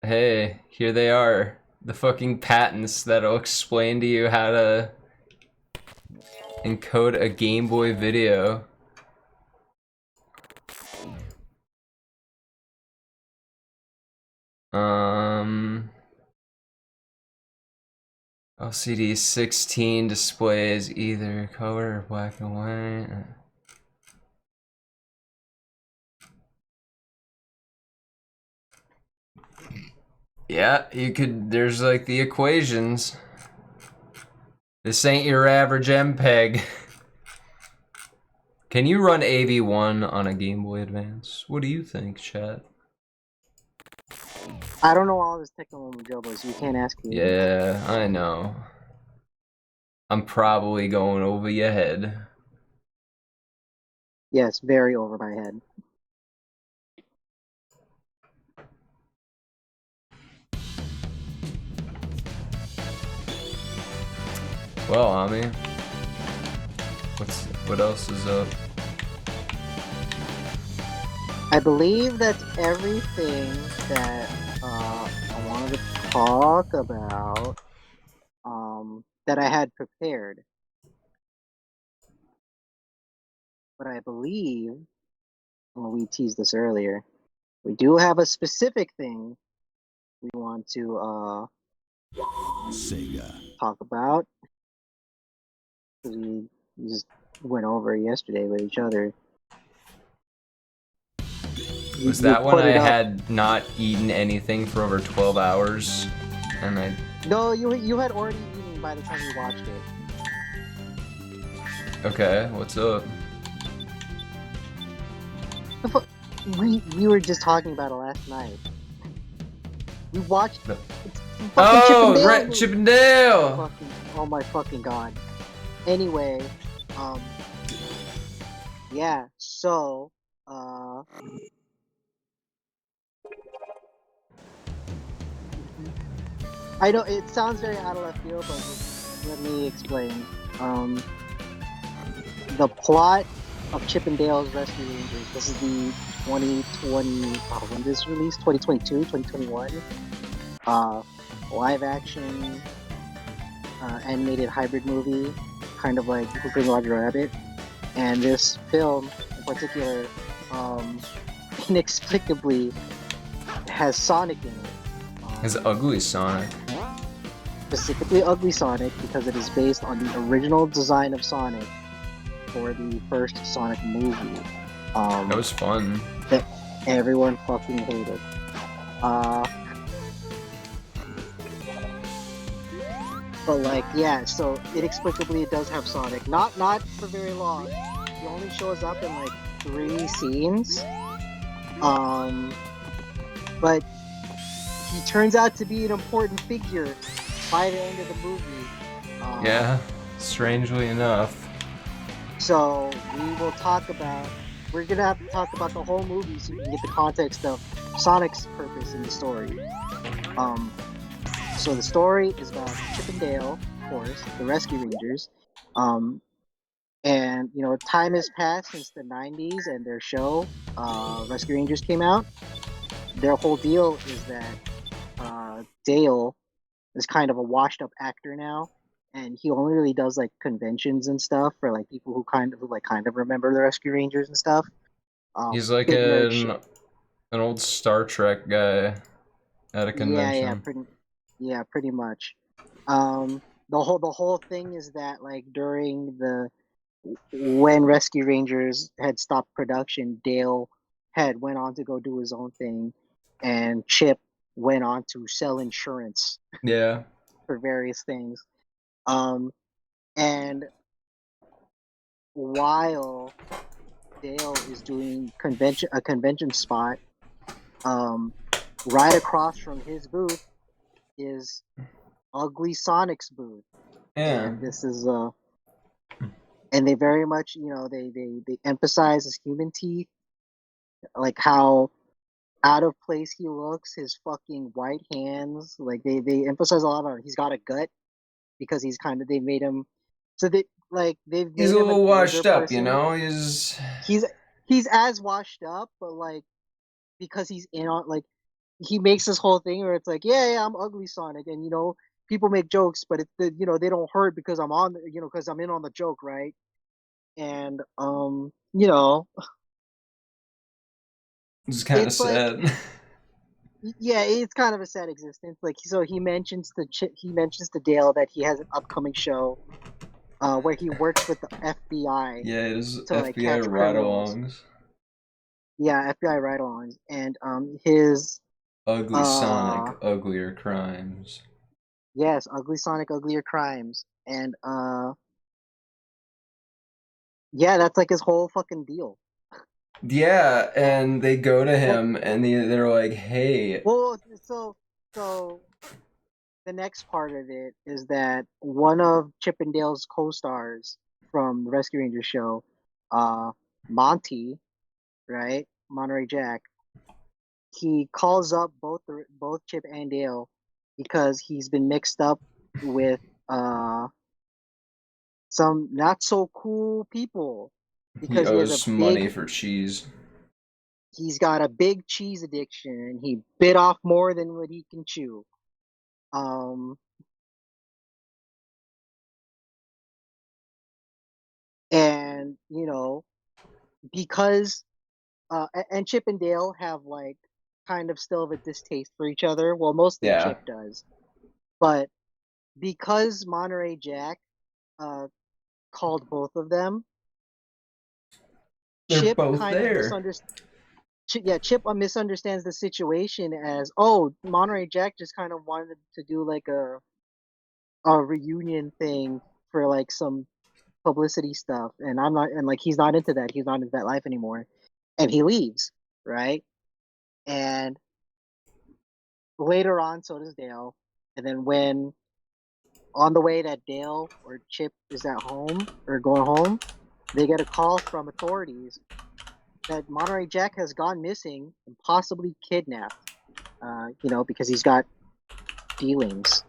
Hey, here they are. The fucking patents that'll explain to you how to encode a Game Boy video. LCD 16 displays either color or black and white. Yeah, you could, there's like the equations. This ain't your average MPEG. Can you run AV1 on a Game Boy Advance? What do you think, chat? I don't know all this technical jobos, so you can't ask me. Yeah, I know. I'm probably going over your head. Yes, very over my head. Well, Ami, what else is up? I believe that's everything that I wanted to talk about. That I had prepared. But I believe, well, we teased this earlier, we do have a specific thing we want to Sega. talk about. We just went over it yesterday with each other. Was You that when put I it up. had not eaten anything for over 12 hours? And I. No, you had already eaten by the time we watched it. Okay, what's up? We were just talking about it last night. We watched. The- It's fucking Oh, Chippendale right, movie. Chippendale! Fucking, oh my fucking god. Anyway, yeah. So, I know it sounds very out of left field, but just let me explain. The plot of Chippendales Rescue Rangers. This is the 2020. When did this released? 2022, 2021. Live action animated hybrid movie, kind of like Who Framed Roger Rabbit. And this film in particular, inexplicably has Sonic in it. His ugly Sonic. Specifically Ugly Sonic because it is based on the original design of Sonic for the first Sonic movie. That was fun. That everyone fucking hated. But like, yeah, so inexplicably it does have Sonic. Not for very long. He only shows up in like 3 scenes. But he turns out to be an important figure by the end of the movie. Yeah, strangely enough. So we will talk about. We're gonna have to talk about the whole movie so you can get the context of Sonic's purpose in the story. So the story is about Chip and Dale, of course, the Rescue Rangers. And you know, time has passed since the '90s and their show, Rescue Rangers, came out. Their whole deal is that Dale is kind of a washed-up actor now, and he only really does like conventions and stuff for like people who kind of remember the Rescue Rangers and stuff. He's like Big nerd shit. an old Star Trek guy at a convention. Pretty much. The whole thing is that like during when Rescue Rangers had stopped production, Dale had went on to go do his own thing, and Chip went on to sell insurance Yeah. for various things. And while Dale is doing a convention spot, right across from his booth is Ugly Sonic's booth. Yeah. And this is and they very much, they emphasize his human teeth, like how out of place he looks, his fucking white hands, like they emphasize a lot on he's got a gut because they made him so they've He's made a him an little older washed up, you person. know? He's as washed up, but like because he's in on like he makes this whole thing where it's like, yeah, I'm Ugly Sonic, and people make jokes, but they don't hurt because I'm on, because I'm in on the joke, right? And It's kind of it's like, sad. yeah, it's kind of a sad existence. Like, so he mentions to Dale that he has an upcoming show, where he works with the FBI Yeah, it is to like FBI catch criminals. ride-alongs. Yeah, FBI ride-alongs, and his Ugly Sonic, uglier crimes. yes, Ugly Sonic, uglier crimes, and yeah, that's like his whole fucking deal. Yeah, and they go to him and they're like, hey. Well, so the next part of it is that one of Chip and Dale's co-stars from the Rescue Rangers show, Monty, right, Monterey Jack, he calls up both Chip and Dale because he's been mixed up with some not so cool people He because owes money for cheese. he's got a big cheese addiction and he bit off more than what he can chew. Um, and because and Chip and Dale have like kind of still have a distaste for each other. Well, mostly Yeah. Chip does, but because Monterey Jack called both of them. They're Chip both kind of there. Chip misunderstands the situation as, oh, Monterey Jack just kind of wanted to do like a reunion thing for like some publicity stuff, and I'm not, and like he's not into that. He's not into that life anymore, and he leaves, right? And later on, so does Dale. And then when on the way that Dale or Chip is at home or going home, they get a call from authorities that Monterey Jack has gone missing and possibly kidnapped. Because he's got dealings.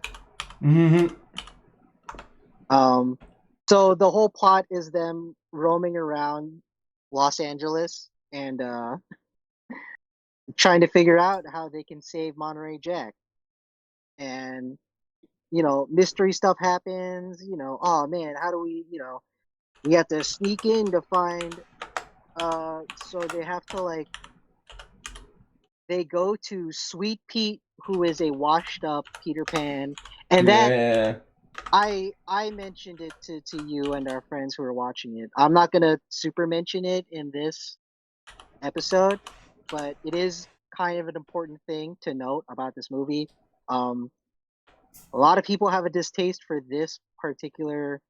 Mm-hmm. So the whole plot is them roaming around Los Angeles and trying to figure out how they can save Monterey Jack. And mystery stuff happens. Oh man, how do we? We have to sneak in to find. So they have to they go to Sweet Pete, who is a washed up Peter Pan, and that Yeah. I mentioned it to you and our friends who are watching it. I'm not gonna super mention it in this episode, but it is kind of an important thing to note about this movie. A lot of people have a distaste for this particular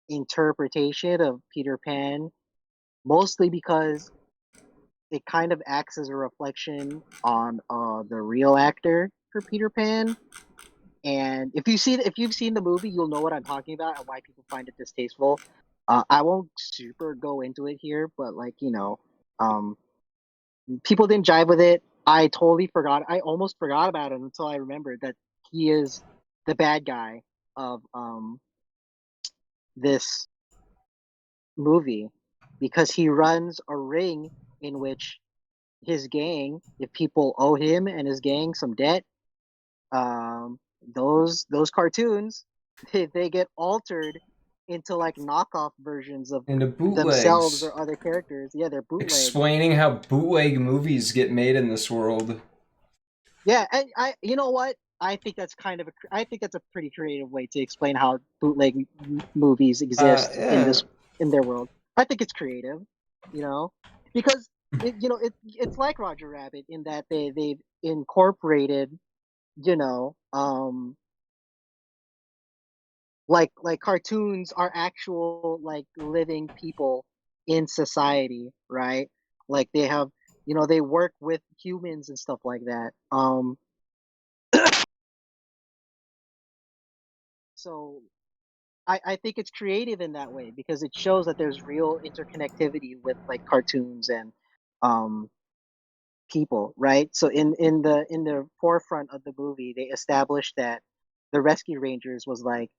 interpretation of Peter Pan, mostly because it kind of acts as a reflection on the real actor for Peter Pan. And if you've seen the movie, you'll know what I'm talking about and why people find it distasteful. I won't super go into it here, but people didn't jive with it. I totally forgot. I almost forgot about it until I remembered that he is the bad guy of this movie, because he runs a ring in which his gang, if people owe him and his gang some debt, those cartoons, they get altered into like knockoff versions of Into themselves bootlegs. or other characters. Yeah, they're bootlegs. Explaining how bootleg movies get made in this world. Yeah, and you know what? I think that's a pretty creative way to explain how bootleg movies exist Yeah. in their world. I think it's creative, because it's like Roger Rabbit in that they've incorporated, you know, like cartoons are actual like living people in society, right? Like they have, they work with humans and stuff like that. So I think it's creative in that way because it shows that there's real interconnectivity with like cartoons and um people, right? So in the forefront of the movie, they established that the Rescue Rangers was like,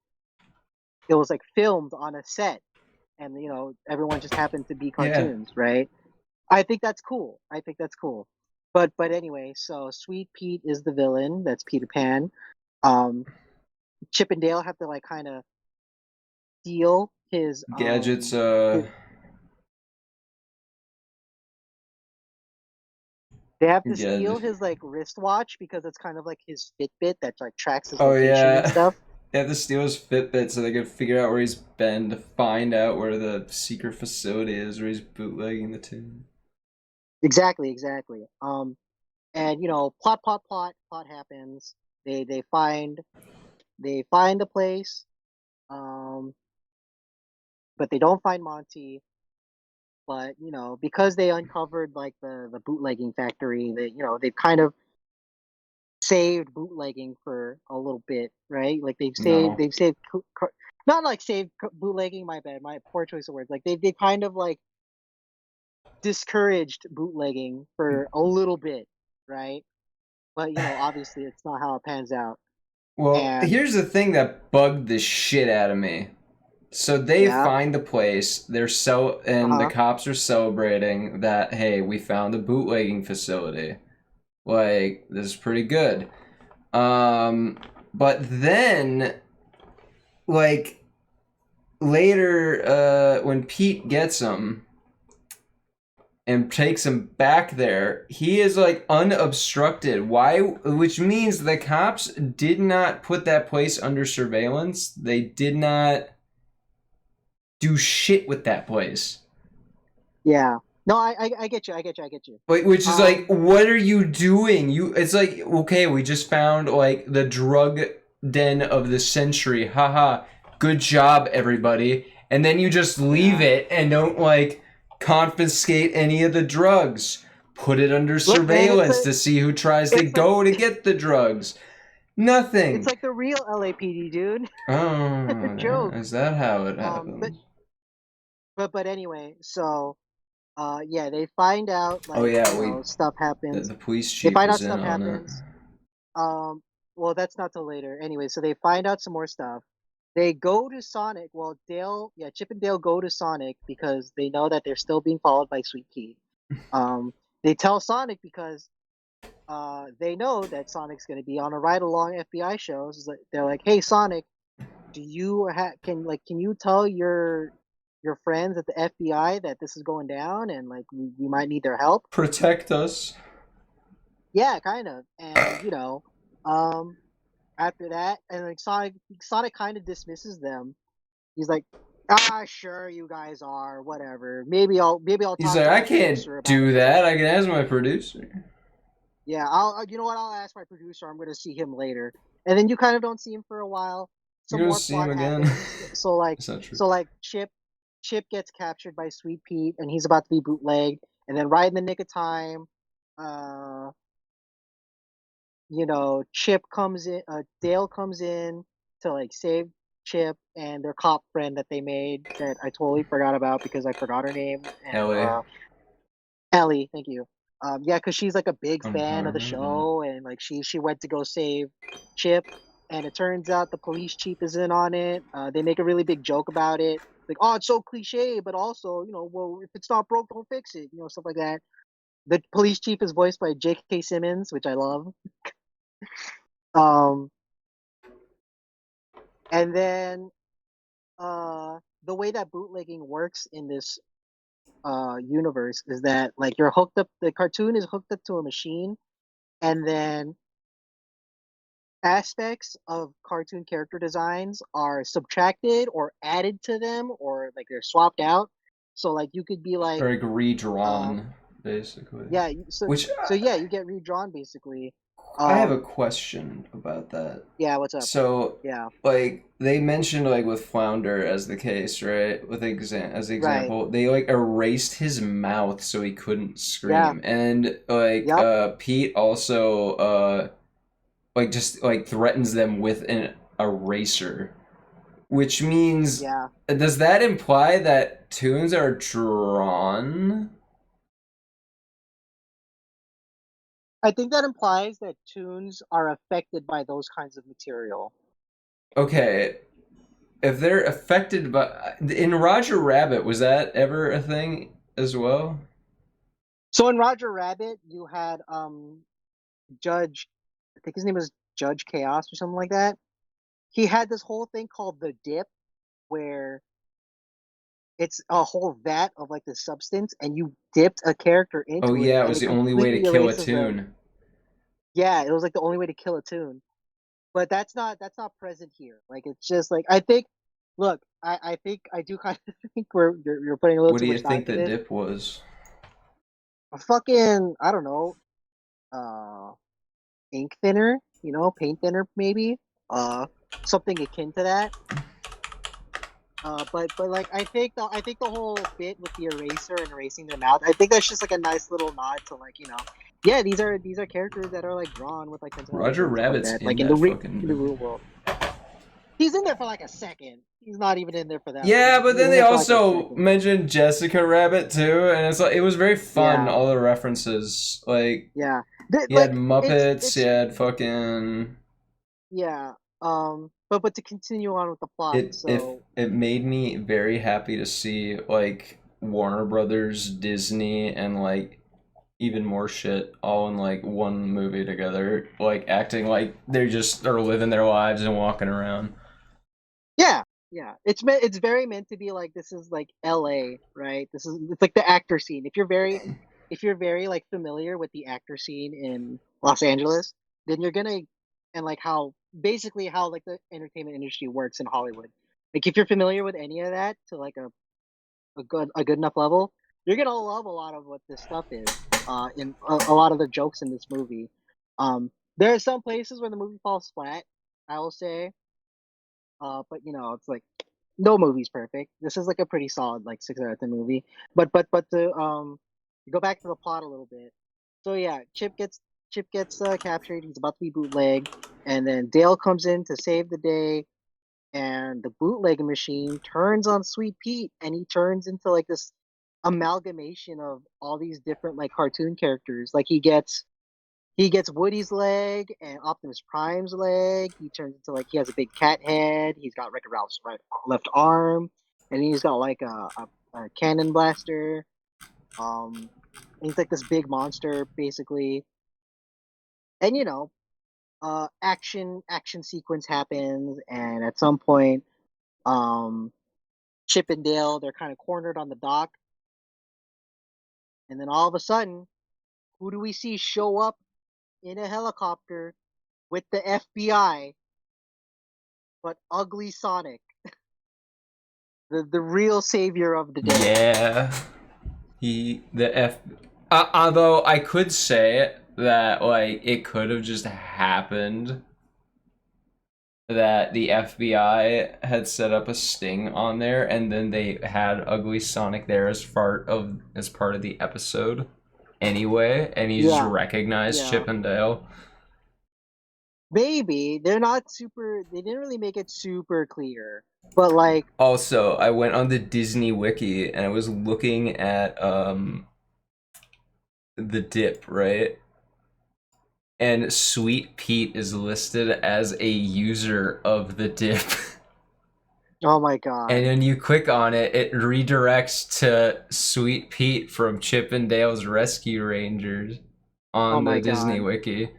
it was like filmed on a set, and everyone just happened to be Yeah. cartoons, right? I think that's cool. I think that's cool. But anyway, so Sweet Pete is the villain. That's Peter Pan. Um, Chip and Dale have to like kind of steal Gadgets, his they have to steal gadget. his like wristwatch because it's kind of like his Fitbit that like tracks his Oh location and yeah. stuff. They have to steal his Fitbit so they can figure out where he's been to find out where the secret facility is where he's bootlegging the tune. Exactly, exactly. And plot happens. They find the place, um, but they don't find Monty. But because they uncovered like the bootlegging factory, they've kind of saved bootlegging for a little bit, right? Like No. not like saved bootlegging. My bad, my poor choice of words. Like they kind of like discouraged bootlegging for a little bit, right? But obviously, it's not how it pans out. Well, And here's the thing that bugged the shit out of me. So they yeah, find the place, and the uh-huh. cops are celebrating that, hey, we found a bootlegging facility. Like, this is pretty good. But then, like, later, when Pete gets him and takes him back there, he is like unobstructed. Why? Which means the cops did not put that place under surveillance. They did not do shit with that place. Yeah. No, I get you. I get you. Like, which is like, what are you doing? It's like, okay, we just found like the drug den of the century. Haha. Good job, everybody. And then you just leave it and don't like confiscate any of the drugs. Put it under Look, man, surveillance to see who tries to go to get the drugs. Nothing. It's like the real LAPD, dude. Oh, Joke. is that how it happens? But anyway, so yeah, they find out like stuff happens. The police They chief find out is in stuff on happens. it. Well, that's not till later. Anyway, so they find out some more stuff. They go to Sonic. Well, Chip and Dale go to Sonic because they know that they're still being followed by Sweet Pea. They tell Sonic because they know that Sonic's going to be on a ride along FBI shows. They're like, "Hey, Sonic, do you can you tell your friends at the FBI that this is going down and like we might need their help? Protect us." Yeah, kind of. And after that, and like Sonic kind of dismisses them. He's like, sure, you guys are whatever. Maybe I'll He's talk like, to my I can't producer about do it. that. I can ask my producer. Yeah, you know what? I'll ask my producer. I'm gonna see him later. And then you kind of don't see him for a while. You Some don't more see him plot again. happens. So like, That's not true. Chip gets captured by Sweet Pete, and he's about to be bootlegged. And then right in the nick of time, Chip comes in. Dale comes in to like save Chip and their cop friend that they made that I totally forgot about because I forgot her name. And, Ellie, thank you. Yeah, because she's like a big fan of the show, and like she went to go save Chip, and it turns out the police chief is in on it. They make a really big joke about it, like, "Oh, it's so cliche," but also, well, if it's not broke, don't fix it, stuff like that. The police chief is voiced by J.K. Simmons, which I love. And then the way that bootlegging works in this universe is that like you're hooked up. The cartoon is hooked up to a machine, and then aspects of cartoon character designs are subtracted or added to them, or like they're swapped out. So like you could be like, or like redrawn, basically. Yeah. So yeah, you get redrawn basically. I have a question about that. Yeah, what's up? So yeah, like they mentioned like with Flounder as the case, right? As the example, they like erased his mouth so he couldn't scream, and like Pete also like just like threatens them with an eraser, which means does that imply that toons are drawn? I think that implies that toons are affected by those kinds of material. Okay, if they're affected by in Roger Rabbit, was that ever a thing as well? So in Roger Rabbit, you had Judge, I think his name was Judge Chaos or something like that. He had this whole thing called the dip, where it's a whole vat of like this substance, and you dipped a character into it. Oh yeah, it and was the only way to kill a toon. Yeah, it was like the only way to kill a toon. But that's not present here. Like it's just like I think. Look, I think I do kind of think you're putting a little too much thought into this. What do you think the dip was? A fucking, I don't know, ink thinner, paint thinner maybe, something akin to that. But like I think the whole bit with the eraser and erasing their mouth, I think that's just like a nice little nod to like yeah, these are characters that are like drawn with like Roger Rabbit's like in the real world. He's in there for like a second. He's not even in there for that. Yeah, but then they also mentioned Jessica Rabbit too, and it's like it was very fun. All the references, like you had Muppets, you had fucking But to continue on with the plot, it made me very happy to see like Warner Brothers, Disney, and like even more shit all in like one movie together, like acting like they just are living their lives and walking around. Yeah, it's very meant to be like this is like LA, right? It's like the actor scene. If you're very like familiar with the actor scene in Los Angeles, then you're gonna and like how like the entertainment industry works in Hollywood, Like if you're familiar with any of that to like a good enough level, you're gonna love a lot of what this stuff is. In a lot of the jokes in this movie. There are some places where the movie falls flat, I will say. But you know, it's like no movie's perfect. This is like a pretty solid like 6 out of 10 movie. But to go back to the plot a little bit. So yeah, Chip gets captured. He's about to be bootlegged, and then Dale comes in to save the day. And the bootleg machine turns on Sweet Pete, and he turns into like this amalgamation of all these different like cartoon characters. Like he gets Woody's leg and Optimus Prime's leg. He turns into like he has a big cat head. He's got Wreck-It Ralph's left arm, and he's got like a cannon blaster. And he's like this big monster basically. And you know, action sequence happens, and at some point, um, Chip and Dale they're kind of cornered on the dock, and then all of a sudden, who do we see show up in a helicopter with the FBI? But ugly Sonic, the real savior of the day. Yeah. Although I could say that like it could have just happened that the FBI had set up a sting on there, and then they had Ugly Sonic there as part of the episode anyway, and he just Yeah, recognized yeah. Chip and Dale. Maybe they're not super. They didn't really make it super clear, but like, Also, I went on the Disney wiki and I was looking at the dip, right? And Sweet Pete is listed as a user of the dip. oh my god, And then you click on it, it redirects to Sweet Pete from Chip and Dale's Rescue Rangers oh on the my Disney god. wiki.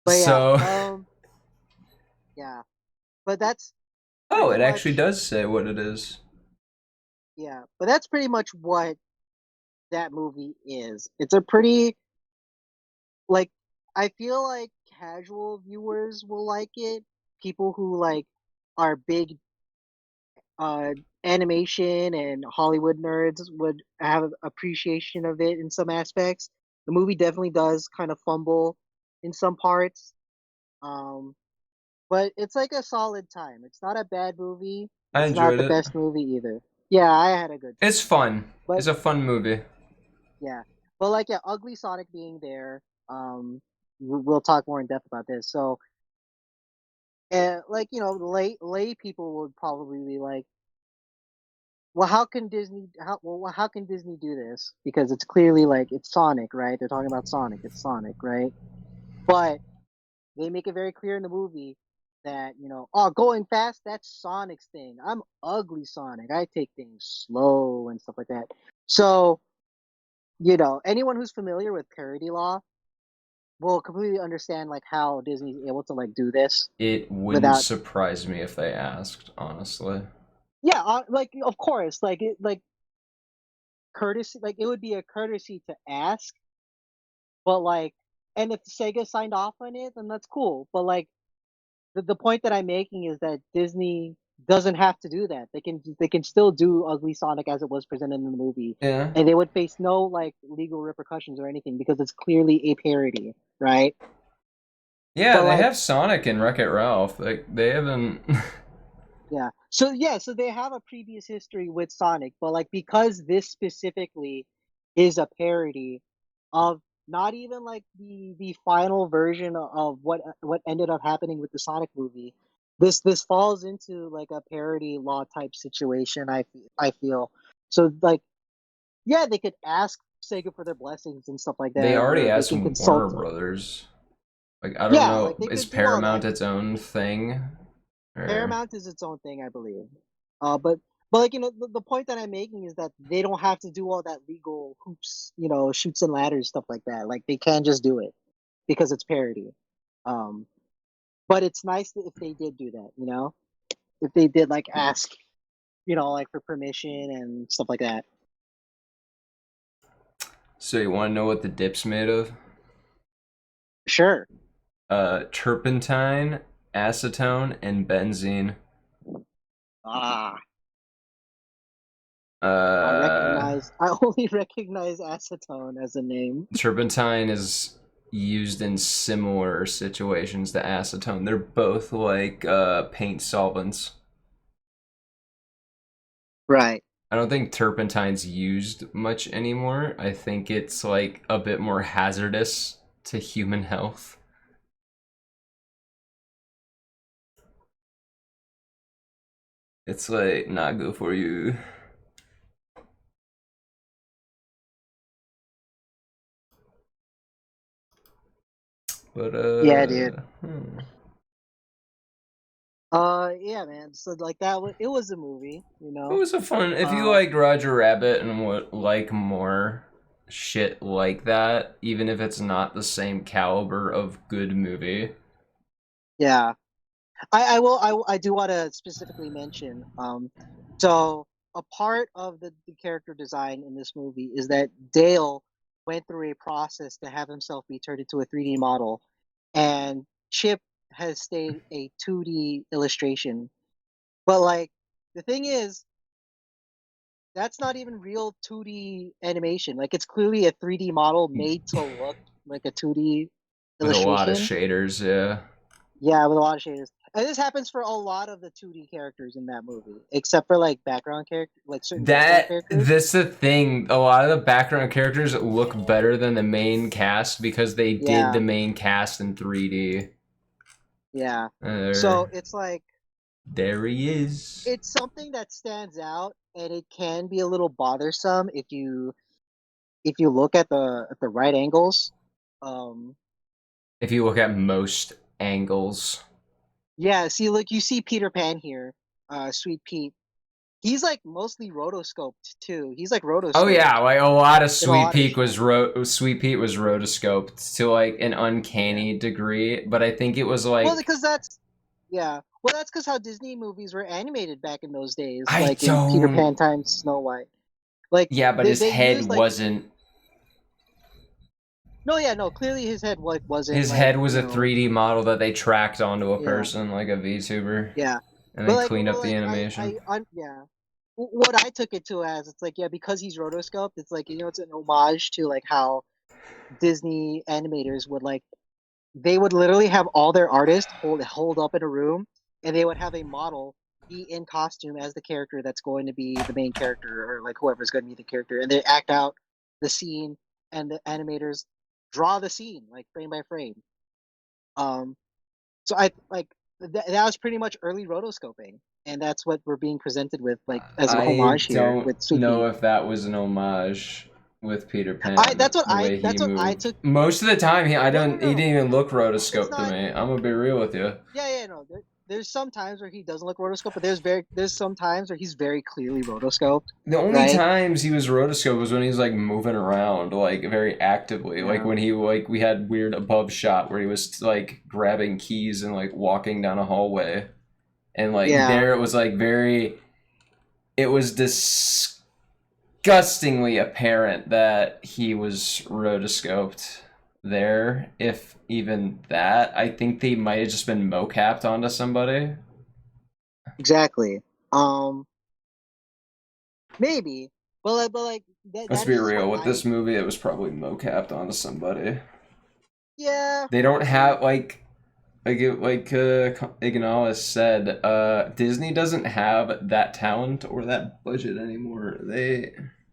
But yeah, So, yeah. But that's oh, pretty it actually much does say what it is. yeah. But that's pretty much what that movie is. It's a pretty like I feel like casual viewers will like it. People who like are big uh animation and Hollywood nerds would have appreciation of it in some aspects. The movie definitely does kind of fumble in some parts. Um but it's like a solid time. It's not a bad movie. I It's not enjoyed the it. best movie either. Yeah, I had a good It's time. fun. But It's a fun movie. yeah. But like yeah, Ugly Sonic being there, we'll talk more in depth about this. So like you know, lay people would probably be like, well, how can Disney do this? Because it's clearly like it's Sonic, right? They're talking about Sonic. It's Sonic, right? But they make it very clear in the movie that you know, oh, going fast, that's Sonic's thing. I'm ugly Sonic. I take things slow and stuff like that. So you know, anyone who's familiar with parody law will completely understand like how Disney's able to like do this It wouldn't without. surprise me if they asked, honestly. Yeah, like of course, like it like courtesy, like it would be a courtesy to ask, but like, and if Sega signed off on it, then that's cool. But like the point that I'm making is that Disney doesn't have to do that. They can still do Ugly Sonic as it was presented in the movie, Yeah. and they would face no like legal repercussions or anything because it's clearly a parody, right? Yeah, But they like, have Sonic and Wreck-It Ralph. Like they haven't. so they have a previous history with Sonic, but like because this specifically is a parody of not even like the final version of what ended up happening with the Sonic movie. This falls into like a parody law type situation. I feel so like yeah they could ask Sega for their blessings and stuff like They that, already or they asked can from Warner consult. Brothers. Like I don't Yeah, know, like they is could do all Paramount that. its own thing? Or Paramount is its own thing, I believe. But like you know, the point that I'm making is that they don't have to do all that legal hoops, you know, shoots and ladders stuff like that. Like they can just do it because it's parody. Um, but it's nice if they did do that, you know, if they did like ask, you know, like for permission and stuff like that. so you want to know what the dip's made of? Sure. Turpentine, acetone, and benzene. Ah, Uh, I only recognize acetone as a name. turpentine is used in similar situations to acetone. They're both like paint solvents. Right. I don't think turpentine's used much anymore. I think it's like a bit more hazardous to human health. It's like not good for you. But Yeah, dude. hmm. Yeah, man. So like that was it was a movie, you It know. was a fun. If you Uh, liked Roger Rabbit and would like more shit like that, even if it's not the same caliber of good movie. yeah. I will I do want to specifically mention so a part of the character design in this movie is that Dale went through a process to have himself be turned into a 3D model, and Chip has stayed a 2D illustration. But like the thing is, that's not even real 2D animation. Like it's clearly a 3D model made to look like a 2D With a lot of illustration. shaders, yeah. Yeah, with a lot of shaders. And this happens for a lot of the 2D characters in that movie, except for like background character, like certain background That characters. this the thing. A lot of the background characters look better than the main cast because they did Yeah, the main cast in 3D. yeah. So There, it's like there he is. it's something that stands out, and it can be a little bothersome if you look at the right angles. Um, If you look at most angles. yeah. See, look, you see Peter Pan here, Sweet Pete. He's like mostly rotoscoped too. He's like Oh yeah, rotoscoped like a lot of in a lot of his shots. Sweet Pete was rotoscoped to like an Yeah. uncanny degree, but I think it was Well, like because that's yeah. Well, that's because how Disney movies were animated back in those days, I like in Peter don't. Pan times Snow White. Like Yeah, but his they head used like wasn't. no, yeah, no. Clearly, his head like wasn't His like head was you a know 3D model that they tracked onto a yeah, person like a VTuber, yeah. and But then like cleaned well, up the like animation. yeah. What I took it to as it's like yeah because he's rotoscoped, it's like you know it's an homage to like how Disney animators would like they would literally have all their artists hold up in a room, and they would have a model be in costume as the character that's going to be the main character, or like whoever's going to be the character, and they act out the scene, and the animators draw the scene like frame by frame. Um, so I like that was pretty much early rotoscoping, and that's what we're being presented with like as a I homage here don't with Sweet know Pea. if that was an homage with Peter I Pan, the way he that's what I moved. took. Most of the time, No, no, he no. didn't even look It's rotoscoped to not. me. I'm gonna be real with you. Yeah, yeah, no. There's some times where he doesn't look rotoscoped, but there's some times where he's very clearly rotoscoped, The only right? times he was rotoscope was when he was like moving around like very actively. Like Yeah, when he like we had weird above shot where he was like grabbing keys and like walking down a hallway. And like yeah, there it was like very it was disgustingly apparent that he was rotoscoped there. If even that. I think they might have just been mocapped onto somebody. exactly. Maybe, but like Let's that be is just what real, with I. this movie it was probably mocapped onto somebody. Yeah, They don't maybe. have Ignalis said, Disney doesn't have that talent or that budget anymore.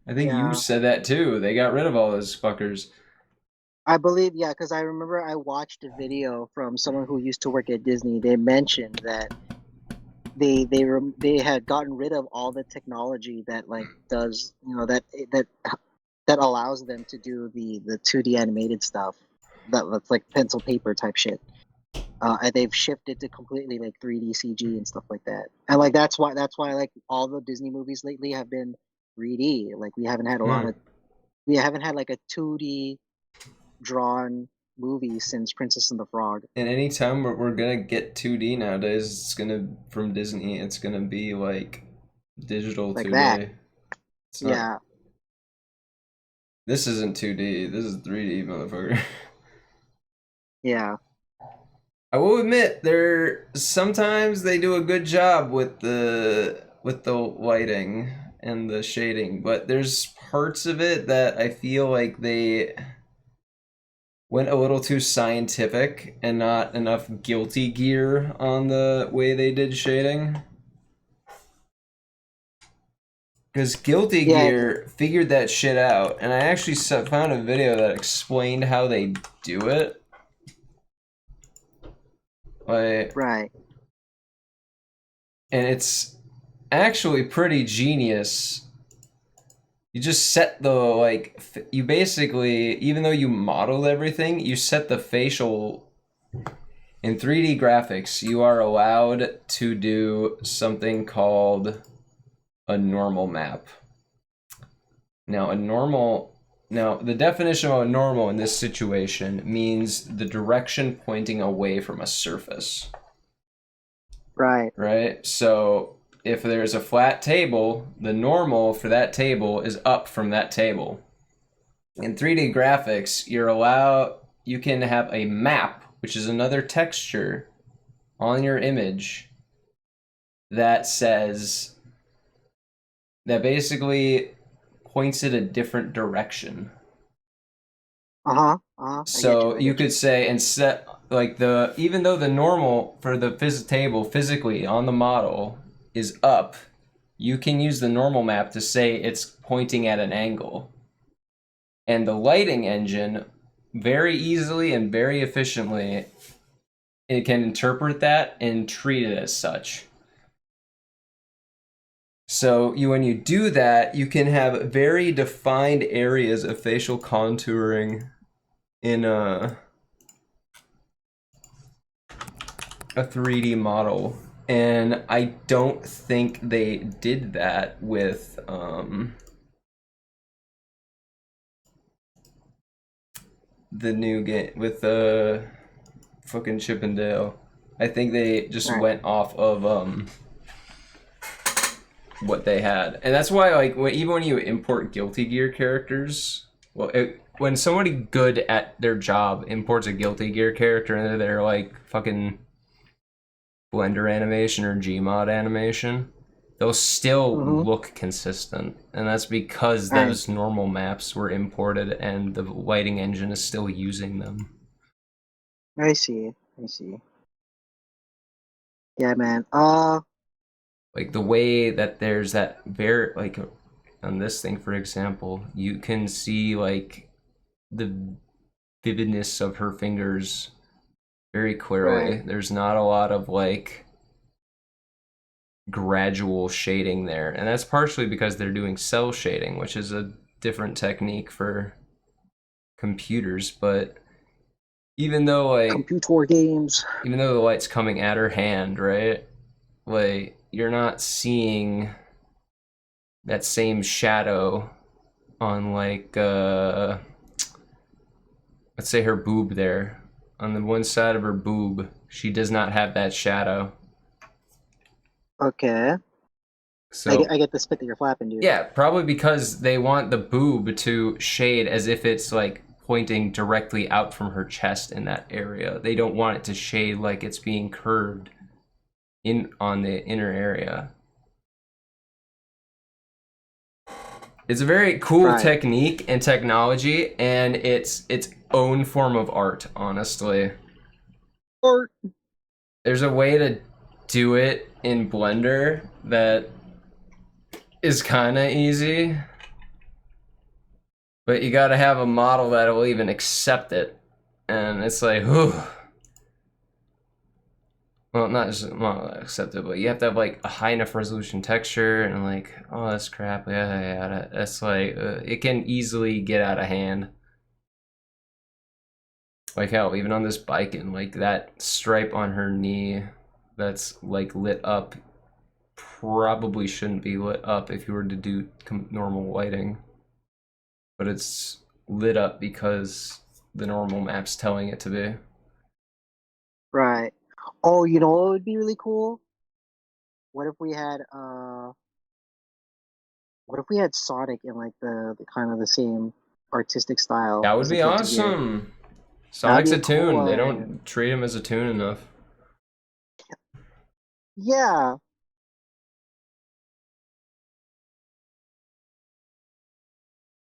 I think you Yeah, said that too. They got rid of all those fuckers. I believe. Yeah, because I remember I watched a video from someone who used to work at Disney. They mentioned that they had gotten rid of all the technology that like does you know that allows them to do the 2D animated stuff that's like pencil paper type shit. And they've shifted to completely like 3D CG and stuff like that. And like that's why like all the Disney movies lately have been 3D. Like Hmm. we haven't had like a 2D drawn movie since Princess and the Frog. And anytime we're gonna get 2D nowadays, it's gonna from Disney. It's gonna be like digital Like that. 2D. It's not. Yeah. This isn't 2D. This is 3D, motherfucker. Yeah. I will admit, sometimes they do a good job with the lighting and the shading, but there's parts of it that I feel like they went a little too scientific and not enough Guilty Gear on the way they did shading. Because Guilty Yeah, Gear figured that shit out, and I actually found a video that explained how they do it. Like, right. and it's actually pretty genius. You just set the, like, you basically, even though you modeled everything, you set the facial. In 3D graphics, you are allowed to do something called a normal map. Now, the definition of a normal in this situation means the direction pointing away from a surface. Right. Right? So if there's a flat table, the normal for that table is up from that table. In 3D graphics, you can have a map, which is another texture on your image that basically points it a different direction. Uh-huh. Uh-huh. So I you get you. could say, and set, like, even though the normal for the table physically on the model is up, you can use the normal map to say it's pointing at an angle. And the lighting engine, very easily and very efficiently, it can interpret that and treat it as such. So when you do that, you can have very defined areas of facial contouring in a 3D model. And I don't think they did that with the new game, with the fucking Chip and Dale. I think they just went off of what they had, and that's why, like, even when you import Guilty Gear characters, when somebody good at their job imports a Guilty Gear character into their, like, fucking Blender animation or Gmod animation, they'll still look consistent, and that's because those normal maps were imported and the lighting engine is still using them. I see. Yeah, man. Like, the way that there's that very, like, on this thing, for example, you can see, like, the vividness of her fingers very clearly. Right. There's not a lot of, like, gradual shading there, and that's partially because they're doing cell shading, which is a different technique for computers. But even though, like, Computer games. even though the light's coming at her hand, right, like, you're not seeing that same shadow on, like, let's say her boob there. On the one side of her boob, she does not have that shadow. Okay. So I get the spit that you're flapping, dude. yeah, probably because they want the boob to shade as if it's, like, pointing directly out from her chest in that area. They don't want it to shade like it's being curved in on the inner area. It's a very cool technique and technology, and it's its own form of art, honestly. Art. There's a way to do it in Blender that is kind of easy, but you gotta have a model that will even accept it, and it's like, whew. Well, not just model that accept it, but you have to have, like, a high enough resolution texture, and, like, oh, that's crap, yeah. That's like, it can easily get out of hand. Like, hell, even on this biking, like, that stripe on her knee that's, like, lit up probably shouldn't be lit up if you were to do normal lighting, but it's lit up because the normal map's telling it to be. Right. Oh, you know what would be really cool? What if we had Sonic in, like, the kind of the same artistic style That would as the be Guilty Gear? awesome. That'd Sonic's be a a cool toon. They one. don't treat him as a toon enough. Yeah.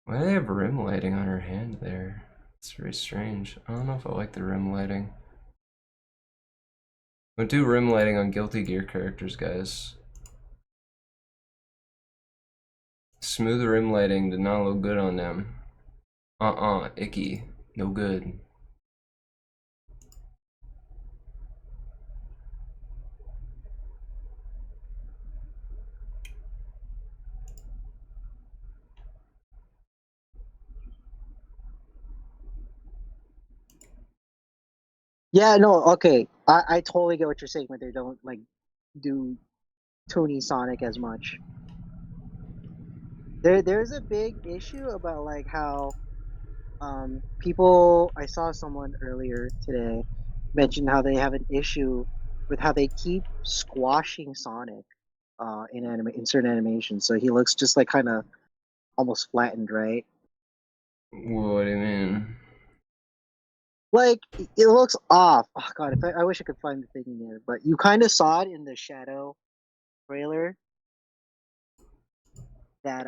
Why do they have rim lighting on her hand there? It's very strange. I don't know if I like the rim lighting. Don't do rim lighting on Guilty Gear characters, guys. Smooth rim lighting did not look good on them. Icky. No good. Yeah, no, okay. I totally get what you're saying, but they don't like do Tony Sonic as much. There's a big issue about like how people, I saw someone earlier today mention how they have an issue with how they keep squashing Sonic in certain animations. So he looks just like kind of almost flattened, right? What do you mean? Like it looks off. Oh god, if I wish I could find the thing in here, but you kind of saw it in the Shadow trailer that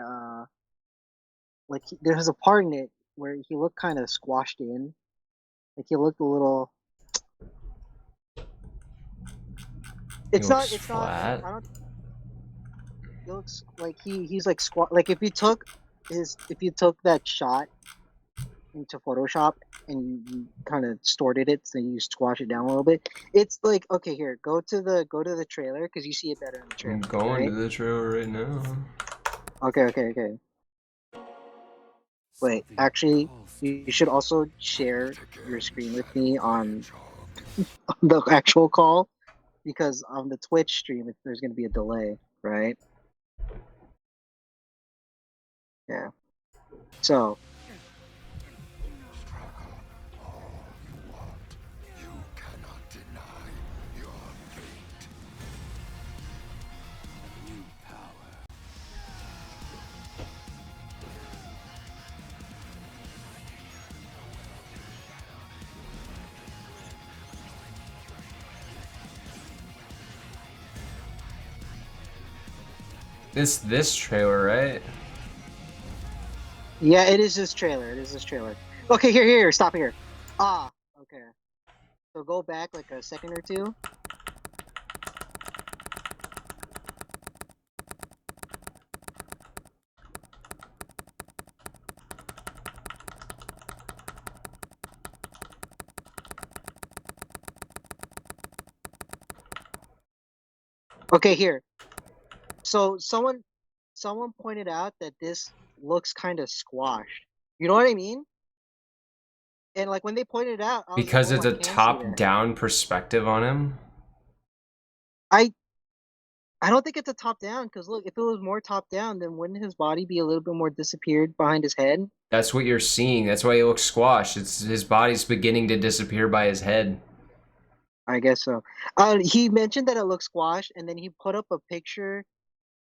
like there's a part in it where he looked kind of squashed in. Like he looked a little. He looks It's not. flat. I don't. It looks like he's like squat. Like if you took that shot into Photoshop and you kind of distorted it, so you squash it down a little bit. It's like okay, here go to the trailer because you see it better in the I'm trailer, going to right? the trailer right now. Okay. Wait, Something actually, calls to you me. should also share Fight your again, screen with Shadow me the on Hedgehog. the actual call because on the Twitch stream, there's going to be a delay, right? Yeah. So, Struggle all you want. You cannot deny your fate. New power. This trailer, right? yeah, it is this trailer. It is this trailer. Okay, here, stop here. Ah, okay. So go back like a second or two. Okay, here. So someone pointed out that this looks kind of squashed. You know what I mean? And like when they pointed it out, I was like, Because "Oh, it's I a can see that." top-down perspective on him. I I don't think it's a top down because look, if it was more top down, then wouldn't his body be a little bit more disappeared behind his head? That's what you're seeing. That's why he looks squashed. It's his body's beginning to disappear by his head. I guess so. He mentioned that it looks squashed, and then he put up a picture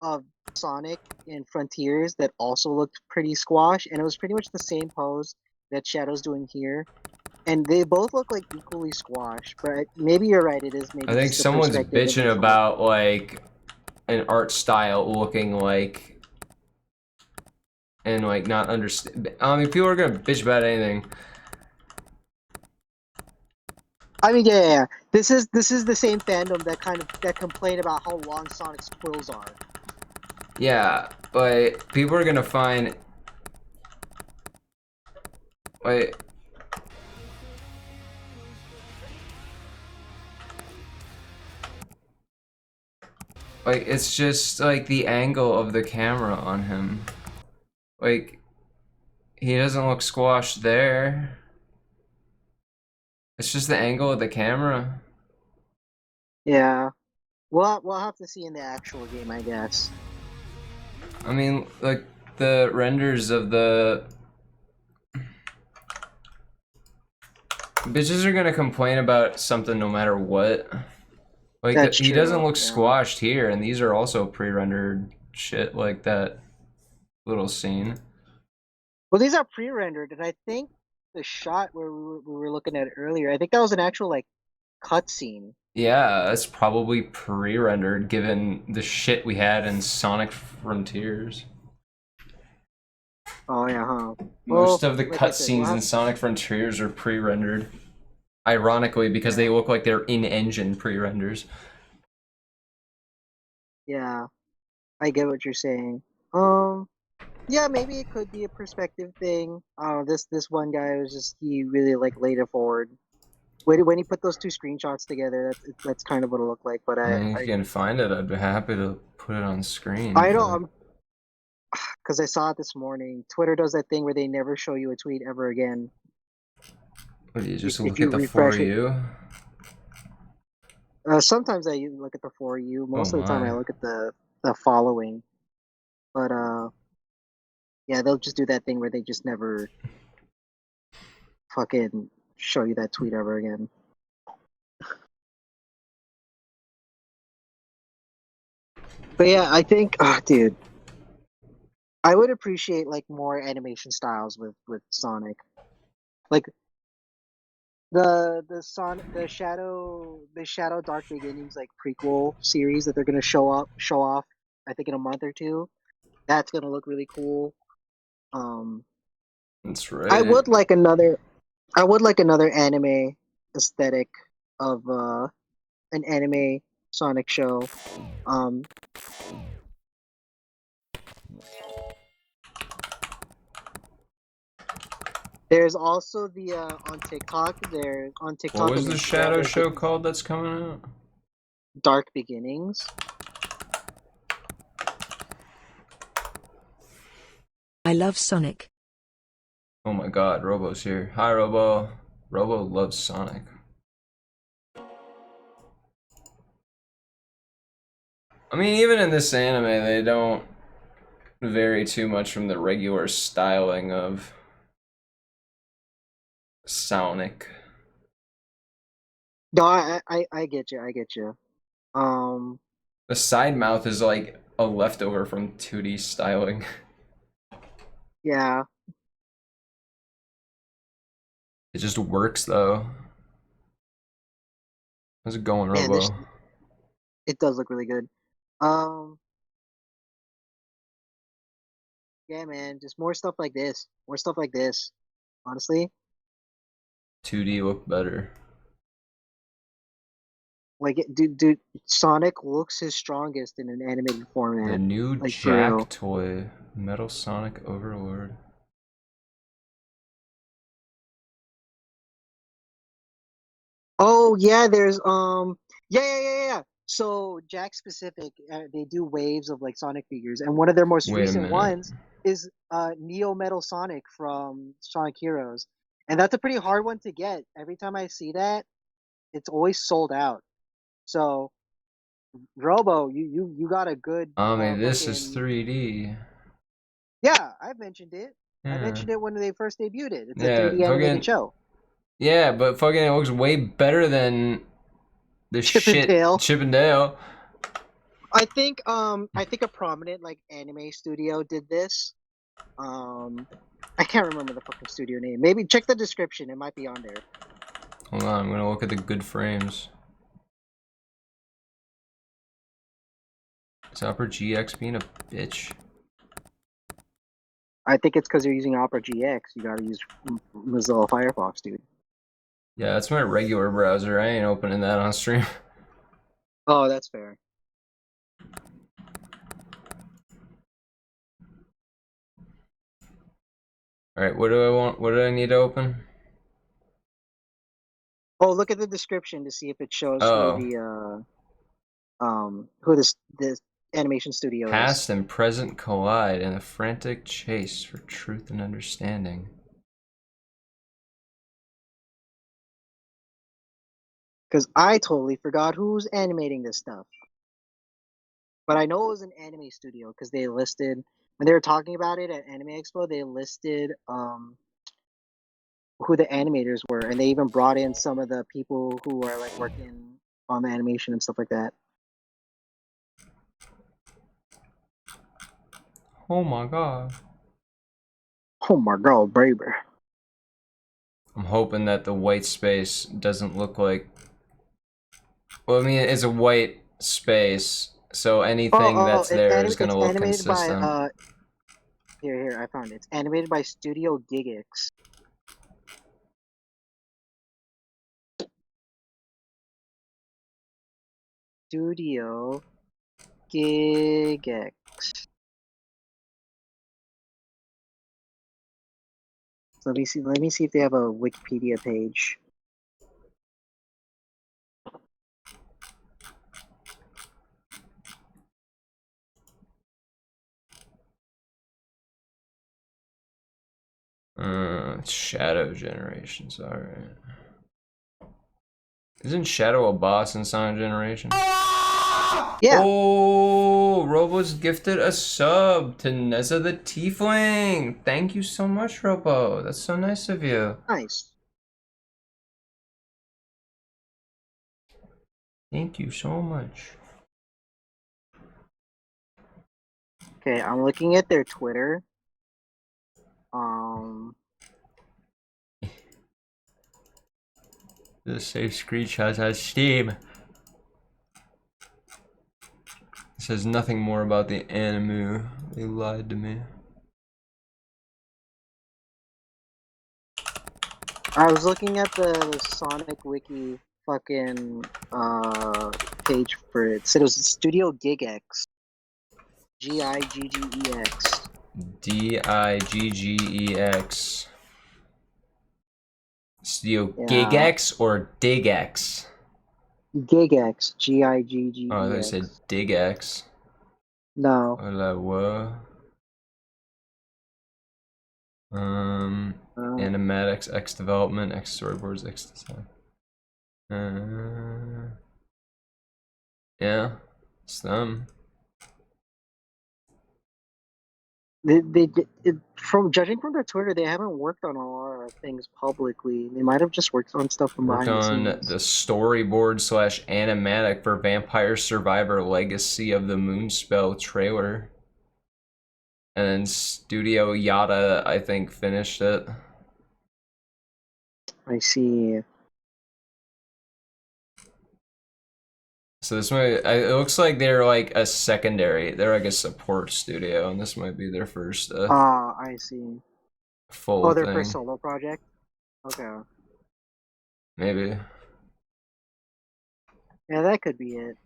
of Sonic in Frontiers that also looked pretty squashed, and it was pretty much the same pose that Shadow's doing here. And they both look like equally squashed, but maybe you're right. It is I maybe think just the someone's perspective of bitching his head. about like an art style looking like and like not understand. I mean, people are gonna bitch about anything. I mean, yeah. This is the same fandom that complain about how long Sonic's quills are. Yeah, but people are gonna find like it's just like the angle of the camera on him. Like he doesn't look squashed there. It's just the angle of the camera. Yeah. We'll have to see in the actual game, I guess. I mean, like the renders of the bitches are gonna complain about something no matter what. Like That's he doesn't true. look Yeah. squashed here, and these are also pre-rendered shit like that little scene. Well, these are pre-rendered, and I think the shot where we were looking at it earlier. I think that was an actual like cutscene. Yeah, that's probably pre-rendered given the shit we had in Sonic Frontiers. Oh yeah, huh? Most Well, of the like I said, we'll cutscenes in have Sonic Frontiers are pre-rendered. Ironically, because yeah, they look like they're in-engine pre-renders. yeah. I get what you're saying. Yeah, maybe it could be a perspective thing. This one guy was just he really like laid it forward. When he put those two screenshots together, that's kind of what it looked like. But I mean, if you can find it, I'd be happy to put it on screen, I know but... because I saw it this morning. Twitter does that thing where they never show you a tweet ever again. What, do you just If look you at the refresh For it, You? sometimes I look at the for you. Oh Most of the time, I my. look at the following. But yeah, they'll just do that thing where they just never fucking show you that tweet ever again. But yeah, I think, dude, I would appreciate like more animation styles with Sonic. Like the Shadow Dark Beginnings like prequel series that they're gonna show off I think in a month or two. That's gonna look really cool. Um, That's I right. would like another I would like another anime aesthetic of an anime Sonic show. Um, there's also the on What TikTok and was the Instagram. Shadow There's show these called that's coming out? Dark Beginnings. I love Sonic. Oh my god, Robo's here. Hi, Robo. Robo loves Sonic. I mean, even in this anime, they don't vary too much from the regular styling of Sonic. No, I get you. I get you. Um, The side mouth is like a leftover from 2D styling. yeah, It just works though. How's it going, man, this Robo? it does look really good. Um, yeah, man, just more stuff like this. More stuff like this. Honestly, 2D look better. like dude, Sonic looks his strongest in an animated The format. new Like for Jack real. toy, Metal Sonic Overlord. Oh yeah, there's yeah. So Jack specific, they do waves of like Sonic figures, and one of their most Wait a recent minute. ones is Neo Metal Sonic from Sonic Heroes, and that's a pretty hard one to get. Every time I see that, it's always sold out. So Robo, you got a good I mean, this is fucking 3D. yeah. I mentioned it. I Yeah. mentioned it when they first debuted it. It's a Yeah, 3D animated fucking... show. Yeah, but fucking it looks way better than the Chip and shit Dale. Chip and Dale. I think a prominent like anime studio did this. Um, I can't remember the fucking studio name. Maybe check the description. It might be on there. Hold on, I'm gonna look at the good frames. Is Upper GX being a bitch? I think it's because you're using Opera GX. You gotta use Mozilla Firefox, dude. Yeah, that's my regular browser. I ain't opening that on stream. Oh, that's fair. Alright, what do I want? What do I need to open? Oh, look at the description to see if it shows Oh. who this animation studio is. Past and present collide in a frantic chase for truth and understanding. Because I totally forgot who's animating this stuff. But I know it was an anime studio because they listed when they were talking about it at Anime Expo. They listed who the animators were, and they even brought in some of the people who are like working on the animation and stuff like that. Oh my god. Oh my god, baby! I'm hoping that the white space doesn't look like... Well, I mean, it's a white space, so anything that's there is It's gonna look animated by consistent. here I found it. It's animated by Studio Gigix. Studio Gigix. So let me see. Let me see if they have a Wikipedia page. Shadow Generations, alright. Isn't Shadow a boss in Sonic Generation? Yeah. Oh, Robo's gifted a sub to Neza the Tiefling. Thank you so much, Robo. That's so nice of you. Nice. Thank you so much. Okay, I'm looking at their Twitter. Just save screenshots on Steam. It says nothing more about the anime. They lied to me. I was looking at the Sonic Wiki fucking page for it. It said it was Studio Gigx. Giggex. Diggex. Studio Yeah. Gigex or Diggex? Giggex. Giggex. Oh, they said Diggex. No. Or like what? Animatics, X development, X storyboards, X design. Yeah, it's them. From judging from their Twitter, they haven't worked on a lot of things publicly. They might have just worked on stuff from Worked behind the on scenes. the storyboard / animatic for Vampire Survivor Legacy of the Moonspell trailer. And then Studio Yada, I think, finished it. I see. So this might, it looks like they're like a secondary, they're like a support studio, and this might be their first I see. full Oh, their thing. first solo project? Okay. Maybe. Yeah, that could be it.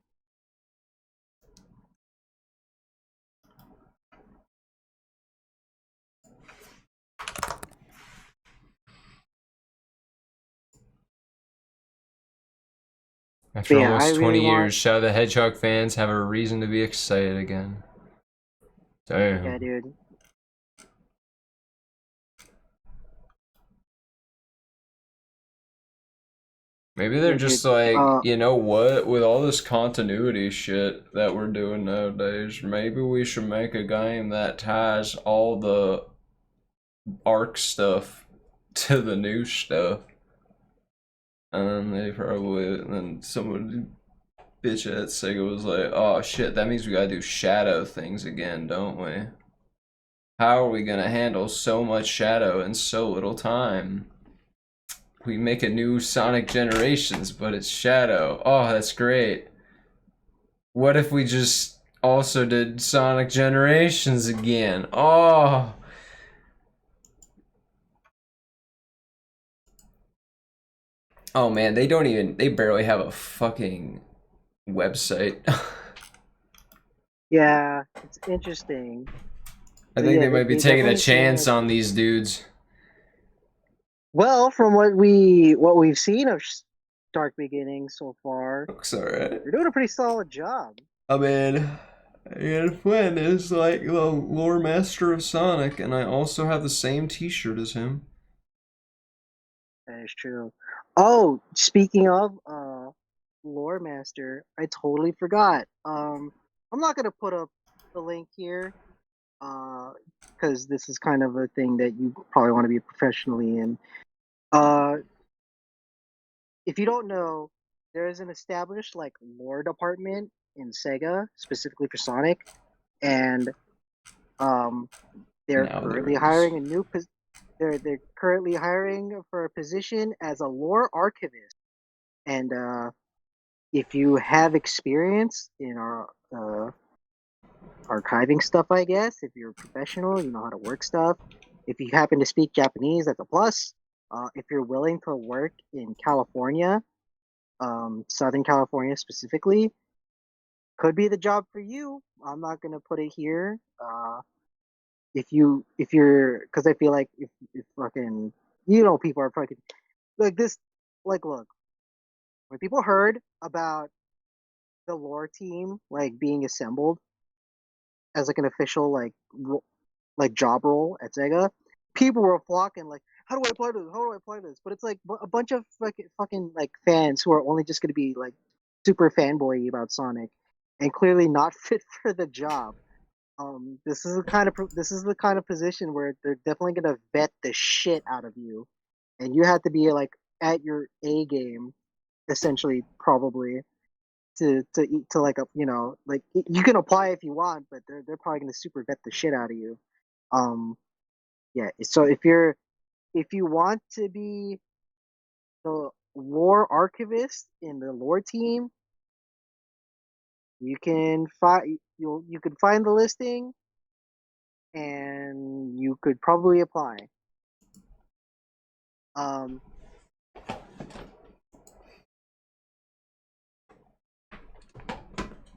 After But yeah, almost I 20 really years, want... Shadow the Hedgehog fans have a reason to be excited again. Damn. Yeah, dude. Maybe they're Yeah, just dude. like, you know what? With all this continuity shit that we're doing nowadays, maybe we should make a game that ties all the arc stuff to the new stuff. And then then someone bitch at Sega was like, oh shit, that means we gotta do shadow things again, don't we? How are we gonna handle so much shadow in so little time? We make a new Sonic Generations, but it's shadow. Oh, that's great. What if we just also did Sonic Generations again? Oh. Oh man, they barely have a fucking website. Yeah, it's interesting. I So think yeah, they might be they taking a definitely seem chance like... on these dudes. Well, from what we've seen of Dark Beginnings so far, Looks alright. they're doing a pretty solid job. I mean, Ian Flynn is like the lore master of Sonic, and I also have the same t-shirt as him. That is true. Oh, speaking of Lore Master, I totally forgot. I'm not gonna put up the link here, because this is kind of a thing that you probably want to be professionally in. Uh, if you don't know, there is an established like lore department in Sega specifically for Sonic, and um, they're Now there currently is. hiring a new they're currently hiring for a position as a lore archivist, and if you have experience in our archiving stuff, I guess if you're a professional, you know how to work stuff. If you happen to speak Japanese, that's a plus. If you're willing to work in California, Southern California specifically, could be the job for you. I'm not gonna put it here. If you're, because I feel like if fucking, you know, people are fucking like this. Like, look, when people heard about the lore team like being assembled as like an official like job role at Sega, people were flocking like, how do I play this? How do I play this? But it's like a bunch of fucking like fans who are only just gonna be like super fanboy about Sonic, and clearly not fit for the job. This is the kind of position where they're definitely gonna vet the shit out of you, and you have to be like at your A game, essentially, probably to like a, you know, like you can apply if you want, but they're probably gonna super vet the shit out of you. Um, yeah. So if you want to be the lore archivist in the lore team, you can find the listing and you could probably apply. Um,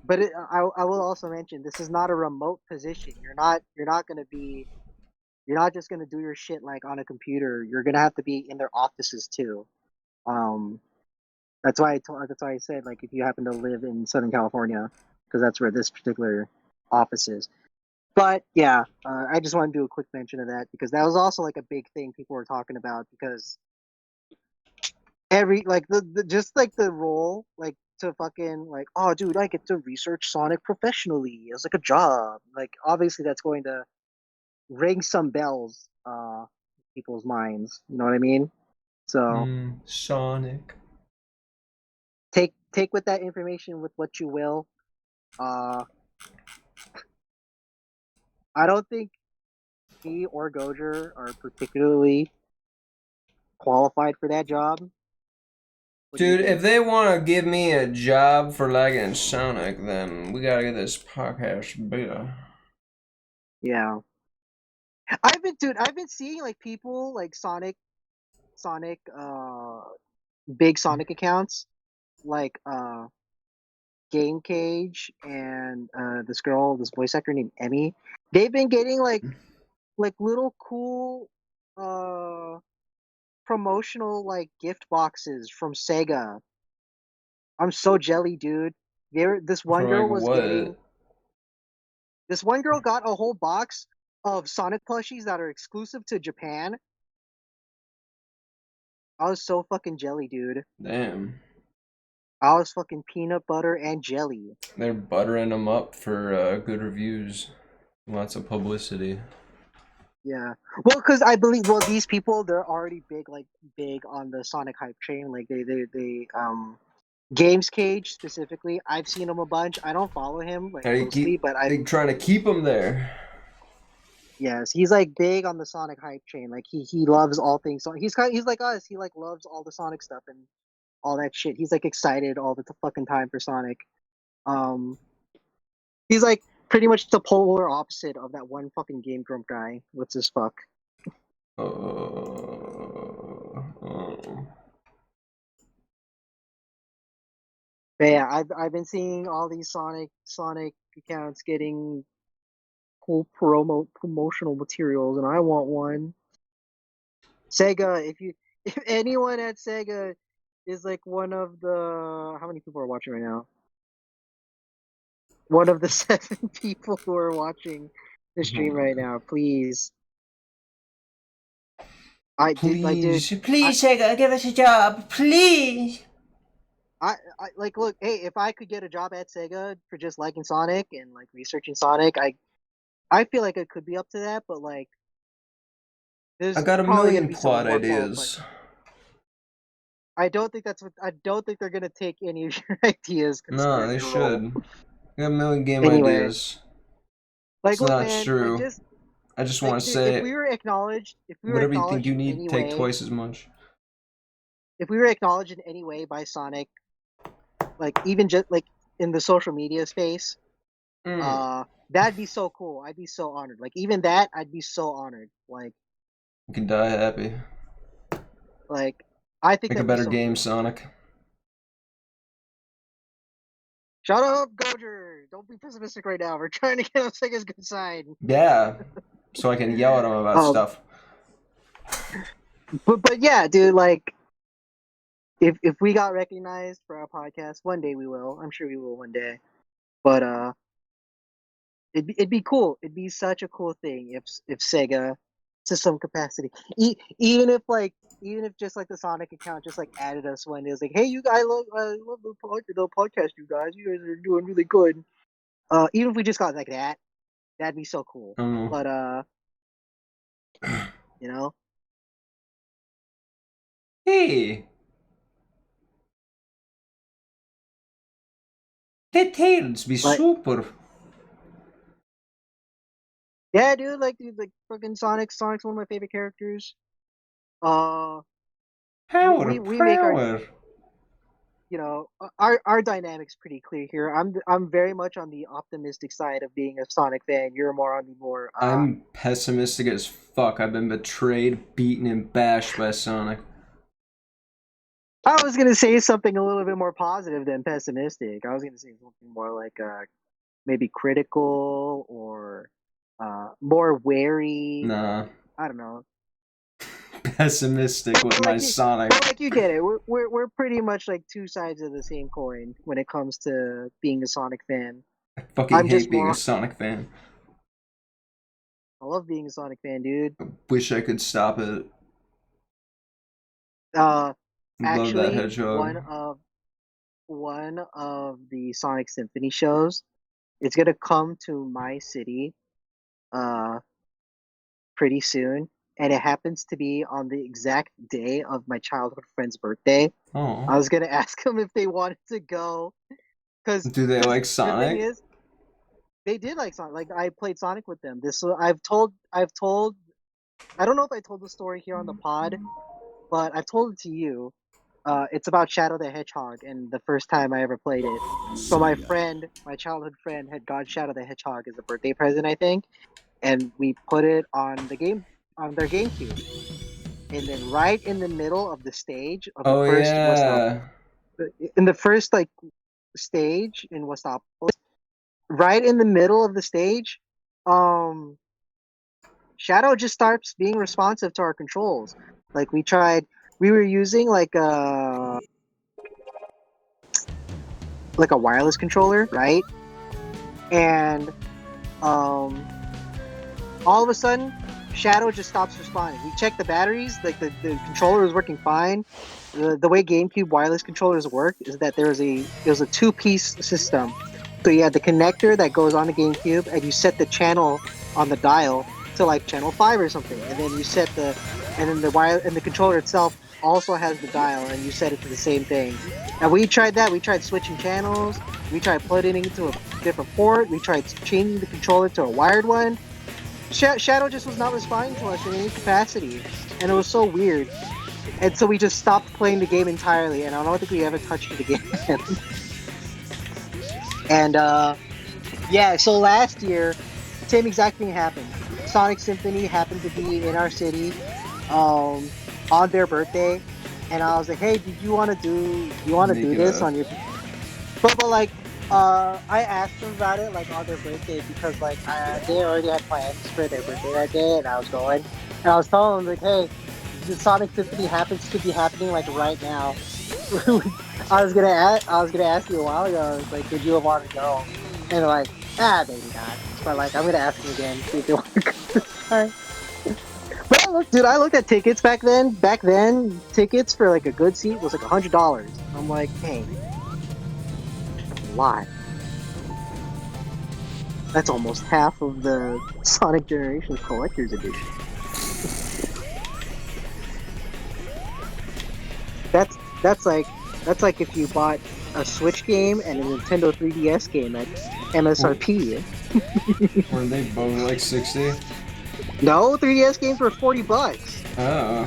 but I will also mention this is not a remote position. You're not just gonna do your shit like on a computer. You're gonna have to be in their offices too. Um, that's why I said like if you happen to live in Southern California, because that's where this particular office is. But yeah, I just want to do a quick mention of that because that was also like a big thing people were talking about because every like the just like the role like to fucking like, oh dude, I get to research Sonic professionally as like a job, like obviously that's going to ring some bells people's minds, you know what I mean? So Sonic. take with that information with what you will. uh I don't think he or Goujer are particularly qualified for that job. What do you Dude, if think? they want to give me a job for liking Sonic, then we gotta get this podcast better. Yeah, I've been seeing like people like Sonic big Sonic accounts like Game Cage and this voice actor named Emmy. They've been getting like little cool uh promotional like gift boxes from Sega. I'm so jelly, dude. There For like what? this one girl got a whole box of Sonic plushies that are exclusive to Japan. I was so fucking jelly, dude. Damn. I was fucking peanut butter and jelly. They're buttering them up for good reviews. Lots of publicity. Yeah. Well, because I believe, well, these people, they're already big on the Sonic hype train. Like Games Cage specifically, I've seen him a bunch. I don't follow him like How do you closely, keep? but They trying to keep them there. yes, he's like big on the Sonic hype train. Like he loves all things. So he's like us. He like loves all the Sonic stuff and all that shit. He's like excited all the fucking time for Sonic. Um, he's like pretty much the polar opposite of that one fucking Game Grump guy. What's his fuck? Oh. But yeah, I've been seeing all these Sonic accounts getting cool promotional materials, and I want one. Sega, if anyone at Sega is like one of the, how many people are watching right now? One of the 7 people who are watching the stream right now, please. Dude, Please, please, Sega, give us a job, please. I like look, hey, if I could get a job at Sega for just liking Sonic and like researching Sonic, I feel like I could be up to that, but like I there's got a probably gonna million be someone plot more qualified. ideas. I don't think they're gonna take any of your ideas No, considering they your role. should. I got a million game Anyway, ideas. like It's look, not man, like true. just I just Like, want to dude, say, if we were whatever you think acknowledged you in need, any take way, twice as much. if we were acknowledged in any way by Sonic, like even just like in the social media space, that'd be so cool. I'd be so honored. Like even that, I'd be so honored. You can die happy. Like I think Make a that'd be better so game, cool. Sonic. Shut up, Goujer! Don't be pessimistic right now. We're trying to get on Sega's good side. Yeah, so I can yell at him about Um, stuff. but yeah, dude. Like if we got recognized for our podcast, one day we will. I'm sure we will one day. But it'd be cool. It'd be such a cool thing if Sega, to some capacity, even if like even if just like the Sonic account just like added us one day, it's like, hey, you guys, I love the podcast. You guys are doing really good. Even if we just got like that, that'd be so cool. I don't know. But you know, Hey, details be like super. yeah, dude, like fucking Sonic's one of my favorite characters. Uh, Power, we make our power. our dynamics pretty clear here. I'm very much on the optimistic side of being a Sonic fan. You're more on the more I'm pessimistic as fuck. I've been betrayed, beaten, and bashed by Sonic. I was gonna say something a little bit more positive than pessimistic. I was gonna say something more like maybe critical or more wary. Nah, I don't know. pessimistic with my Sonic. But like you get it. We're pretty much like two sides of the same coin when it comes to being a Sonic fan. I fucking I'm just hate being more. a Sonic fan. I love being a Sonic fan, dude. Wish I could stop it. Uh, Love that actually, Hedgehog. one of the Sonic Symphony shows. It's gonna come to my city uh pretty soon, and it happens to be on the exact day of my childhood friend's birthday. I Oh, was gonna ask them if they wanted to go, because do they like the thing Sonic? is, they did like Sonic. Like I played Sonic with them. I've told. I don't know if I told the story here on the pod, but I've told it to you. It's about Shadow the Hedgehog and the first time I ever played it. So my childhood friend, had got Shadow the Hedgehog as a birthday present, I think, and we put it on their GameCube. And then right in the middle of the stage of the Oh first yeah. in the first like stage in Westopolis, right in the middle of the stage, um, Shadow just starts being responsive to our controls. Like we were using like a wireless controller, right? And um, all of a sudden, Shadow just stops responding. We checked the batteries, like the controller is working fine. The way GameCube wireless controllers work is that there was a two-piece system. So you had the connector that goes on the GameCube, and you set the channel on the dial to like channel 5 or something, and then and then the controller itself also has the dial, and you set it to the same thing. And we tried that. We tried switching channels. We tried plugging it into a different port. We tried changing the controller to a wired one. Shadow just was not responding to us in any capacity, and it was so weird. And so we just stopped playing the game entirely, and I don't think we ever touched it again. And yeah, so last year, same exact thing happened. Sonic Symphony happened to be in our city on their birthday, and I was like, "Hey, did you want to Make do it this up. on your?" But like, I asked them about it like on their birthday because like they already had plans for their birthday that day, and I was going, and I was telling them like, "Hey, the Sonic Symphony happens to be happening like right now." I was gonna ask you a while ago. I was like, "Did you want to go?" And they're like, maybe not. But like, I'm gonna ask them again, see if they want to go this time. But I looked at tickets back then. Back then, tickets for like a good seat was like $100. I'm like, hey, a lot. That's almost half of the Sonic Generations Collector's Edition. That's like if you bought a Switch game and a Nintendo 3DS game at MSRP. Were they both like 60? No, 3DS games were $40. Oh.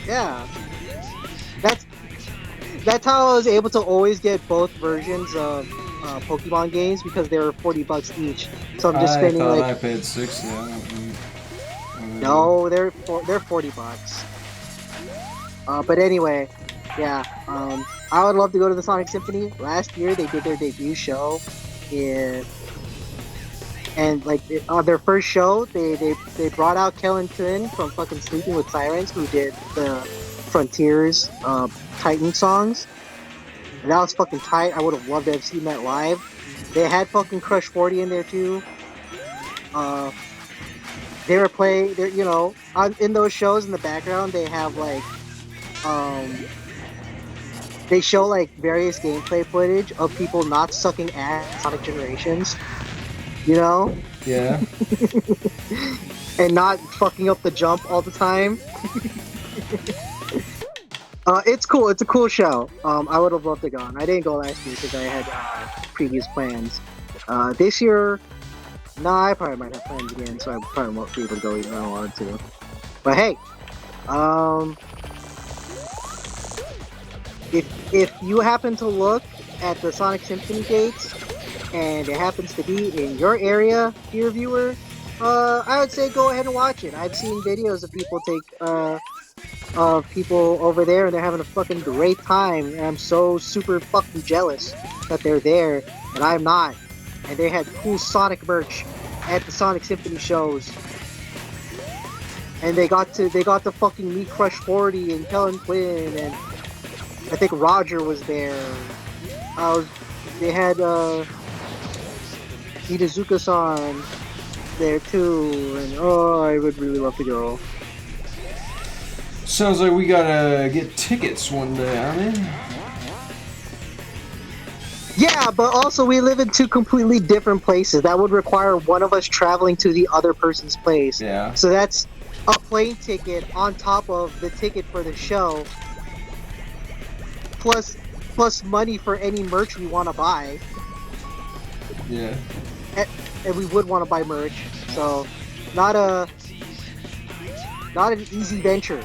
Yeah, that's that's how I was able to always get both versions of Pokemon games because they were $40 each. So I'm just I spending thought like I paid 60. no, they're $40. But anyway, yeah. I would love to go to the Sonic Symphony. Last year they did their debut show, in, and like on their first show, they brought out Kellen Quinn from fucking Sleeping with Sirens, who did the Frontiers Titan songs. And that was fucking tight. I would have loved to have seen that live. They had fucking Crush 40 in there too. Uh, they were playing. They're in those shows in the background. They have like um they show like various gameplay footage of people not sucking ass Sonic Generations, you know, Yeah. and not fucking up the jump all the time. It's cool. It's a cool show. I would have loved to go. I didn't go last year because I had previous plans. This year, nah, I probably might have plans again, so I probably won't be able to go even though I wanted to. But hey, if you happen to look at the Sonic Symphony gates and it happens to be in your area, dear viewer, I would say go ahead and watch it. I've seen videos of people over there and they're having a fucking great time, and I'm so super fucking jealous that they're there and I'm not. And they had cool Sonic merch at the Sonic Symphony shows. And they got to fucking meet Crush 40 and Kellen Quinn, and I think Roger was there. They had Itazuka-san there too, and oh, I would really love to go. Sounds like we gotta get tickets one day, I mean. Yeah, but also we live in two completely different places. That would require one of us traveling to the other person's place. Yeah. So that's a plane ticket on top of the ticket for the show, plus money for any merch we want to buy. Yeah. And we would want to buy merch, so not an easy venture.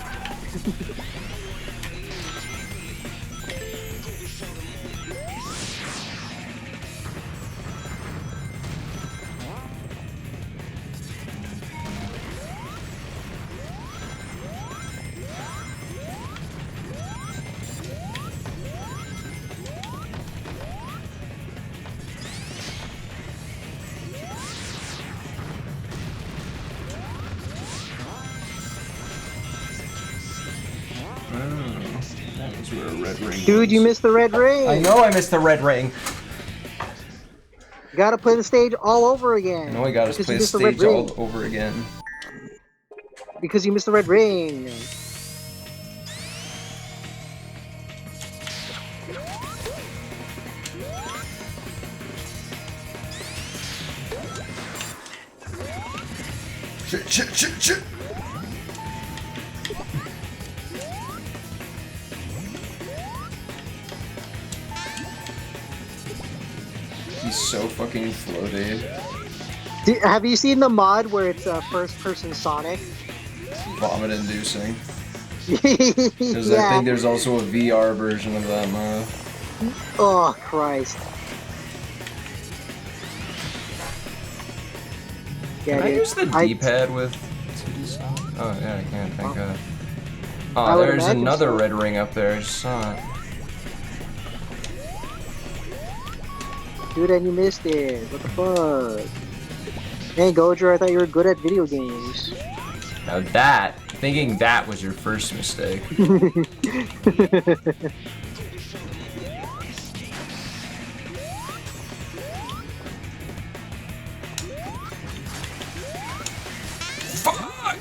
That was where a red ring Dude, was. you missed the red ring. I know I missed the red ring. You gotta play the stage all over again. I know I gotta because play you the missed the red stage all ring. over again. Because you missed the red ring. Shit. He's so fucking floaty. Have you seen the mod where it's first-person Sonic? Vomit inducing. Because I think there's also a VR version of that mod. Oh, Christ. Can I use the D-pad with 2D Sonic? Oh, yeah, I can, thank God. I Oh, would there's imagine another so. red ring up there, I just saw it. Dude, and you missed it. What the fuck? Hey, Goujer, I thought you were good at video games. Now thinking that was your first mistake. Fuck!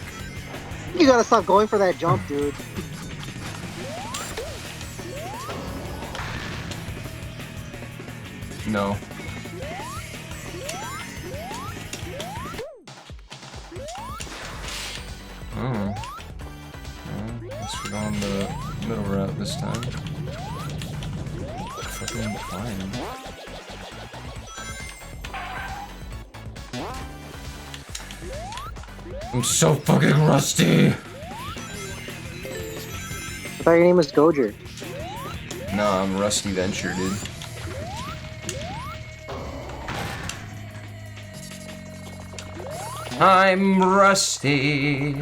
You gotta stop going for that jump, dude. No. Oh. Let's go on the middle route this time. Fucking fine. I'm so fucking rusty. I thought your name was Goujer. No, I'm Rusty Venture, dude. I'm rusty.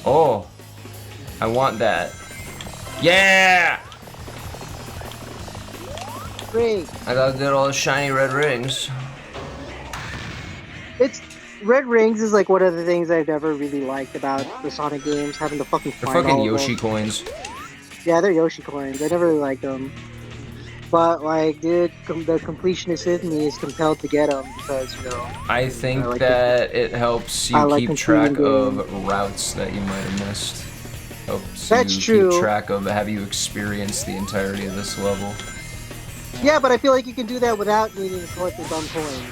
Oh, I want that. Yeah! Great. I gotta get all the shiny red rings. It's Red Rings is like one of the things I've never really liked about the Sonic games, having to fucking They're find fucking all of Yoshi them. coins. Yeah, they're Yoshi coins. I never really liked them. But like, dude, the completionist in me is compelled to get them because you know. I think I like that it helps I you like keep track completing of routes that you might have missed. Helps That's you true. keep track of have you experienced the entirety of this level. Yeah, but I feel like you can do that without needing to collect the dumb coin.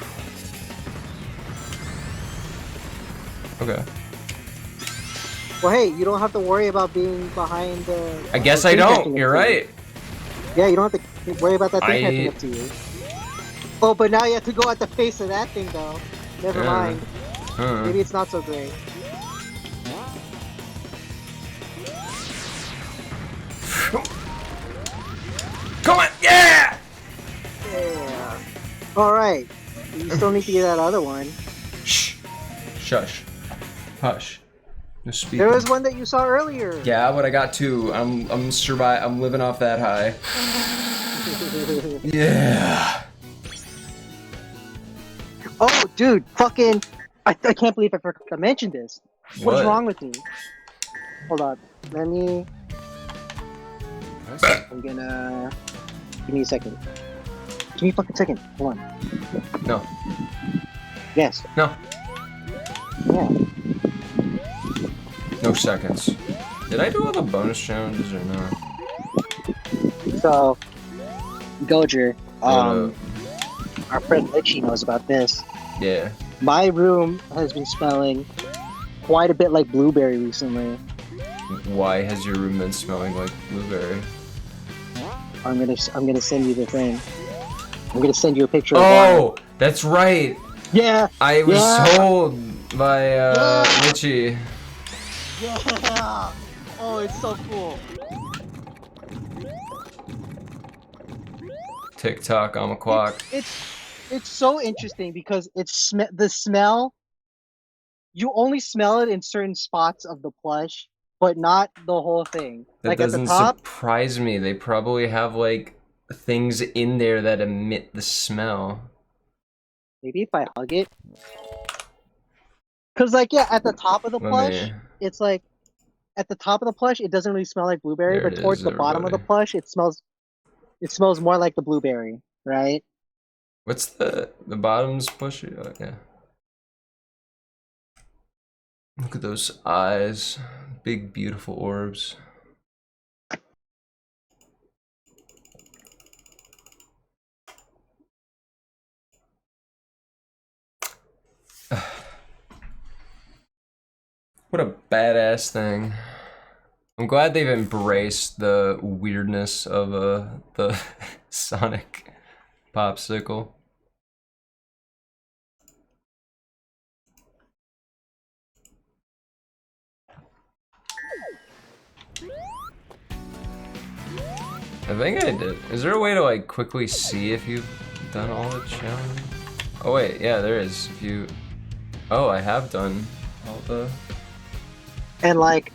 Okay. Well, hey, you don't have to worry about being behind the. I guess the I thing don't. catching up You're to you. right. Yeah, you don't have to worry about that thing I- catching up to you. Oh, but now you have to go at the face of that thing, though. Never Yeah. mind. Huh. Maybe it's not so great. Come on! Yeah! Yeah. Alright. You still need to get that other one. Shh. Shush. Hush. No speaking. There was one that you saw earlier. Yeah, but I got two. I'm I'm living off that high. Yeah. Oh, dude, fucking. I can't believe I forgot to mention this. What is wrong with me? Hold on. Let me. I'm gonna. Give me a second. Give me a fucking second. Hold on. No. Yes. No. Yeah. No seconds. Did I do all the bonus challenges or not? So, Goujer, no. our friend Litchi knows about this. Yeah. My room has been smelling quite a bit like blueberry recently. Why has your room been smelling like blueberry? I'm gonna send you the thing. I'm gonna send you a picture. Oh, that's right. Yeah. I was Yeah. told by Yeah. Richie. Yeah. Oh, it's so cool. TikTok, I'm a quack. It's so interesting because the smell. You only smell it in certain spots of the plush, but not the whole thing. That Like at the doesn't top. surprise me. They probably have like things in there that emit the smell. Maybe if I hug it. Cause like yeah, at the top of the Let plush, me- it's like at the top of the plush, it doesn't really smell like blueberry, There but it towards is, the bottom of the everybody. plush, it smells more like the blueberry, right? What's the bottom's pushy? Oh, yeah. Look at those eyes. Big, beautiful orbs. What a badass thing. I'm glad they've embraced the weirdness of the Sonic popsicle. I think I did. Is there a way to like quickly see if you've done all the challenge? Oh wait, yeah, there is. If you, oh, I have done all the. And like,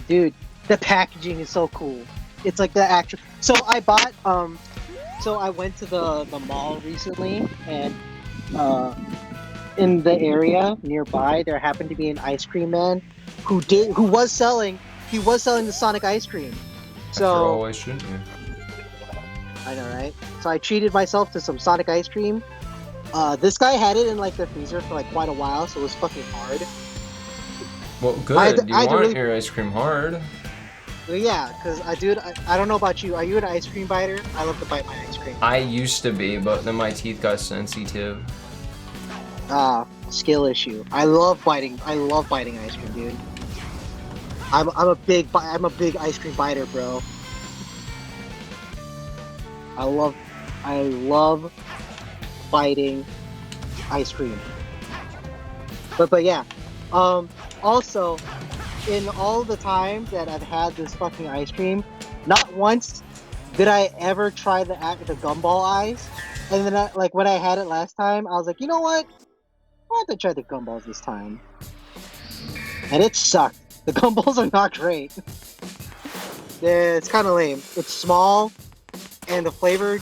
dude, the packaging is so cool. It's like the actual. So I bought, so I went to the mall recently, and in the area nearby, there happened to be an ice cream man who was selling. He was selling the Sonic ice cream. After all, So why shouldn't you? I know, right? So I treated myself to some Sonic ice cream. This guy had it in like the freezer for like quite a while, so it was fucking hard. Well, good. I You want really- your ice cream hard? But yeah, because I don't know about you. Are you an ice cream biter? I love to bite my ice cream. I used to be, but then my teeth got sensitive. Skill issue. I love biting ice cream, dude. I'm a big ice cream biter, bro. I love biting ice cream. But yeah. Also, in all the time that I've had this fucking ice cream, not once did I ever try the gumball eyes. And then like when I had it last time, I was like, you know what? Why don't I try the gumballs this time? And it sucked. The gumballs are not great. Yeah, it's kind of lame. It's small, and the flavor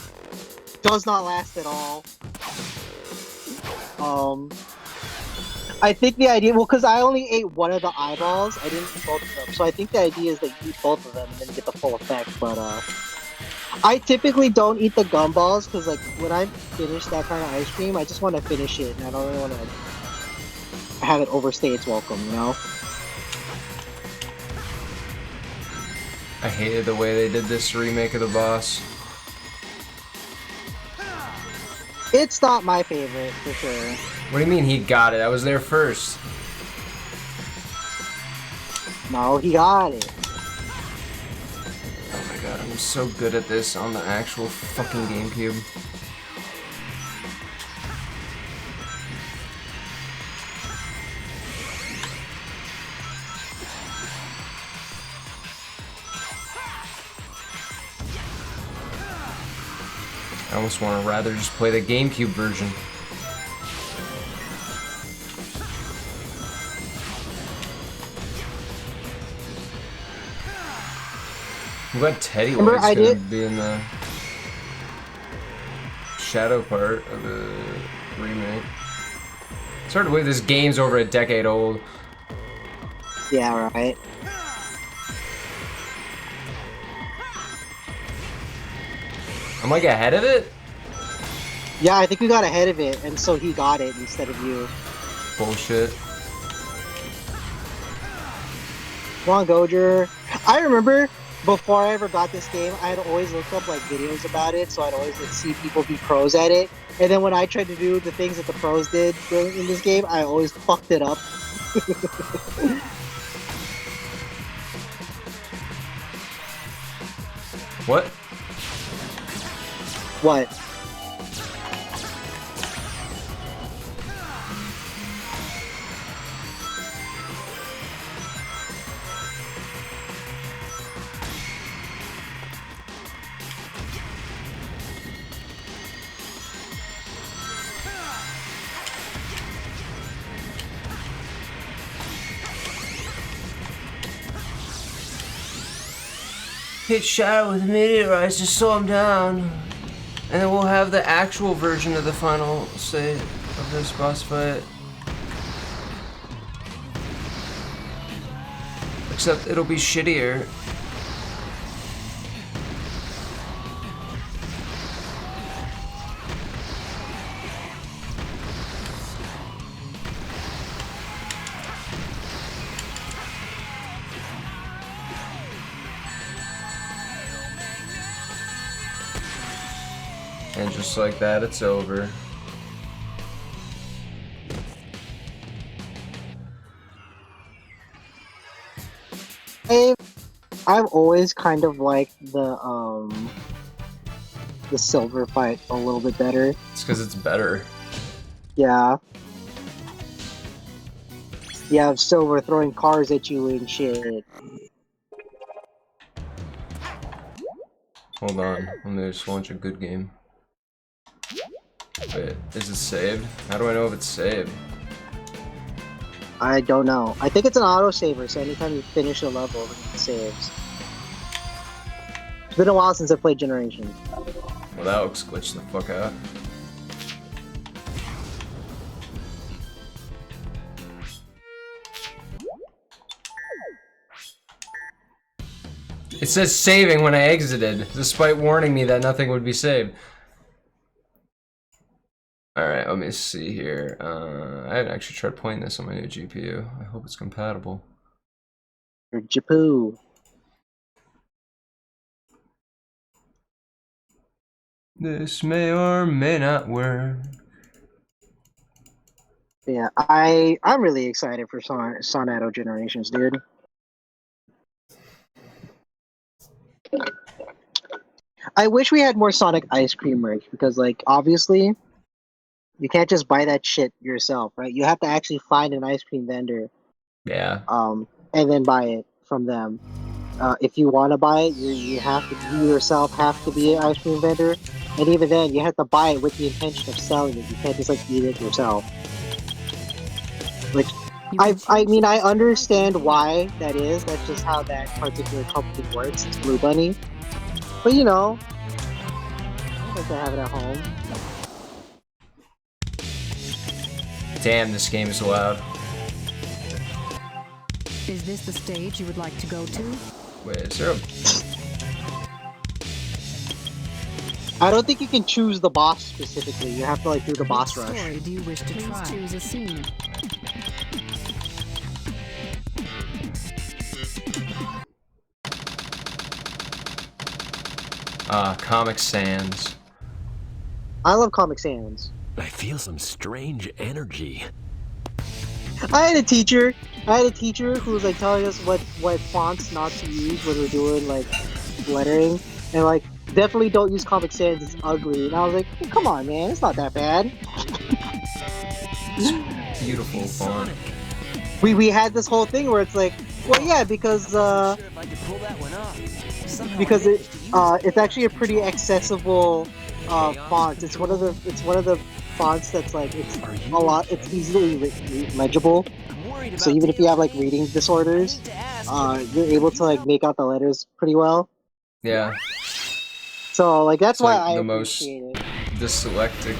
does not last at all. I think the idea, well, because I only ate one of the eyeballs, I didn't eat both of them. So I think the idea is that you eat both of them and then you get the full effect. But I typically don't eat the gumballs because, like, when I finish that kind of ice cream, I just want to finish it, and I don't really want to have it overstay its welcome, you know? I hated the way they did this remake of the boss. It's not my favorite, for sure. What do you mean he got it? I was there first. No, he got it. Oh my god, I'm so good at this on the actual fucking GameCube. I almost want to rather just play the GameCube version. I'm glad Teddy White's gonna be in the shadow part of the remake. It's hard to believe this game's over a decade old. Yeah, right. I'm like ahead of it? Yeah, I think we got ahead of it, and so he got it instead of you. Bullshit. Come on, Goujer. I remember before I ever got this game, I had always looked up like videos about it, so I'd always like, see people be pros at it. And then when I tried to do the things that the pros did in this game, I always fucked it up. What? What? Hit Shadow with meteorites to slow him down. And then we'll have the actual version of the final state of this boss fight. Except it'll be shittier. And just like that, it's over. I've always kind of liked the silver fight a little bit better. It's because it's better. Yeah. You have Silver throwing cars at you and shit. Hold on, let me just launch a good game. Wait, is it saved? How do I know if it's saved? I don't know. I think it's an autosaver, so anytime you finish a level, it saves. It's been a while since I played Generations. Well, that looks glitched the fuck out. It says saving when I exited, despite warning me that nothing would be saved. Alright, let me see here. I haven't actually tried playing this on my new GPU. I hope it's compatible. Or Japoo. This may or may not work. Yeah, I'm really excited for Sonato Generations, dude. I wish we had more Sonic ice cream merch because, like, obviously, You can't just buy that shit yourself, right? You have to actually find an ice cream vendor, Yeah. and then buy it from them. If you want to buy it, you yourself have to be an ice cream vendor, and even then, you have to buy it with the intention of selling it. You can't just like eat it yourself. Which I mean, I understand why that is. That's just how that particular company works. It's Blue Bunny, but you know, I like to have it at home. Damn, this game is loud. Is this the stage you would like to go to? Wait, is there a... I don't think you can choose the boss specifically. You have to like do the boss What rush. story do you wish to try? Choose a scene. Comic Sans. I love Comic Sans. I feel some strange energy. I had a teacher who was like telling us what fonts not to use when we're doing like lettering, and like definitely don't use Comic Sans. It's ugly. And I was like, hey, come on, man, it's not that bad. It's beautiful font. We had this whole thing where it's like, well, yeah, because it's actually a pretty accessible font. It's one of the fonts that's like it's easily legible. So even if you have like reading disorders, you're able to like make out the letters pretty well. Yeah. So like that's It's why like I the appreciate it. dyslexic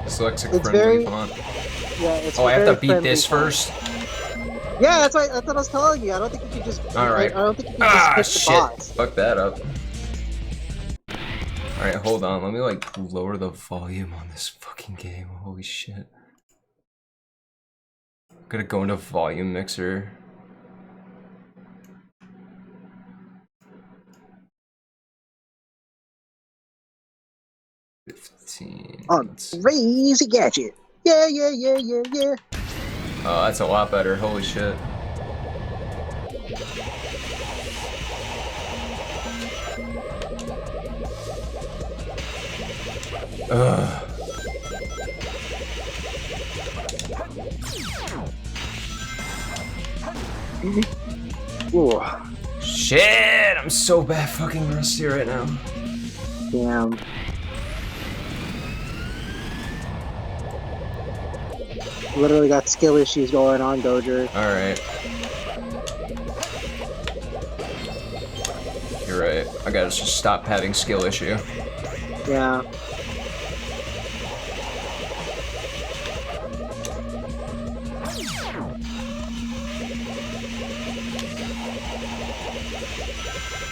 It's friendly very- font. Yeah, it's Oh, I have very to beat friendly this font. first? Yeah, that's what I was telling you. I don't think you can just. Alright. I don't think you can just pick the Shit. boss. Fuck that up. Alright, hold on. Let me like lower the volume on this fucking game. Holy shit. I'm gonna go into volume mixer. Crazy gadget. Yeah. Oh, that's a lot better. Holy shit. Ugh. Ooh, Shit! I'm so bad fucking rusty right now. damn. Literally got skill issues going on, Goujer. Alright. You're right. I gotta just stop having skill issue. Yeah.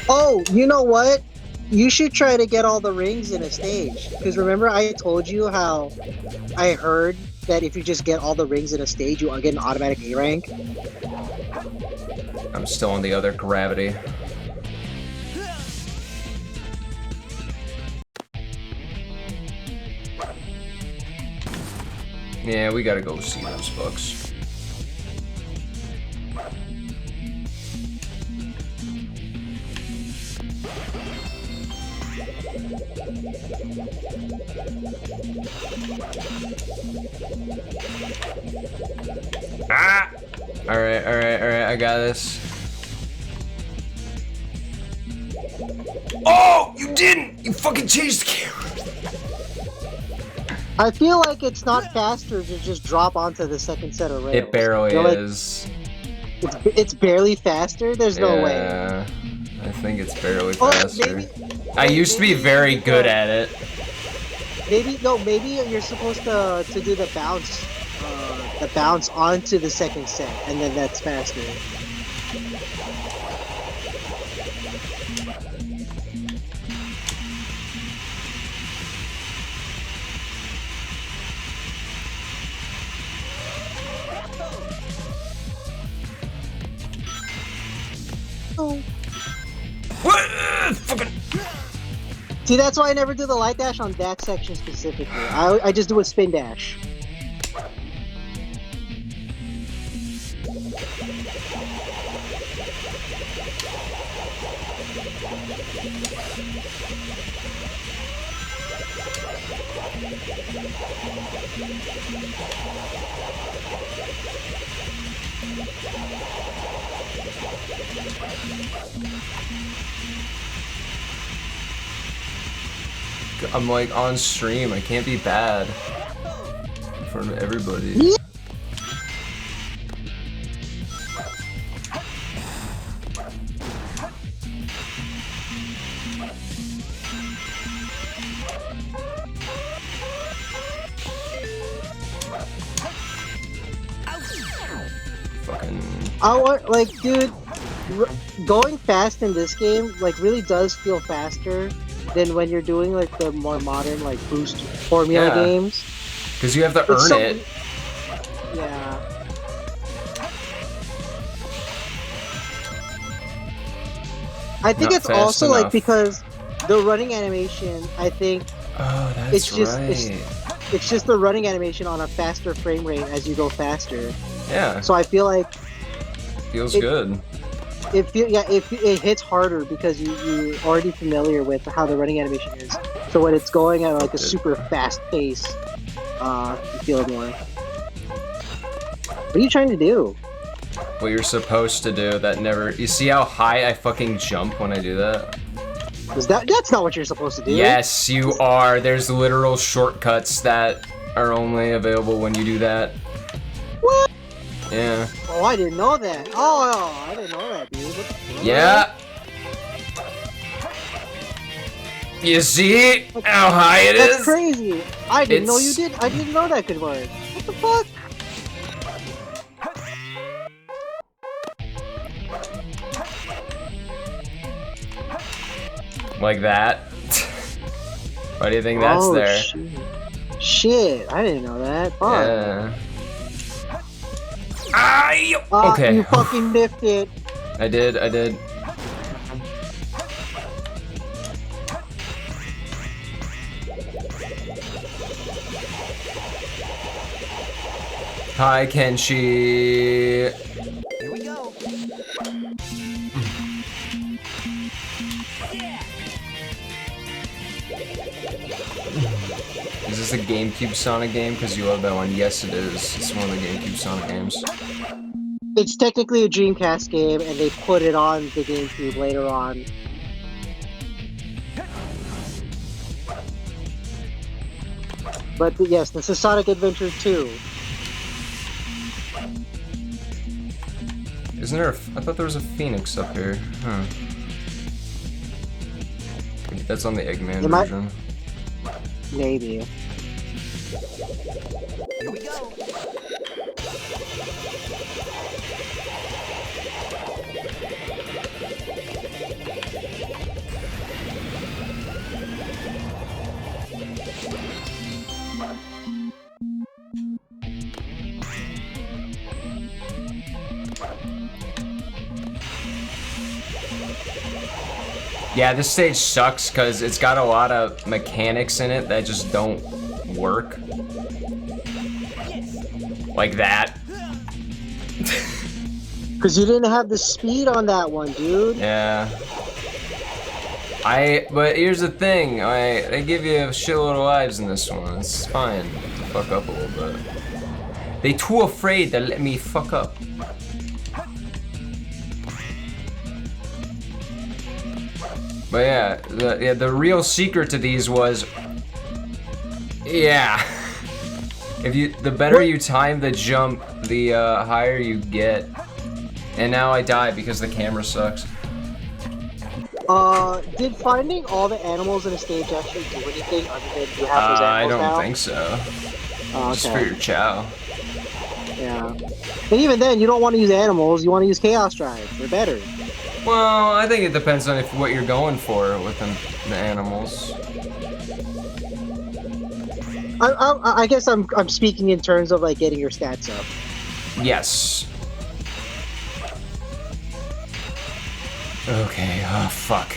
Oh, you know what? You should try to get all the rings in a stage. Because remember I told you how I heard that if you just get all the rings in a stage, you get an automatic A rank? I'm still on the other gravity. Yeah, we gotta go see those books. Ah! Alright, I got this. Oh! You didn't! You fucking changed the camera! I feel like it's not faster to just drop onto the second set of rails. It barely They're like, is. it's barely faster? There's no way. Yeah, I think it's barely Oh, faster. I used to be very good at it. Maybe you're supposed to do the bounce onto the second set, and then that's faster. Oh. What? Fucking. See, that's why I never do the light dash on that section specifically. I just do a spin dash. I'm like on stream. I can't be bad in front of everybody. Fucking. I want, like, dude, going fast in this game, like, really does feel faster than when you're doing, like, the more modern, like, boost formula Yeah. games. Because you have to It's earn so- it. Yeah. I think Not it's fast also, like, enough. because the running animation, I think, Oh, that's it's just, right. it's just the running animation on a faster frame rate as you go faster. Yeah, So I feel like feels it- good. it hits harder because you're already familiar with how the running animation is. So when it's going at like a super fast pace, you feel it more. What are you trying to do? What you're supposed to do, that never... You see how high I fucking jump when I do that? That's not what you're supposed to do. Yes, you are. There's literal shortcuts that are only available when you do that. What? Yeah. Oh, I didn't know that. Oh, I didn't know that, dude. What the fuck? Yeah. You see how high it is? That's crazy. I didn't know you It's- did. I didn't know that could work. What the fuck? Like that. Why do you think that's Oh, there? Shit, I didn't know that. Fuck. Yeah. Ay! Ah, Okay. You fucking nipped it. I did. Hi, Kenshi. Here we go. Is this a GameCube Sonic game? Because you love that one. Yes, it is. It's one of the GameCube Sonic games. It's technically a Dreamcast game, and they put it on the GameCube later on. But yes, this is Sonic Adventure 2. Isn't there a... I thought there was a Phoenix up here. Huh. That's on the Eggman It might- version. Maybe. Here we go. Yeah, this stage sucks because it's got a lot of mechanics in it that just don't work. Like that. Because you didn't have the speed on that one, dude. Yeah. But here's the thing, they give you a shitload of lives in this one. It's fine to fuck up a little bit. They too afraid to let me fuck up. But yeah, the real secret to these was, yeah. The better you time the jump, the higher you get. And now I die because the camera sucks. Did finding all the animals in a stage actually do anything other than you have those I animals don't now? think so. Oh, Just for okay. your chow. Yeah. But even then, you don't want to use animals, you want to use Chaos Drive. They're better. Well, I think it depends on what you're going for with the animals. I guess I'm speaking in terms of like getting your stats up. Yes. Okay, oh fuck.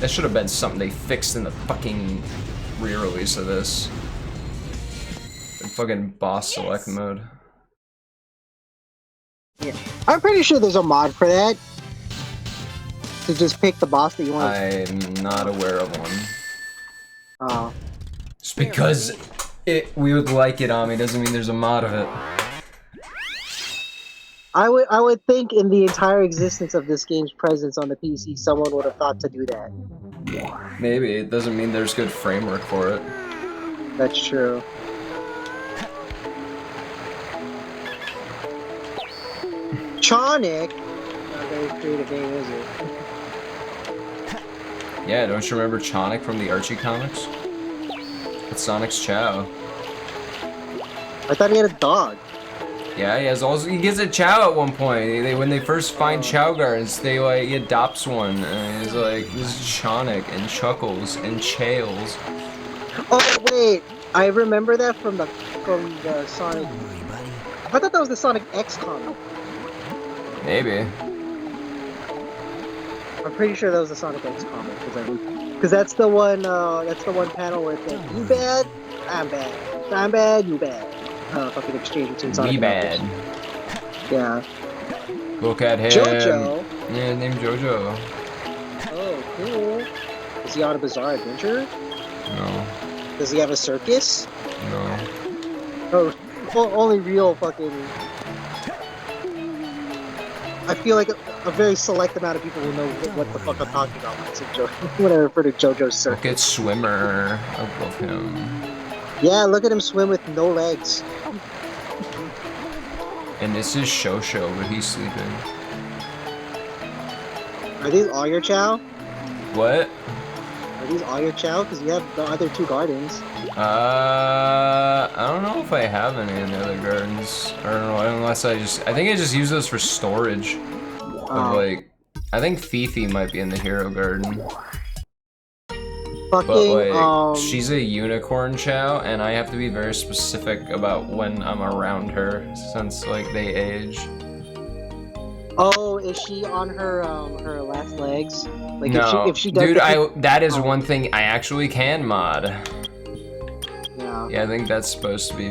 That should have been something they fixed in the fucking re-release of this. In fucking boss select mode. Yeah. I'm pretty sure there's a mod for that. To just pick the boss that you want. I'm not aware of one. Oh. Just because we would like it, Ami, doesn't mean there's a mod of it. I would think in the entire existence of this game's presence on the PC, someone would have thought to do that. Maybe. It doesn't mean there's good framework for it. That's true. Chonic? Not a very creative name, is it? Yeah, don't you remember Chonic from the Archie comics? It's Sonic's Chow. I thought he had a dog. Yeah, he gets a Chow at one point. When they first find Chow Gardens, he adopts one, and he's like, this is Chonic, and Chuckles, and Chails. Oh wait, I remember that from the Sonic. I thought that was the Sonic X comic. Maybe. I'm pretty sure that was the Sonic X comic because that's the one panel where it's like, you bad, I'm bad, I'm bad, you bad. Fucking exchange between Sonic We and bad. Knuckles. Yeah. Look at him. JoJo. Yeah, named JoJo. Oh, cool. Is he on a bizarre adventure? No. Does he have a circus? No. Oh, well, only real fucking. I feel like a very select amount of people will know what the fuck I'm talking about when I refer to JoJo's circus. Look at Swimmer. I love him. Yeah, look at him swim with no legs. And this is Shosho, but he's sleeping. Are these all your chow? What? Are these all your chow? Because you have the other two gardens. I don't know if I have any in the other gardens. I don't know, unless I think I just use those for storage. Of like, I think Fifi might be in the hero garden. Fucking, But like, she's a unicorn chow, and I have to be very specific about when I'm around her, since like they age. Oh, is she on her last legs? Like No, if she does dude, that is Oh. one thing I actually can mod. Yeah. Yeah, I think that's supposed to be.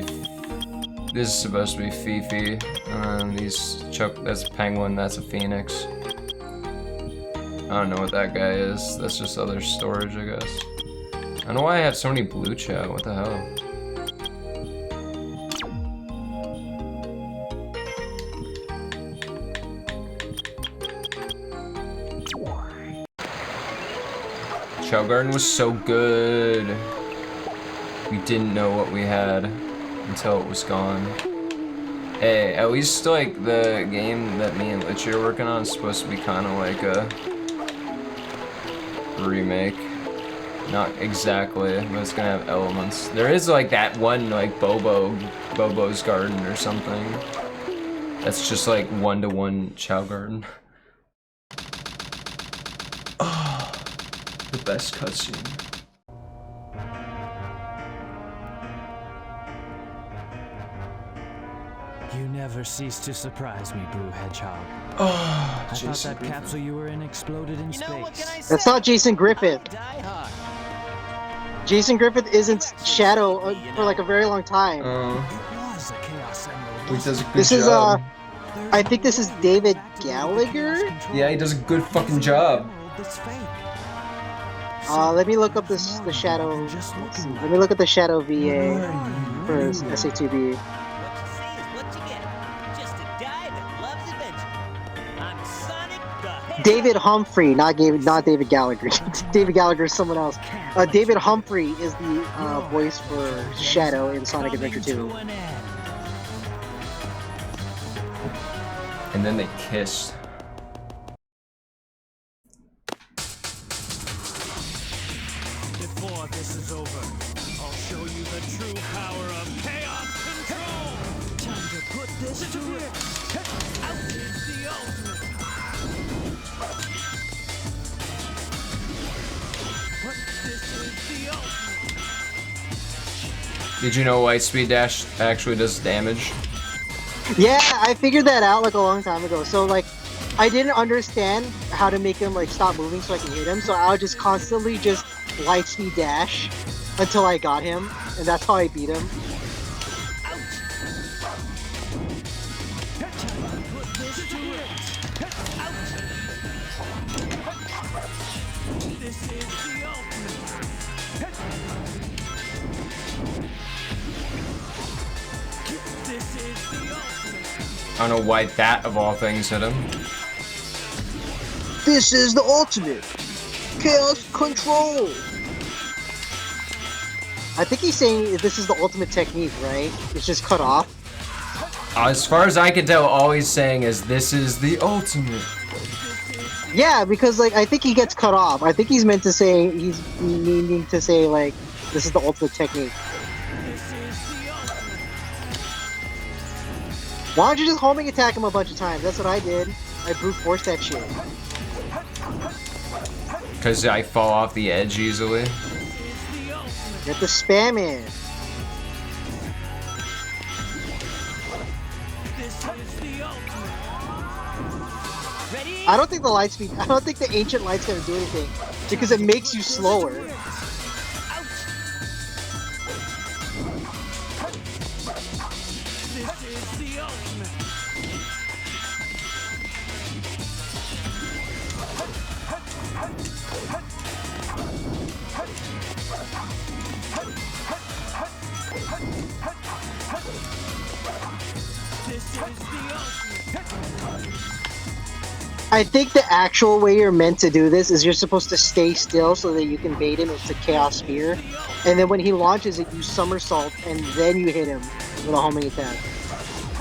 This is supposed to be Fifi, and that's a penguin. That's a phoenix. I don't know what that guy is. That's just other storage, I guess. I don't know why I have so many blue chow. What the hell? Chow Garden was so good. We didn't know what we had until it was gone. Hey, at least like the game that me and Litchi are working on is supposed to be kind of like a remake. Not exactly, but it's gonna have elements. There is like that one like Bobo's Garden or something. That's just like one-to-one Chow Garden. Oh, the best cutscene. You never cease to surprise me, Blue Hedgehog. Oh, I thought that capsule you were in exploded in space. What can I say? That's not Jason Griffith. Die hard. Jason Griffith isn't Shadow for like a very long time. It was a Chaos Emerald. He does a good This is job. I think this is David Gallagher. Yeah, he does a good fucking job. That's fake. Let me look up the Shadow. Let me look at the Shadow VA for SA2B. What you see is what you get. Just a guy that loves adventure. I'm Sonic the Hedgehog. David Humphrey, not David Gallagher. David Gallagher is someone else. David Humphrey is the voice for Shadow in Sonic Adventure 2. And then they kissed. Before this is over, I'll show you the true power of chaos control. Time to put this to it. Out is the ultimate. But this is the ultimate. Did you know Light Speed Dash actually does damage? Yeah, I figured that out like a long time ago. So like, I didn't understand how to make him like stop moving so I can hit him, so I would just constantly just light speed dash until I got him, and that's how I beat him. I don't know why that of all things hit him. This is the ultimate chaos control. I think he's saying this is the ultimate technique, right? It's just cut off. As far as I can tell, all he's saying is this is the ultimate. Yeah, because like I think he gets cut off. I think he's meant to say he's meaning to say like this is the ultimate technique. Why don't you just homing attack him a bunch of times? That's what I did. I brute forced that shit. Because I fall off the edge easily. You have to spam it. I don't think the light speed. I don't think the ancient light's gonna do anything because it makes you slower. I think the actual way you're meant to do this is you're supposed to stay still so that you can bait him into Chaos Spear, and then when he launches it, you somersault and then you hit him with a homing attack.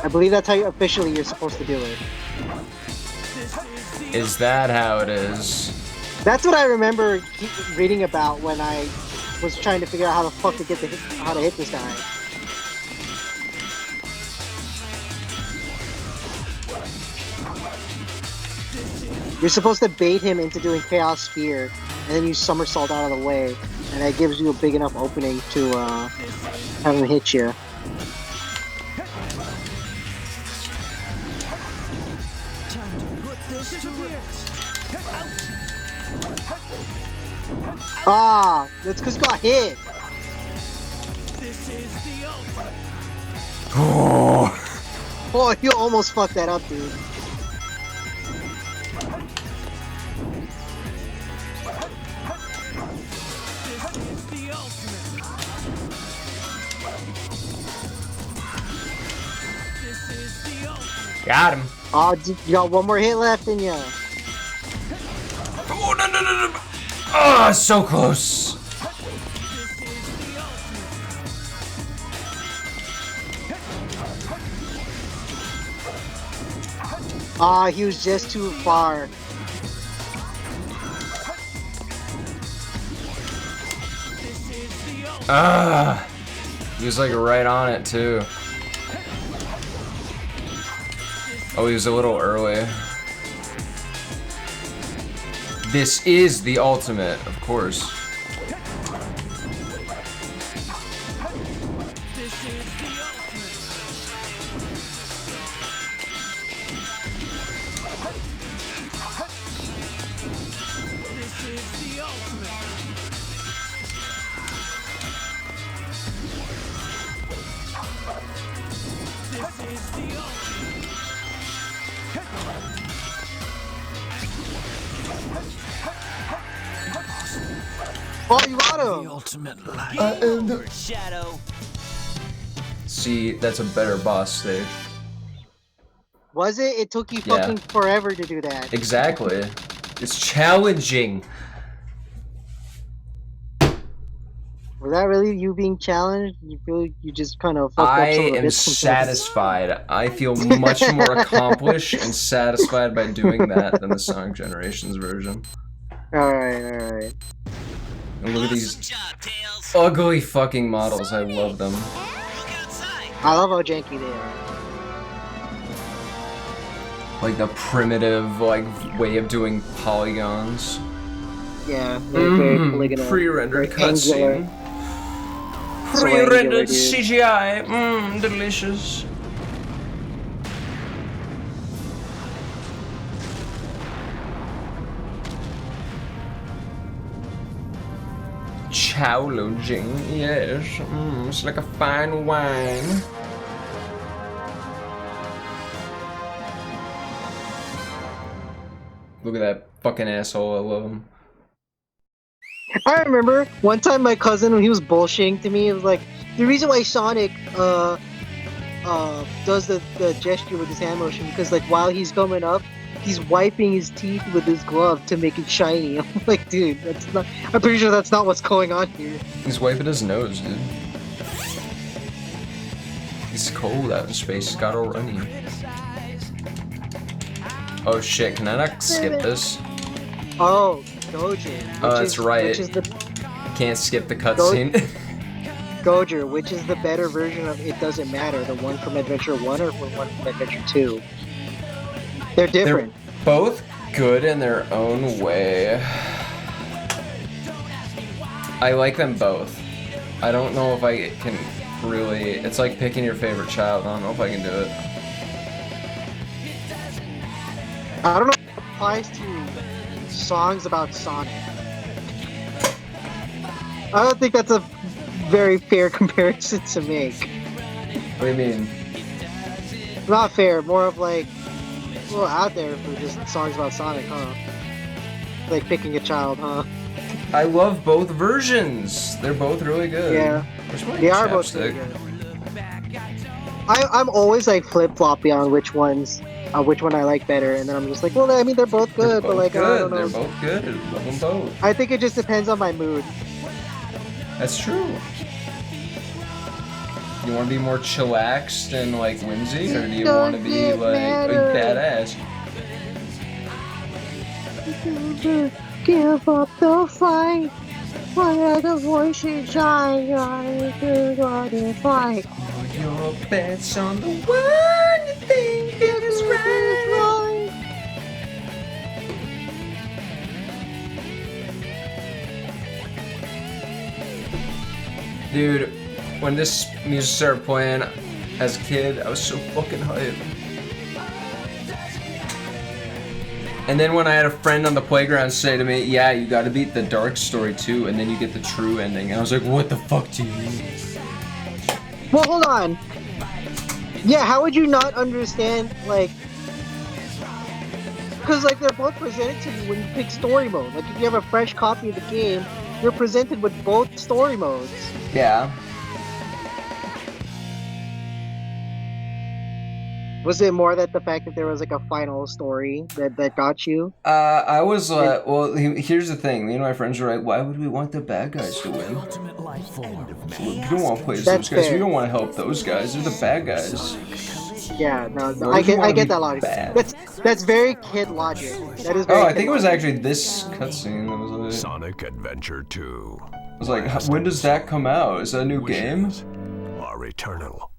I believe that's how officially you're supposed to do it. Is that how it is? That's what I remember reading about when I was trying to figure out how the fuck to get how to hit this guy. You're supposed to bait him into doing Chaos Spear, and then you somersault out of the way, and that gives you a big enough opening to have him hit you. Ah, that's because you got hit. Oh, you almost fucked that up, dude. Got him. Oh, you got one more hit left in ya. Oh, no. Oh, so close. Ah, he was just too far. He was like right on it too. Oh, he was a little early. This is the ultimate, of course. Oh, you got him! The ultimate light. Shadow. See, that's a better boss stage. Was it? It took you Yeah. fucking forever to do that. Exactly. It's challenging. Was that really you being challenged? You feel like you just kind of fucked I up some of the am bits sometimes? satisfied. I feel much more accomplished and satisfied by doing that than the Sonic Generations version. Alright. And look at these Awesome job, Tails. ugly fucking models. I love them. Look outside. I love how janky they are. Like the primitive way of doing polygons. Yeah, they're very polygonal. Pre-rendered very angular. cutscene. So angular, Pre-rendered dude. CGI. Delicious. Taologing, yes. It's like a fine wine. Look at that fucking asshole, I love him. I remember one time my cousin, when he was bullshitting to me, it was like, the reason why Sonic does the gesture with his hand motion, because like while he's coming up, he's wiping his teeth with his glove to make it shiny. I'm like, dude, that's not. I'm pretty sure that's not what's going on here. He's wiping his nose, dude. It's cold out in space, it's got all runny. Oh shit, can I not skip this? Oh, Goujer. Oh, that's right. Which is the Can't skip the cutscene. Goujer, which is the better version of It Doesn't Matter, the one from Adventure 1 or the one from Adventure 2? They're different. They're both good in their own way. I like them both. I don't know if I can really... It's like picking your favorite child. I don't know if I can do it. I don't know if it applies to songs about Sonic. I don't think that's a very fair comparison to make. What do you mean? Not fair, more of like a little out there for just songs about Sonic, huh? Like picking a child, huh? I love both versions. They're both really good. Yeah, Where's my they are both really chapstick? good. I'm always like flip-floppy on which one I like better, and then I'm just like, well, I mean, they're both good, They're but like, both I don't good. know. They're both good. I love them both. I think it just depends on my mood. That's true. You want to be more chillaxed and like whimsy, or do you want to be like badass? Give up the fight. Why the voice is shine? You gotta fight. Your bets on the one you think is right. Dude, when this music started playing as a kid, I was so fucking hyped. And then when I had a friend on the playground say to me, yeah, you gotta beat the dark story too, and then you get the true ending. And I was like, what the fuck do you mean? Well, hold on. Yeah, how would you not understand, like... Because, like, they're both presented to you when you pick story mode. Like, if you have a fresh copy of the game, you're presented with both story modes. Yeah. Was it more that the fact that there was, like, a final story that got you? I was like, well, here's the thing. Me and my friends were like, why would we want the bad guys to win? We don't want to play as those guys. fair. We don't want to help those guys. They're the bad guys. Yeah, no, Why I would you wanna get be that logic. bad? That's very kid logic. That is very Oh, I kid think it was logic. actually this cutscene that was like... Sonic Adventure 2. I was like, when does that come out? Is that a new game? Wishes are eternal.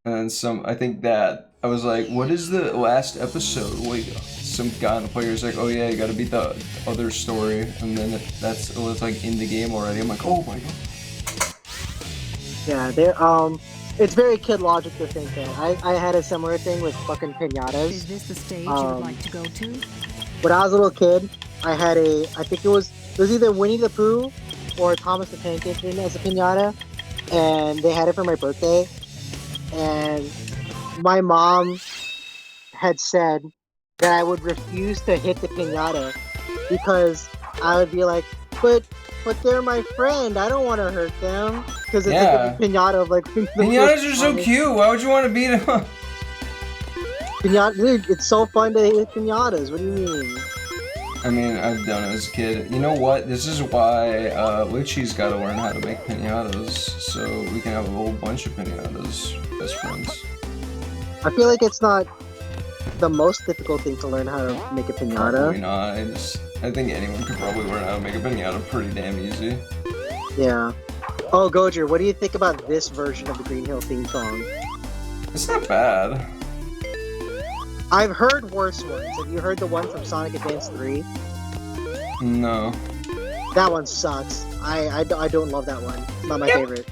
And I think that, I was like, what is the last episode? Wait, some guy on the player is like, oh yeah, you gotta beat the other story. And then it's like in the game already. I'm like, oh my god. Yeah, it's very kid logic to think that. I had a similar thing with fucking pinatas. Is this the stage you would like to go to? When I was a little kid, I had I think it was either Winnie the Pooh or Thomas the Tank Engine as a pinata, and they had it for my birthday. And my mom had said that I would refuse to hit the pinata because I would be like, but they're my friend. I don't want to hurt them because it's Yeah. like a pinata of like. Pinatas are so cute. Why would you want to beat them up? Pinata, dude, it's so fun to hit pinatas. What do you mean? I mean, I've done it as a kid. You know what? This is why Luchi's got to learn how to make pinatas, so we can have a whole bunch of pinatas as friends. I feel like it's not the most difficult thing to learn how to make a pinata. Probably not. I think anyone could probably learn how to make a pinata pretty damn easy. Yeah. Oh, Goujer, what do you think about this version of the Green Hill theme song? It's not bad. I've heard worse ones. Have you heard the one from Sonic Advance 3? No. That one sucks. I don't love that one. It's not my favorite.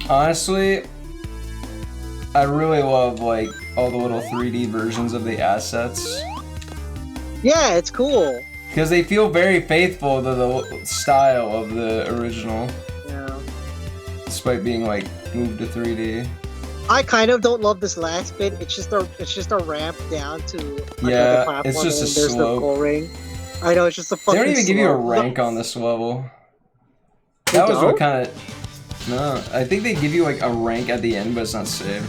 Honestly, I really love like all the little 3D versions of the assets Yeah, it's cool. because they feel very faithful to the style of the original, Yeah. despite being like moved to 3D. I kind of don't love this last bit. It's just a ramp down to another Yeah, platform, it's just and a there's slope. the goal ring. I know, it's just a They fucking don't even give you a slope. rank on this level. They That was what don't? kind of. No, I think they give you like a rank at the end, but it's not saved.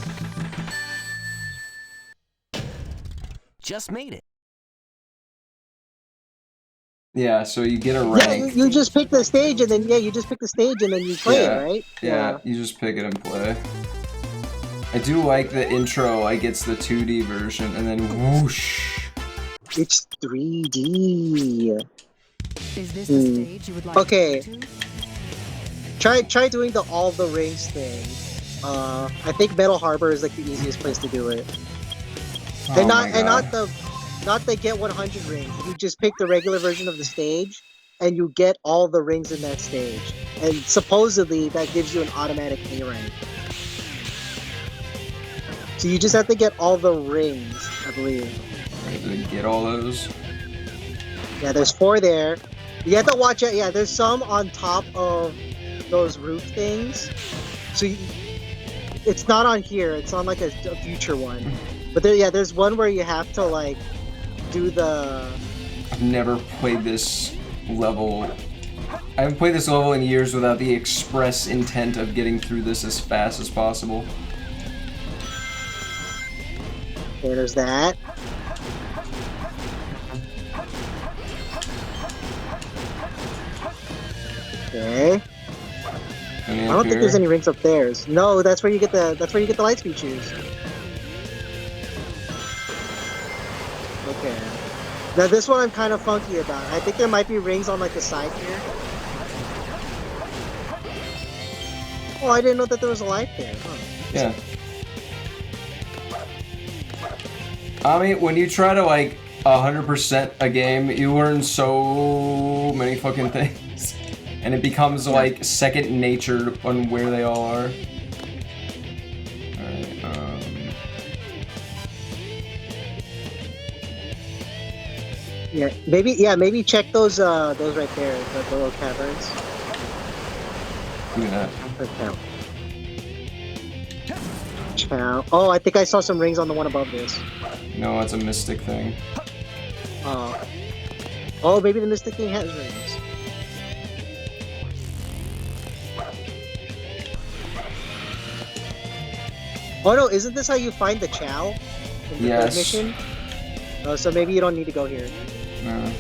Just made it. Yeah, so you get a Yeah, rank. you just pick the stage and then you just pick the stage and then you play it, right? Yeah, you just pick it and play. I do like the intro, like it's the 2D version, and then whoosh. It's 3D. Is this the stage you would like Okay. to go to? Try doing the all the rings thing. I think Metal Harbor is like the easiest place to do it. Oh and my not God. not the get 100 rings. You just pick the regular version of the stage and you get all the rings in that stage. And supposedly that gives you an automatic A rank. So you just have to get all the rings, I believe. To get all those. Yeah, there's 4 there. You have to watch out. Yeah, there's some on top of those roof things. So it's not on here. It's on like a future one. But there's one where you have to like do the. I've never played this level. I haven't played this level in years without the express intent of getting through this as fast as possible. Okay, there's that. Okay. Any I don't up think here? there's any rings up there. No, that's where you get the light speed shoes. Okay. Now this one I'm kind of funky about. I think there might be rings on like the side here. Oh, I didn't know that there was a light there. Huh. Yeah. I mean, when you try to like 100% a game, you learn so many fucking things. And it becomes like second nature on where they all are. Alright, maybe check those right there, the little caverns. do that. Okay. Chow. Oh, I think I saw some rings on the one above this. No, it's a mystic thing. Oh, maybe the Mystic King has rings. Oh no, isn't this how you find the Chow? In the third Yes. mission? Oh, so maybe you don't need to go here. No.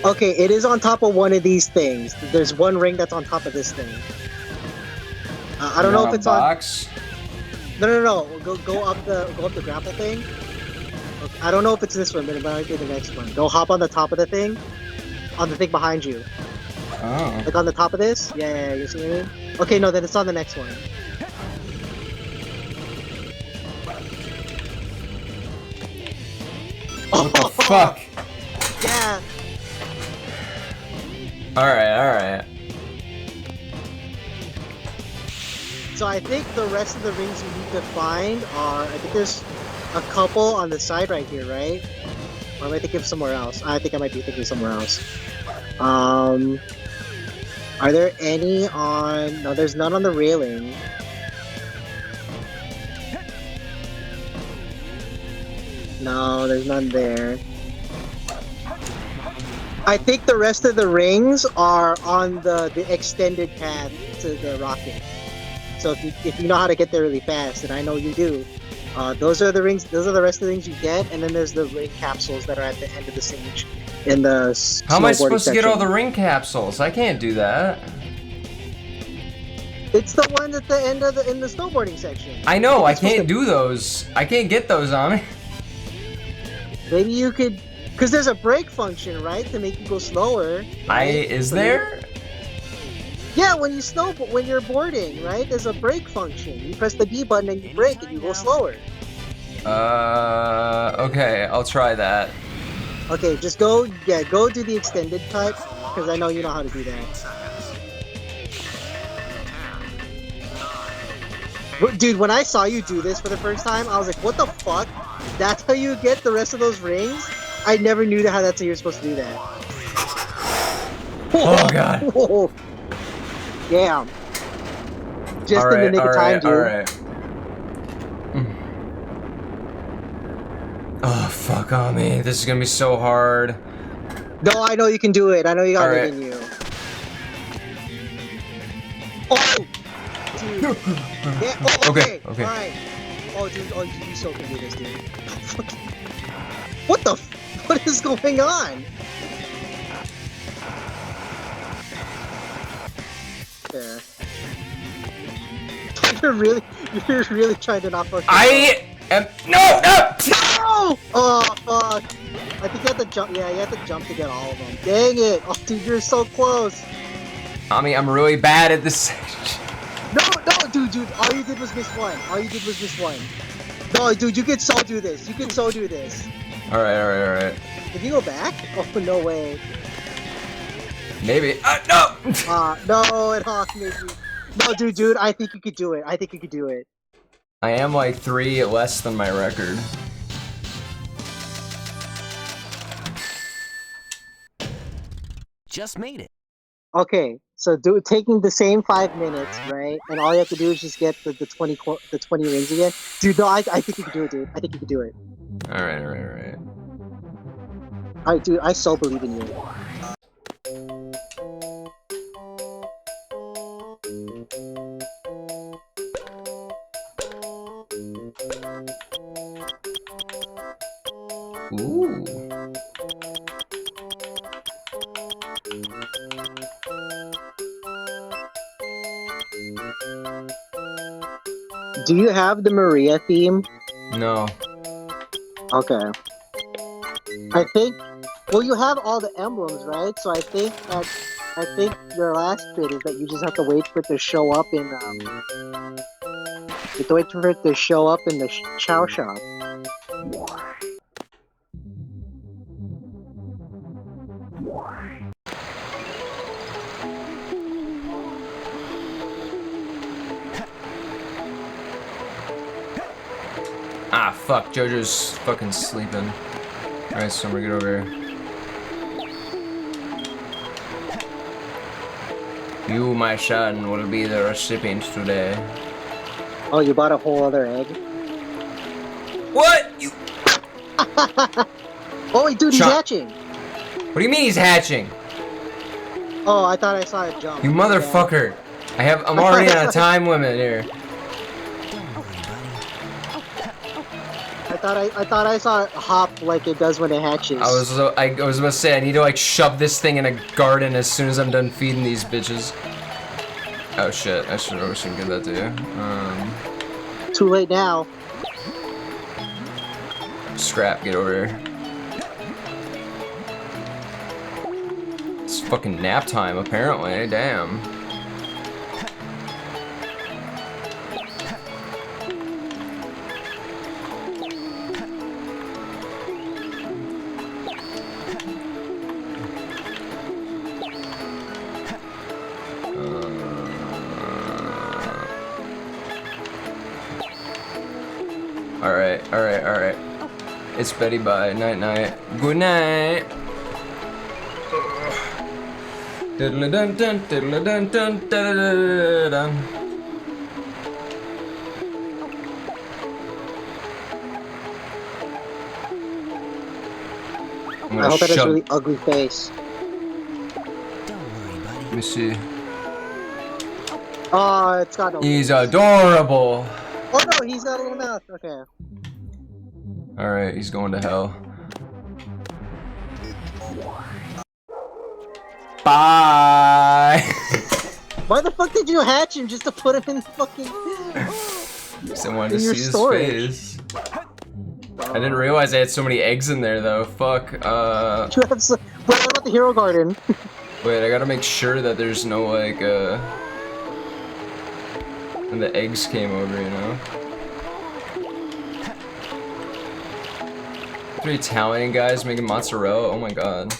Okay, it is on top of one of these things. There's one ring that's on top of this thing. I don't know if it's box? on. No. Go up the grapple thing. Okay, I don't know if it's this one, but it might be the next one. Go hop on the top of the thing, on the thing behind you. Oh. Like on the top of this. Yeah. You see what I mean? Okay, no, then it's on the next one. What the fuck? Yeah. Alright. So I think the rest of the rings you need to find are. I think there's a couple on the side right here, right? Or am I thinking of somewhere else? I think I might be thinking somewhere else. Are there any on? No, there's none on the railing. No, there's none there. I think the rest of the rings are on the extended path to the rocket. So if you know how to get there really fast, and I know you do, those are the rings. Those are the rest of the rings you get, and then there's the ring capsules that are at the end of the stage in the How am I snowboarding supposed to get all section. the ring capsules? I can't do that. It's the one at the end of in the snowboarding section. I know, I think it's can't do those. I can't get those on me. Maybe you could, because there's a brake function, right, to make you go slower. Right? Is So there? Yeah, when you're boarding, right? There's a brake function. You press the B button and you brake and you go slower. Okay, I'll try that. Okay, just go. Yeah, go do the extended cut because I know you know how to do that. Dude, when I saw you do this for the first time, I was like, "What the fuck? That's how you get the rest of those rings?" I never knew how that's how you're supposed to do that. Oh god. Whoa. Damn. Just in the nick of time, dude. Alright. Oh, fuck on me. This is gonna be so hard. No, I know you can do it. I know you got it Alright. in you. Oh! Dude. Yeah, oh, okay. Okay. Alright. Oh, dude. Oh, you so can do this, dude. What the what is going on? There. You're really trying to not fuck. I am no. No! Oh fuck! I think you have to jump. Yeah, you have to jump to get all of them. Dang it! Oh, dude, you're so close. I mean, I'm really bad at this. No, dude. All you did was miss one. No, dude, you can so do this. Alright. If you go back? Oh, no way. Maybe. No! No, it hawked me. No, dude, I think you could do it. I am like 3 less than my record. Just made it. Okay, so taking the same 5 minutes, right? And all you have to do is just get the 20 rings again. Dude, no, I think you can do it, dude. I think you can do it. Alright. Alright, dude, I so believe in you. Ooh. Do you have the Maria theme? No. Okay. I think. Well, you have all the emblems, right? So I think your last bit is that you just have to wait for it to show up in You have to wait for it to show up in the chow shop. Ah, fuck. JoJo's fucking sleeping. Alright, Summer, get over here. You, my son, will be the recipient today. Oh, you bought a whole other egg? What? You. Oh, wait, dude, he's hatching! What do you mean he's hatching? Oh, I thought I saw it jump. You motherfucker. I'm already on a time limit here. I thought I saw it hop like it does when it hatches. I was about to say, I need to like shove this thing in a garden as soon as I'm done feeding these bitches. Oh shit, I shouldn't give that to you. Too late now. Scrap, get over here. It's fucking nap time, apparently. Damn. Alright. It's Betty bye. Night. Good night. Diddle dun dun diddle dun dun dun. I hope that has a really ugly face. Let me see. Oh, it's got no. He's adorable. Oh no, he's got a little mouth. Okay. Alright, he's going to hell. Bye! Why the fuck did you hatch him just to put him in fucking... I wanted to in your see his storage? face. I didn't realize I had so many eggs in there though, fuck. You have what about the hero garden? Wait, I gotta make sure that there's no like, and the eggs came over, you know? Three Italian guys making mozzarella. Oh my god.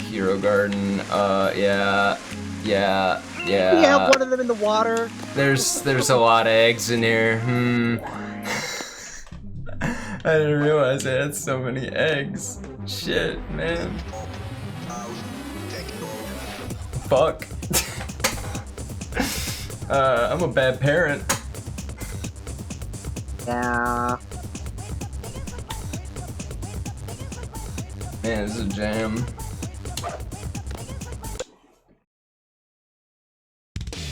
Hero Garden. Yeah. We have one of them in the water. There's a lot of eggs in here. I didn't realize I had so many eggs. Shit, man. Fuck. I'm a bad parent. Yeah. Man, this is a jam.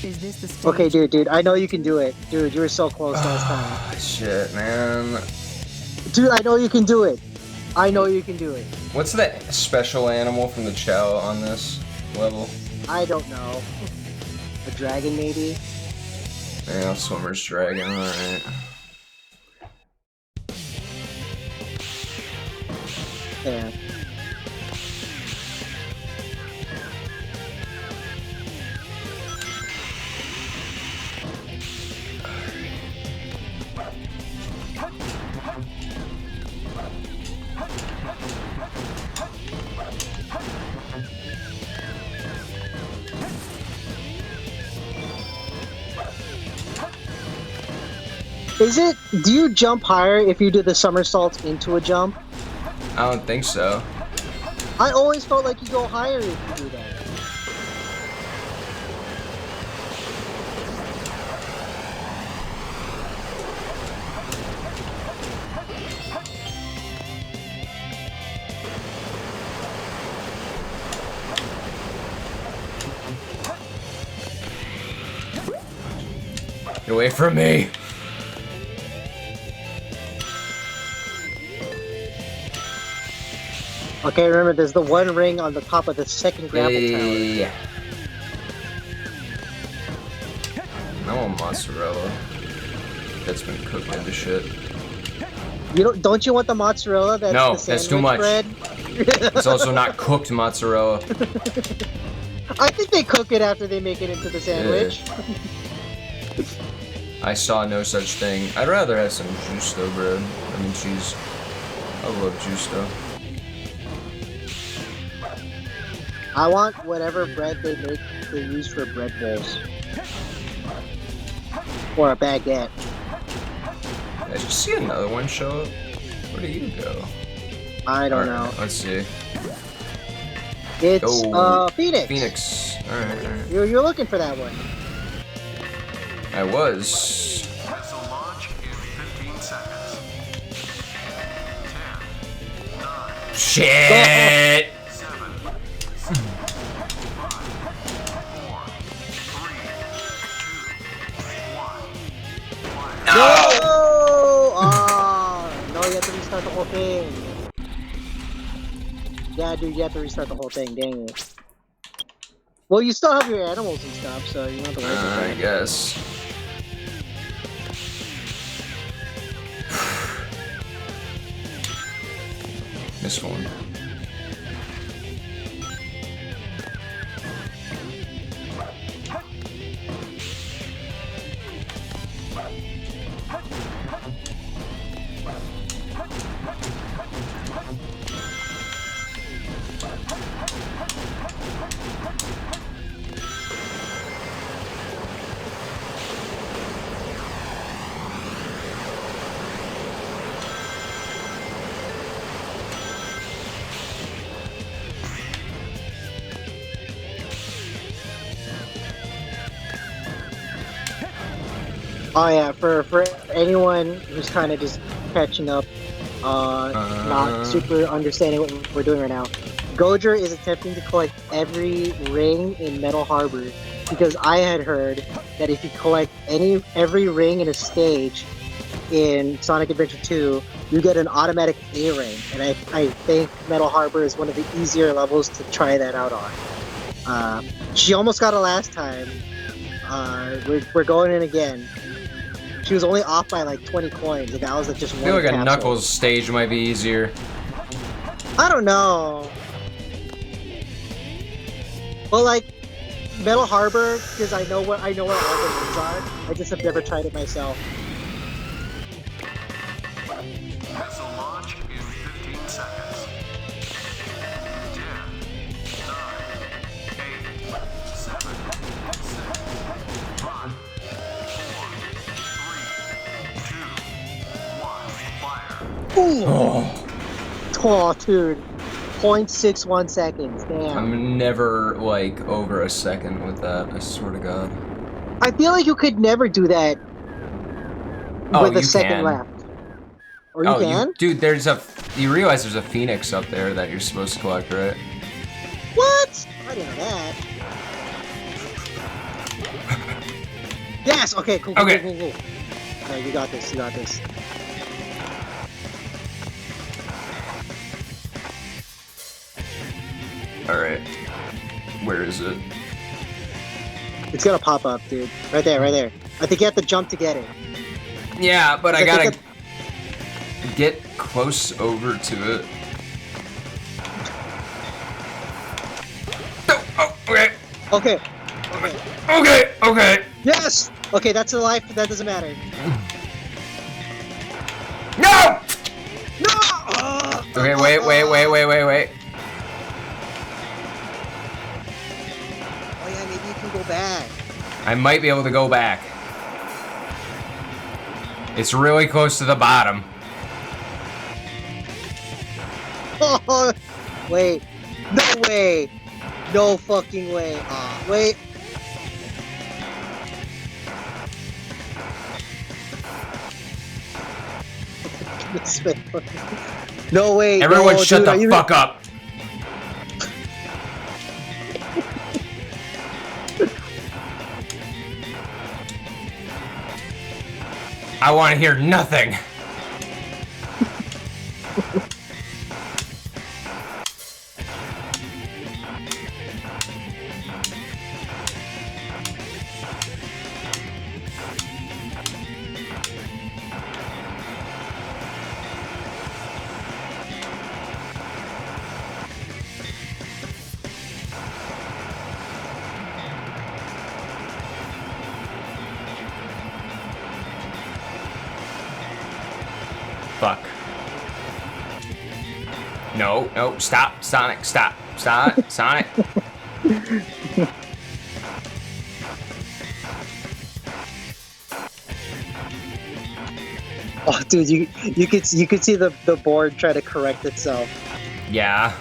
Is this the stage? Okay, dude, I know you can do it. Dude, you were so close last time. Shit, man. Dude, I know you can do it. I know you can do it. What's the special animal from the Chow on this level? I don't know. A dragon, maybe? Yeah, swimmer's dragon, alright. Yeah. Is it? Do you jump higher if you do the somersaults into a jump? I don't think so. I always felt like you go higher if you do that. Get away from me! Okay, remember, there's the one ring on the top of the second grapple Hey. tower. I want mozzarella. That's been cooked into shit. You don't you want the mozzarella? That's No, the that's too sandwich much. bread? It's also not cooked mozzarella. I think they cook it after they make it into the sandwich. I saw no such thing. I'd rather have some justo bread. I mean cheese. I love justo. I want whatever bread they use for bread bowls. Or a baguette. Did you see another one show up? Where did you go? I don't know. Alright, let's see. It's Oh, Phoenix. Phoenix. Alright. You're looking for that one. I was. Missile launch in 15 seconds. 10, 9, Shit! 7, 6, 5, 4, 3, 2, 1. No! Oh, no, you have to restart the whole thing. Yeah, dude, you have to restart the whole thing. Dang it. Well, you still have your animals and stuff, so you don't have to worry about I that. guess. This one. Oh yeah, for anyone who's kind of just catching up, not super understanding what we're doing right now, Goujer is attempting to collect every ring in Metal Harbor because I had heard that if you collect every ring in a stage in Sonic Adventure 2, you get an automatic A ring, and I think Metal Harbor is one of the easier levels to try that out on. She almost got it last time. We're going in again. She was only off by like 20 coins, and that was like just I one feel like a capsule. Knuckles stage might be easier. I don't know. Well, like, Metal Harbor because I know where all the rings are. I just have never tried it myself. Missile launch in 15 seconds. 10, 9, 8, 7, 6, 5, 4, 3, 2, 1, fire. Ooh. Oh, dude. 0.61 seconds. Damn. I'm never like over a second with that. I swear to God. I feel like you could never do that with a you second can. left. Or you can? Dude, you realize there's a phoenix up there that you're supposed to collect, right? What? I didn't know that. Yes. Okay. Cool. Okay. Cool. Alright, you got this. You got this. All right. Where is it? It's gonna pop up, dude. Right there. Right there. I think you have to jump to get it. Yeah, but I gotta think get close over to it. Oh, okay. Okay. Okay. Yes. Okay, that's a life. That doesn't matter. No! No. Okay, wait. Oh yeah, maybe you can go back. I might be able to go back. It's really close to the bottom. Oh, wait. No way. No fucking way. Wait. No way. Everyone no, shut dude, the fuck up. I want to hear nothing. Fuck. No, stop, Sonic, stop, Sonic. Oh, dude, you could see the board try to correct itself. Yeah.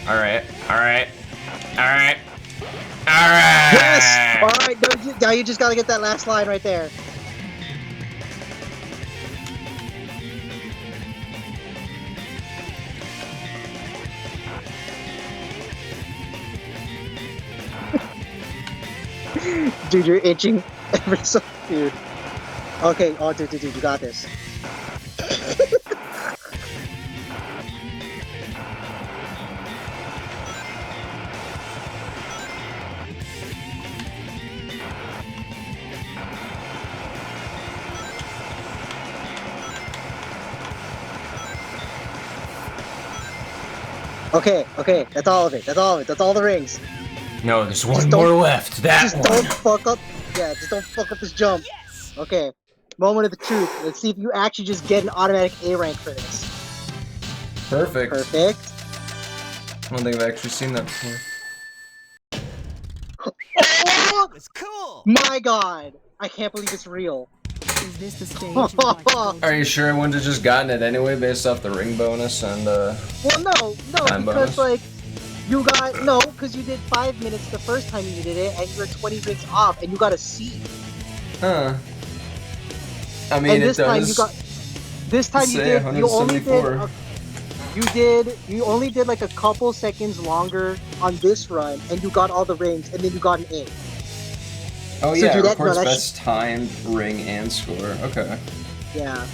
All right. Yes! Alright, now you just gotta get that last line right there. Dude, you're itching ever so, dude. Okay, oh, dude, you got this. Okay, that's all of it. That's all the rings. No, there's one more left. Just don't fuck up. Yeah, just don't fuck up this jump. Yes! Okay. Moment of the truth. Let's see if you actually just get an automatic A rank for this. Perfect. Perfect. I don't think I've actually seen that before. Oh! That was cool! My god! I can't believe it's real. Is this the stage you would like to go Are you to? sure I wouldn't have just gotten it anyway based off the ring bonus and Well, no, Time because bonus? like you got because you did 5 minutes the first time you did it, and you were 20 rings off, and you got a C. Huh. I mean, And this it time does you got. This time you say did. You only did. 174. You only did like a couple seconds longer on this run, and you got all the rings, and then you got an A. Oh So yeah, do it that- records no, that's- best timed ring and score. Okay. Yeah.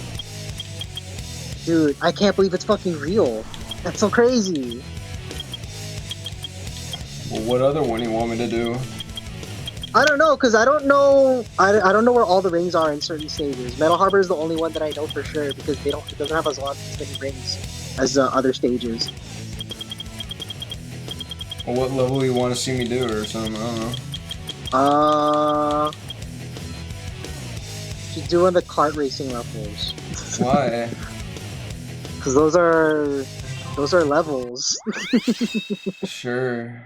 Dude, I can't believe it's fucking real. That's so crazy. Well, what other one do you want me to do? I don't know, because I don't know. I don't know where all the rings are in certain stages. Metal Harbor is the only one that I know for sure because it doesn't have as many rings as the other stages. Or what level you want to see me do or something, I don't know. Just doing the kart racing levels. Why? Because those are levels. Sure.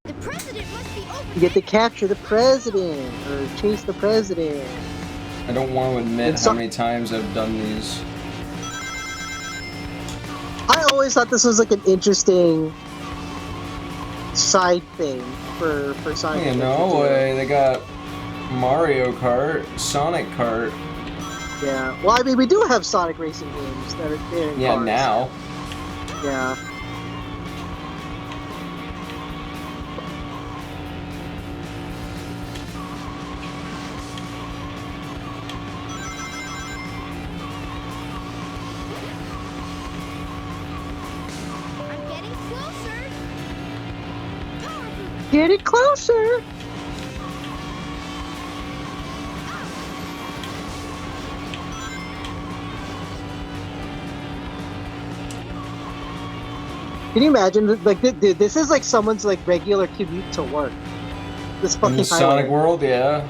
The president must be over. You get to capture the president or chase the president. I don't want to admit how many times I've done these. I always thought this was like an interesting side thing for Sonic. Yeah, no way. They got Mario Kart, Sonic Kart. Yeah. Well, I mean, we do have Sonic racing games that are in Yeah, cars. now. Yeah. I'm getting closer. Get it closer. Can you imagine? Like, dude, this is like someone's like regular commute to work. This In fucking the Sonic highway. world, yeah.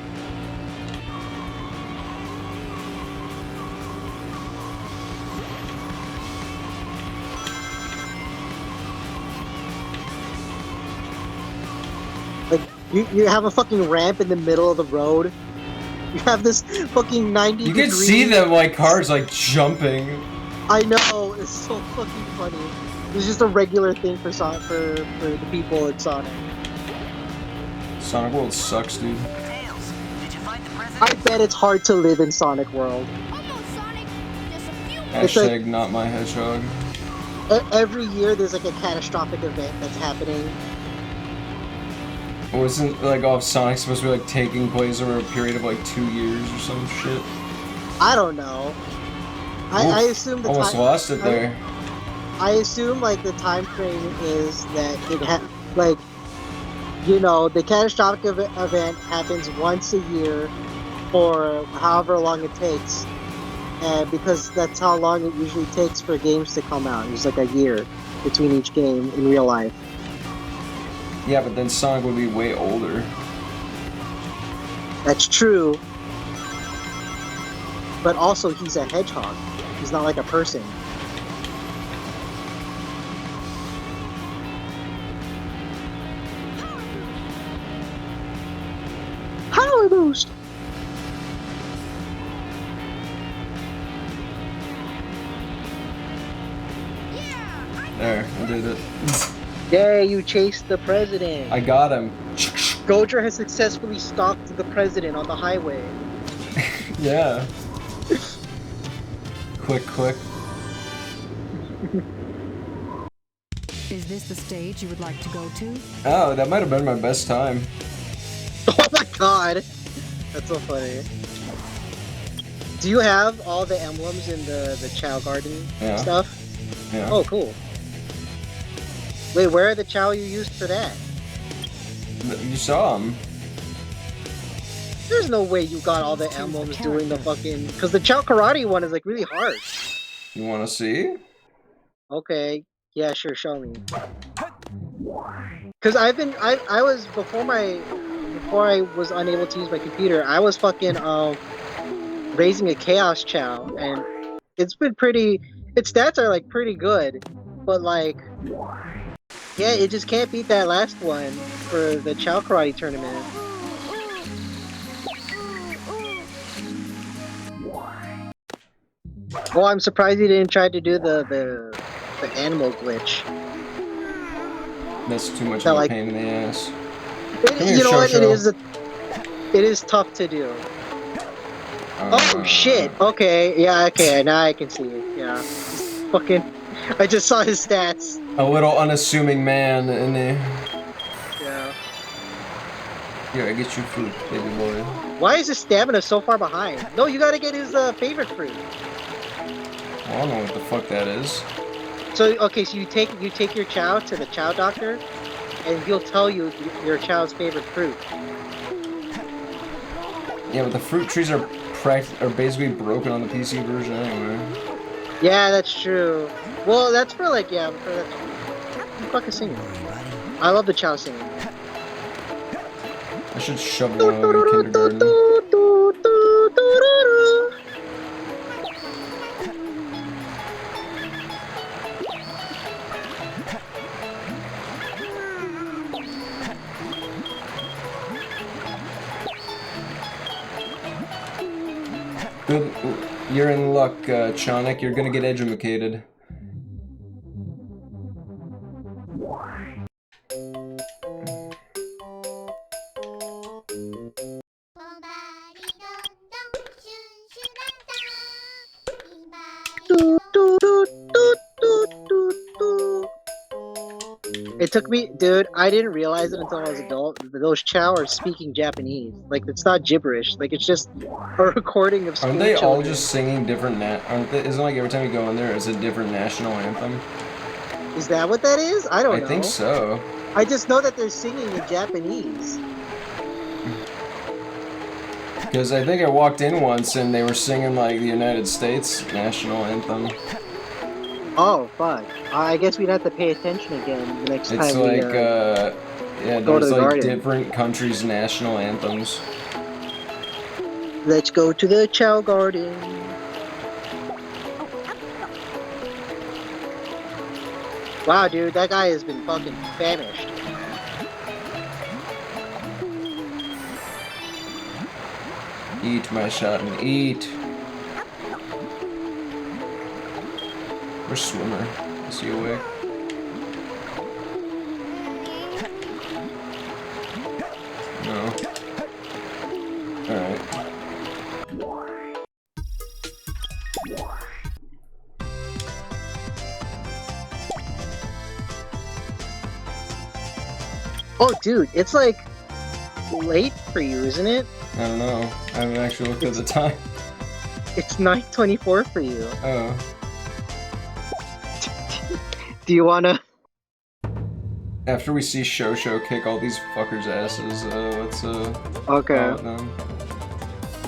Like, you have a fucking ramp in the middle of the road. You have this fucking 90 You can degree... see them like cars like jumping. I know, it's so fucking funny. It's just a regular thing for the people in Sonic. Sonic World sucks, dude. Tails, did you find the president? I bet it's hard to live in Sonic World. Almost, Sonic. Just a few more. It's Hashtag like- not my hedgehog. Every year there's like a catastrophic event that's happening. Wasn't like off Sonic supposed to be like taking place over a period of like 2 years or some shit? I don't know. I assume the Almost time. lost it there. I assume like the time frame is that like, you know, the catastrophic event happens once a year for however long it takes, and because that's how long it usually takes for games to come out. It's like a year between each game in real life. Yeah, but then Sonic would be way older. That's true. But also, he's a hedgehog. He's not like a person. Power boost! There, I did it. Yay, you chased the president! I got him. Goujer has successfully stalked the president on the highway. Yeah. Quick. Is this the stage you would like to go to? Oh, that might have been my best time. Oh my god! That's so funny. Do you have all the emblems in the Chow Garden Yeah. stuff? Yeah. Oh, cool. Wait, where are the Chow you used for that? You saw him. There's no way you got all the emblems doing the fucking... Because the Chow Karate one is like really hard. You want to see? Okay. Yeah, sure, show me. Because I was, before I was unable to use my computer, I was fucking, raising a Chaos Chow, and it's been pretty, its stats are like pretty good, but like, yeah, it just can't beat that last one for the Chow Karate tournament. Well, I'm surprised you didn't try to do the animal glitch. That's too much That, of a like- pain in the ass. You know what? It is tough to do. Oh shit! Okay, yeah, okay, now I can see it. Yeah, fucking. I just saw his stats. A little unassuming man in the. Yeah. Here, I get you fruit, baby boy. Why is his stamina so far behind? No, you gotta get his favorite fruit. Well, I don't know what the fuck that is. So okay, so you take your Chow to the Chow doctor, and he'll tell you your Chow's favorite fruit. Yeah, but the fruit trees are basically broken on the PC version anyway. Yeah, that's true. Well, that's for like, yeah, for that. You fucking sing it. I love the Chow singing. I should shove one of them in kindergarten. Good, you're in luck, Chonik. You're gonna get educated. It took me, dude, I didn't realize it until I was an adult. Those Chow are speaking Japanese. Like, it's not gibberish. Like, it's just a recording of school Aren't they all children. just singing different aren't they? Isn't it like every time you go in there, it's a different national anthem? Is that what that is? I don't know. I think so. I just know that they're singing in Japanese. Because I think I walked in once and they were singing like the United States national anthem. Oh, fuck. I guess we'd have to pay attention again the next It's time like, we yeah, go to there's the like garden. different countries' national anthems. Let's go to the Chow Garden. Wow, dude, that guy has been fucking famished. Eat, my shot, and eat. Where's Swimmer? Is he awake? No. Alright. Oh, dude, it's like late for you, isn't it? I don't know. I haven't actually looked at the time. It's 9:24 for you. Oh. Do you wanna? After we see Shosho kick all these fuckers' asses, let's Okay. call it them.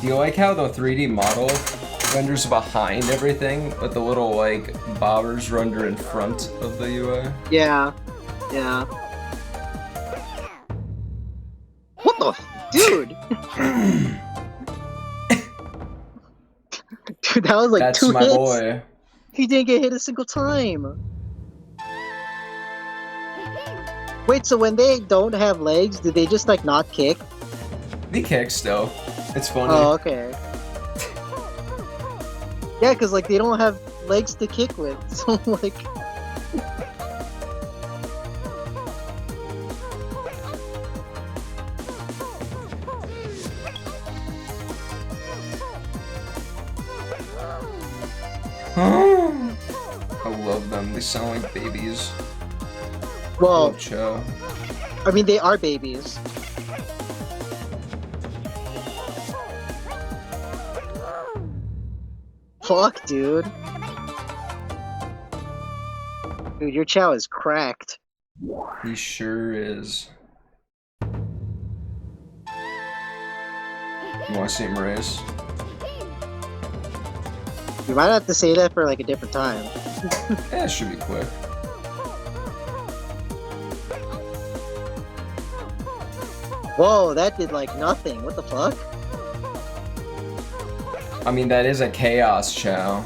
Do you like how the 3D model renders behind everything, but the little like bobbers render in front of the UI? Yeah. Yeah. What the? Dude! Dude, that was like That's 2 my hits. boy. He didn't get hit a single time. Wait, so when they don't have legs, do they just like not kick? He kicks still. It's funny. Oh, okay. Yeah, because like they don't have legs to kick with, so like. I love them. They sound like babies. Well, Oh, Cho. I mean they are babies. Fuck, dude. Dude, your Chow is cracked. He sure is. You want to see him race? You might have to say that for like a different time. Yeah, it should be quick. Whoa, that did like nothing. What the fuck? I mean, that is a chaos Chow.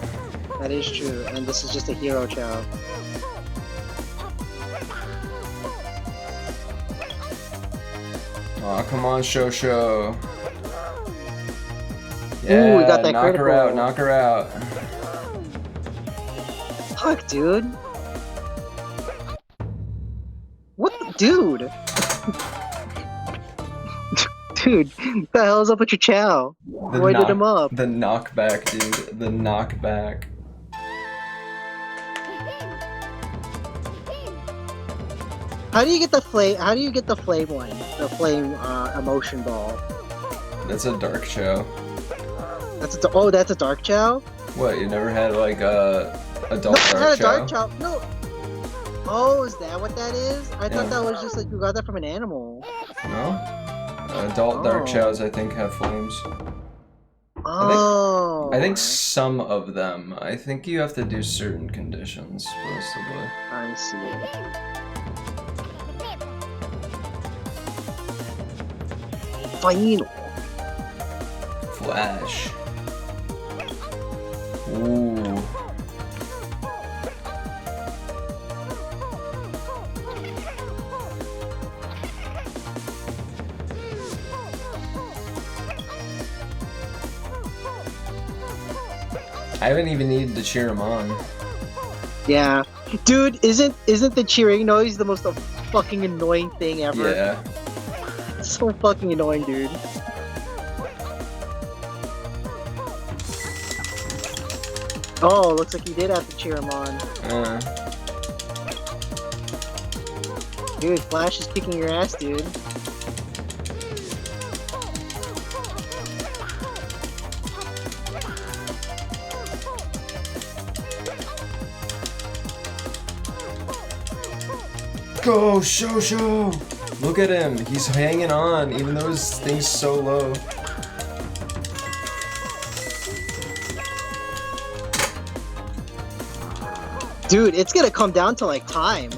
That is true, and this is just a hero Chow. Aw, come on, Shosho. Yeah, Ooh, we got that knock her critical. out, knock her out. Fuck, dude. What the dude? Dude, what the hell is up with your Chow? Roided him up. The knockback, dude. The knockback. How do you get the flame? How do you get the flame one? The flame emotion ball. That's a dark Chow. That's a oh, that's a dark Chow. What, you never had like a adult No, dark not a Chow? dark Chow. No. Oh, is that what that is? I Yeah. thought that was just like you got that from an animal. No? Adult dark Oh. Chows, I think, have flames. Oh. I think some of them. I think you have to do certain conditions, possibly. I see. final. Flash. Ooh. I haven't even needed to cheer him on. Yeah, dude, isn't the cheering noise the most fucking annoying thing ever? Yeah. It's so fucking annoying, dude. Oh, looks like you did have to cheer him on. Dude, Flash is kicking your ass, dude. Go, Shosho! Look at him, he's hanging on, even though his thing's so low. Dude, it's gonna come down to like time.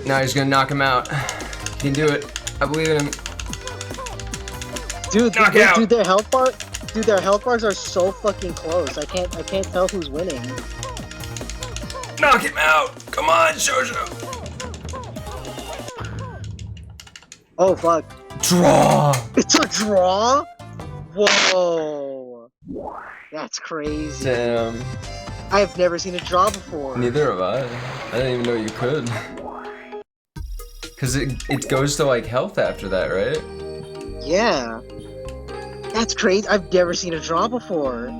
Now he's gonna knock him out. He can do it. I believe in him. Dude, Knock out. dude, their health bars are so fucking close. I can't tell who's winning. Knock him out! Come on, Shosho! Oh fuck. Draw! It's a draw? Whoa. That's crazy. Damn. I've never seen a draw before. Neither have I. I didn't even know you could. Cause it goes to like health after that, right? Yeah. That's crazy. I've never seen a draw before.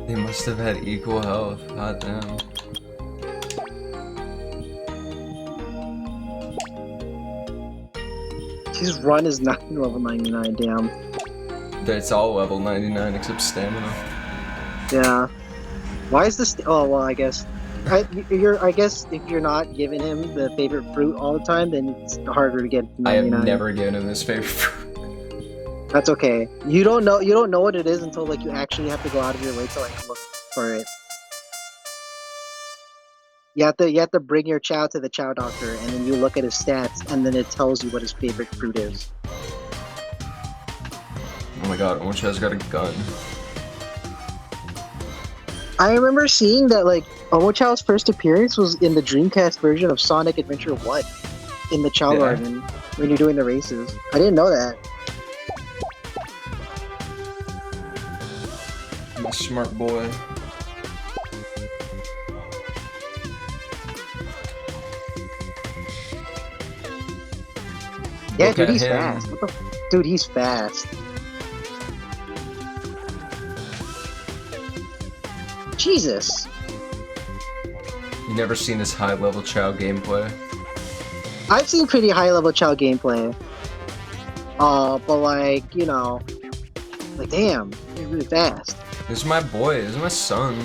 They must have had equal health. God damn. His run is not level 99, damn. It's all level 99 except stamina. Yeah. Why is this? Oh well, I guess. I guess if you're not giving him the favorite fruit all the time, then it's harder to get 99. I have never given him his favorite fruit. That's okay. You don't know what it is until like you actually have to go out of your way to like look for it. You have to bring your Chow to the Chow doctor, and then you look at his stats, and then it tells you what his favorite fruit is. Oh my god, Omocha's got a gun. I remember seeing that like Omochow's first appearance was in the Dreamcast version of Sonic Adventure 1 in the Chow Garden when you're doing the races. I didn't know that. I'm a smart boy. Yeah, Look dude, at he's him. fast. What the dude, he's fast. Jesus. You never seen this high level Chow gameplay? I've seen pretty high level Chow gameplay. But like, you know, like damn, he's really fast. This is my boy, this is my son.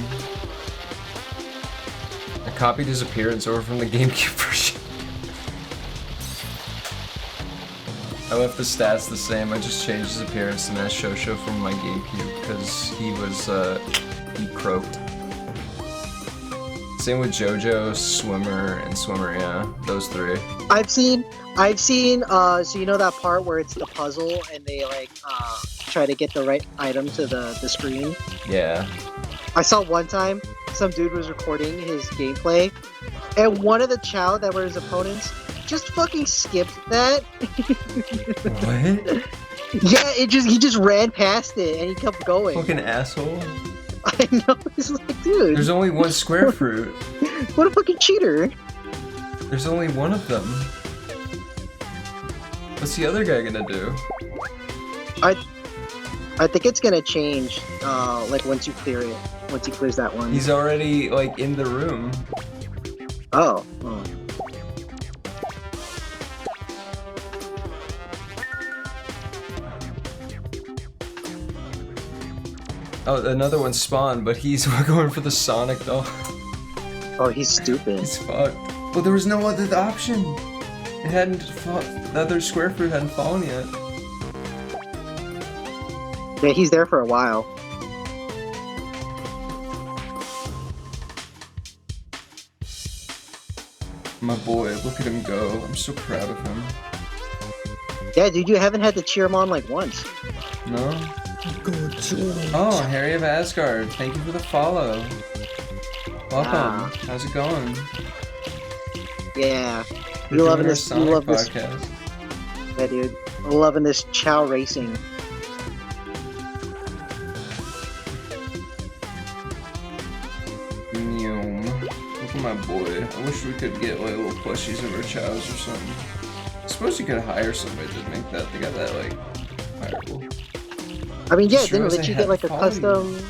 I copied his appearance over from the GameCube version. I left the stats the same, I just changed his appearance and that's Shosho from my GameCube because he was, he croaked. Same with JoJo, Swimmer, and Swimmer, yeah, those three. I've seen, so you know that part where it's the puzzle and they like, try to get the right item to the screen? Yeah. I saw one time, some dude was recording his gameplay, and one of the Chow that were his opponents just fucking skipped that. What? Yeah, he just ran past it and he kept going. Fucking asshole. I know, it's like, dude. There's only one square fruit. What a fucking cheater. There's only one of them. What's the other guy gonna do? I think it's gonna change, like once you clear it. Once he clears that one. He's already, like, in the room. Oh. Oh, another one spawned, but he's going for the Sonic though. Oh, he's stupid. He's fucked. Well, there was no other option. It hadn't, the other square fruit hadn't fallen yet. Yeah, he's there for a while. My boy, look at him go. I'm so proud of him. Yeah, dude, you haven't had to cheer him on like once. No? Oh, Harry of Asgard, thank you for the follow. Welcome. How's it going? Yeah. We're You doing loving our this? You Sonic love this? podcast. Yeah, dude. I'm loving this chow racing. Look at my boy. I wish we could get like little plushies of our chows or something. I suppose you could hire somebody to make that. They got that like fireball. I mean, yeah, Just didn't it realized let I you had get like a follow you. custom?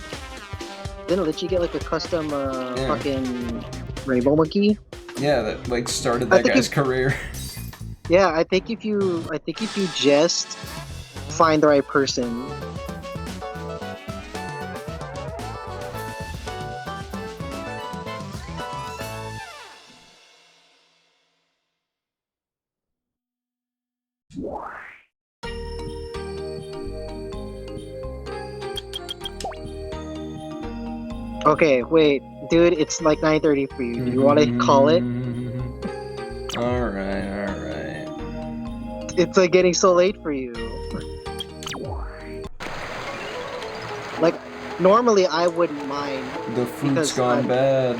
Didn't it let you get like a custom Yeah. fucking rainbow monkey? Yeah, that like started I that think guy's if- career. Yeah, I think if you just find the right person. Okay, wait, dude, it's like 9:30 for you. Do you want to call it? Alright. It's like getting so late for you. Like, normally I wouldn't mind. The fruit's Because gone I'm- bad.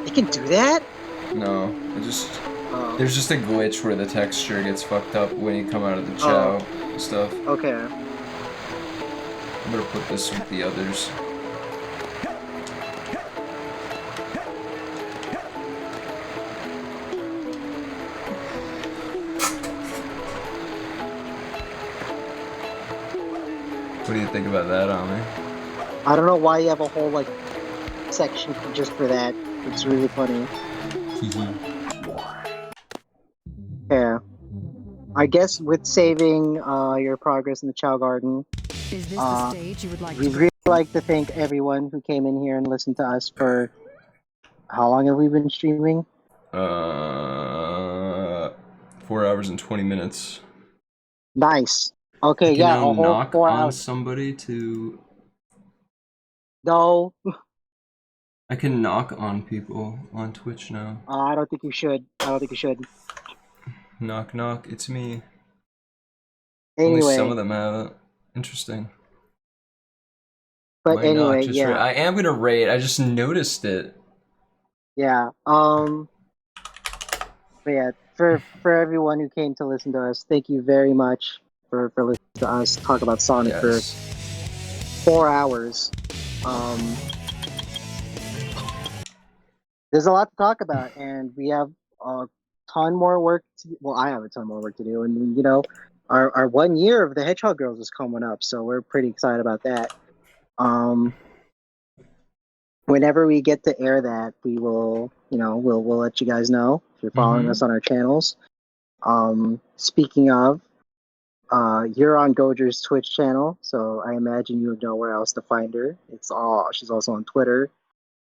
You can do that? No, it just Oh, there's just a glitch where the texture gets fucked up when you come out of the chow stuff. okay. I'm gonna put this with the others. What do you think about that, Ami? I don't know why you have a whole, like, section just for that. It's really funny. Yeah. I guess with saving your progress in the Chow Garden, Is this the stage you would like to we'd go? really like to thank everyone who came in here and listened to us for... How long have we been streaming? 4 hours and 20 minutes. Nice. Okay, I can yeah, now a whole knock 4 on hours. somebody to... No, I can knock on people on Twitch now. I don't think you should. I don't think you should. Knock knock, it's me. Only Anyway, some of them have it. Interesting. but Why anyway, not? Just yeah. I am gonna rate, I just noticed it. Yeah. But yeah, for everyone who came to listen to us, thank you very much for listening to us talk about Sonic for Yes. 4 hours. There's a lot to talk about, and we have a ton more work to, well, I have a ton more work to do, and you know, our 1 year of the Hedgehog Girls is coming up, so we're pretty excited about that. Whenever we get to air that, we will, you know, we'll let you guys know if you're following us on our channels. Speaking of, you're on Goujer's Twitch channel, so I imagine you know where else to find her. She's also on Twitter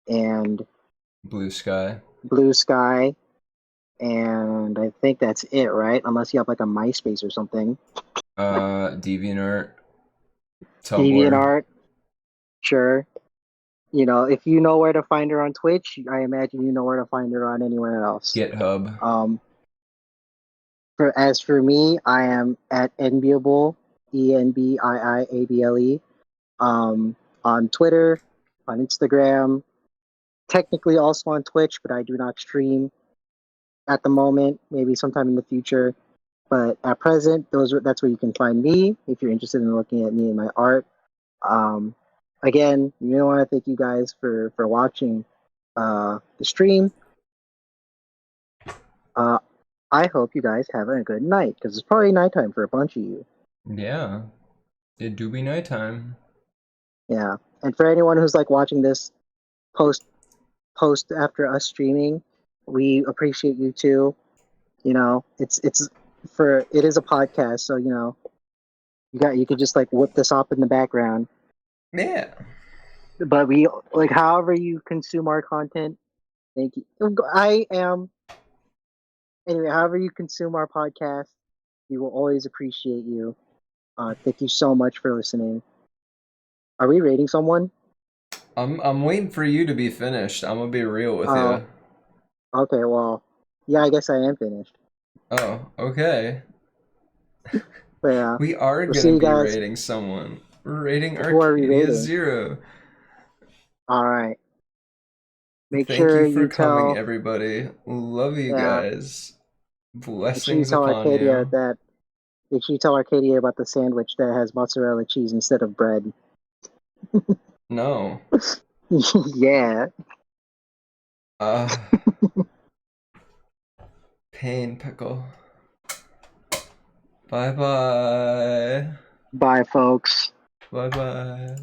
and Blue Sky. Blue Sky, and I think that's it, right? Unless you have like a MySpace or something. DeviantArt. Tumblr. DeviantArt, sure. You know, if you know where to find her on Twitch, I imagine you know where to find her on anywhere else. GitHub. As for me, I am at Enviable, ENBIIABLE, on Twitter, on Instagram, technically also on Twitch, but I do not stream at the moment, maybe sometime in the future. But at present, that's where you can find me if you're interested in looking at me and my art. Again, I want to thank you guys for watching the stream. I hope you guys have a good night, because it's probably nighttime for a bunch of you. Yeah. It do be nighttime. Yeah. And for anyone who's like watching this post after us streaming, we appreciate you too. You know, it is a podcast, so you know, you could just like whip this up in the background. Yeah. But we like however you consume our content, thank you. Anyway, however you consume our podcast, we will always appreciate you. Thank you so much for listening. Are we rating someone? I'm waiting for you to be finished. I'm gonna be real with you. Okay, well, yeah, I guess I am finished. Oh, okay. But yeah, We are we'll see gonna you be guys. rating someone. We're rating Who are we Arcadia rating? Zero. All right. Make Thank you sure for you coming, tell. everybody. Love you Yeah. guys. Make sure you Blessings tell upon Arcadia you. that. Make sure you tell Arcadia about the sandwich that has mozzarella cheese instead of bread. No. Yeah. Uh, pain pickle. Bye bye. Bye, folks. Bye bye.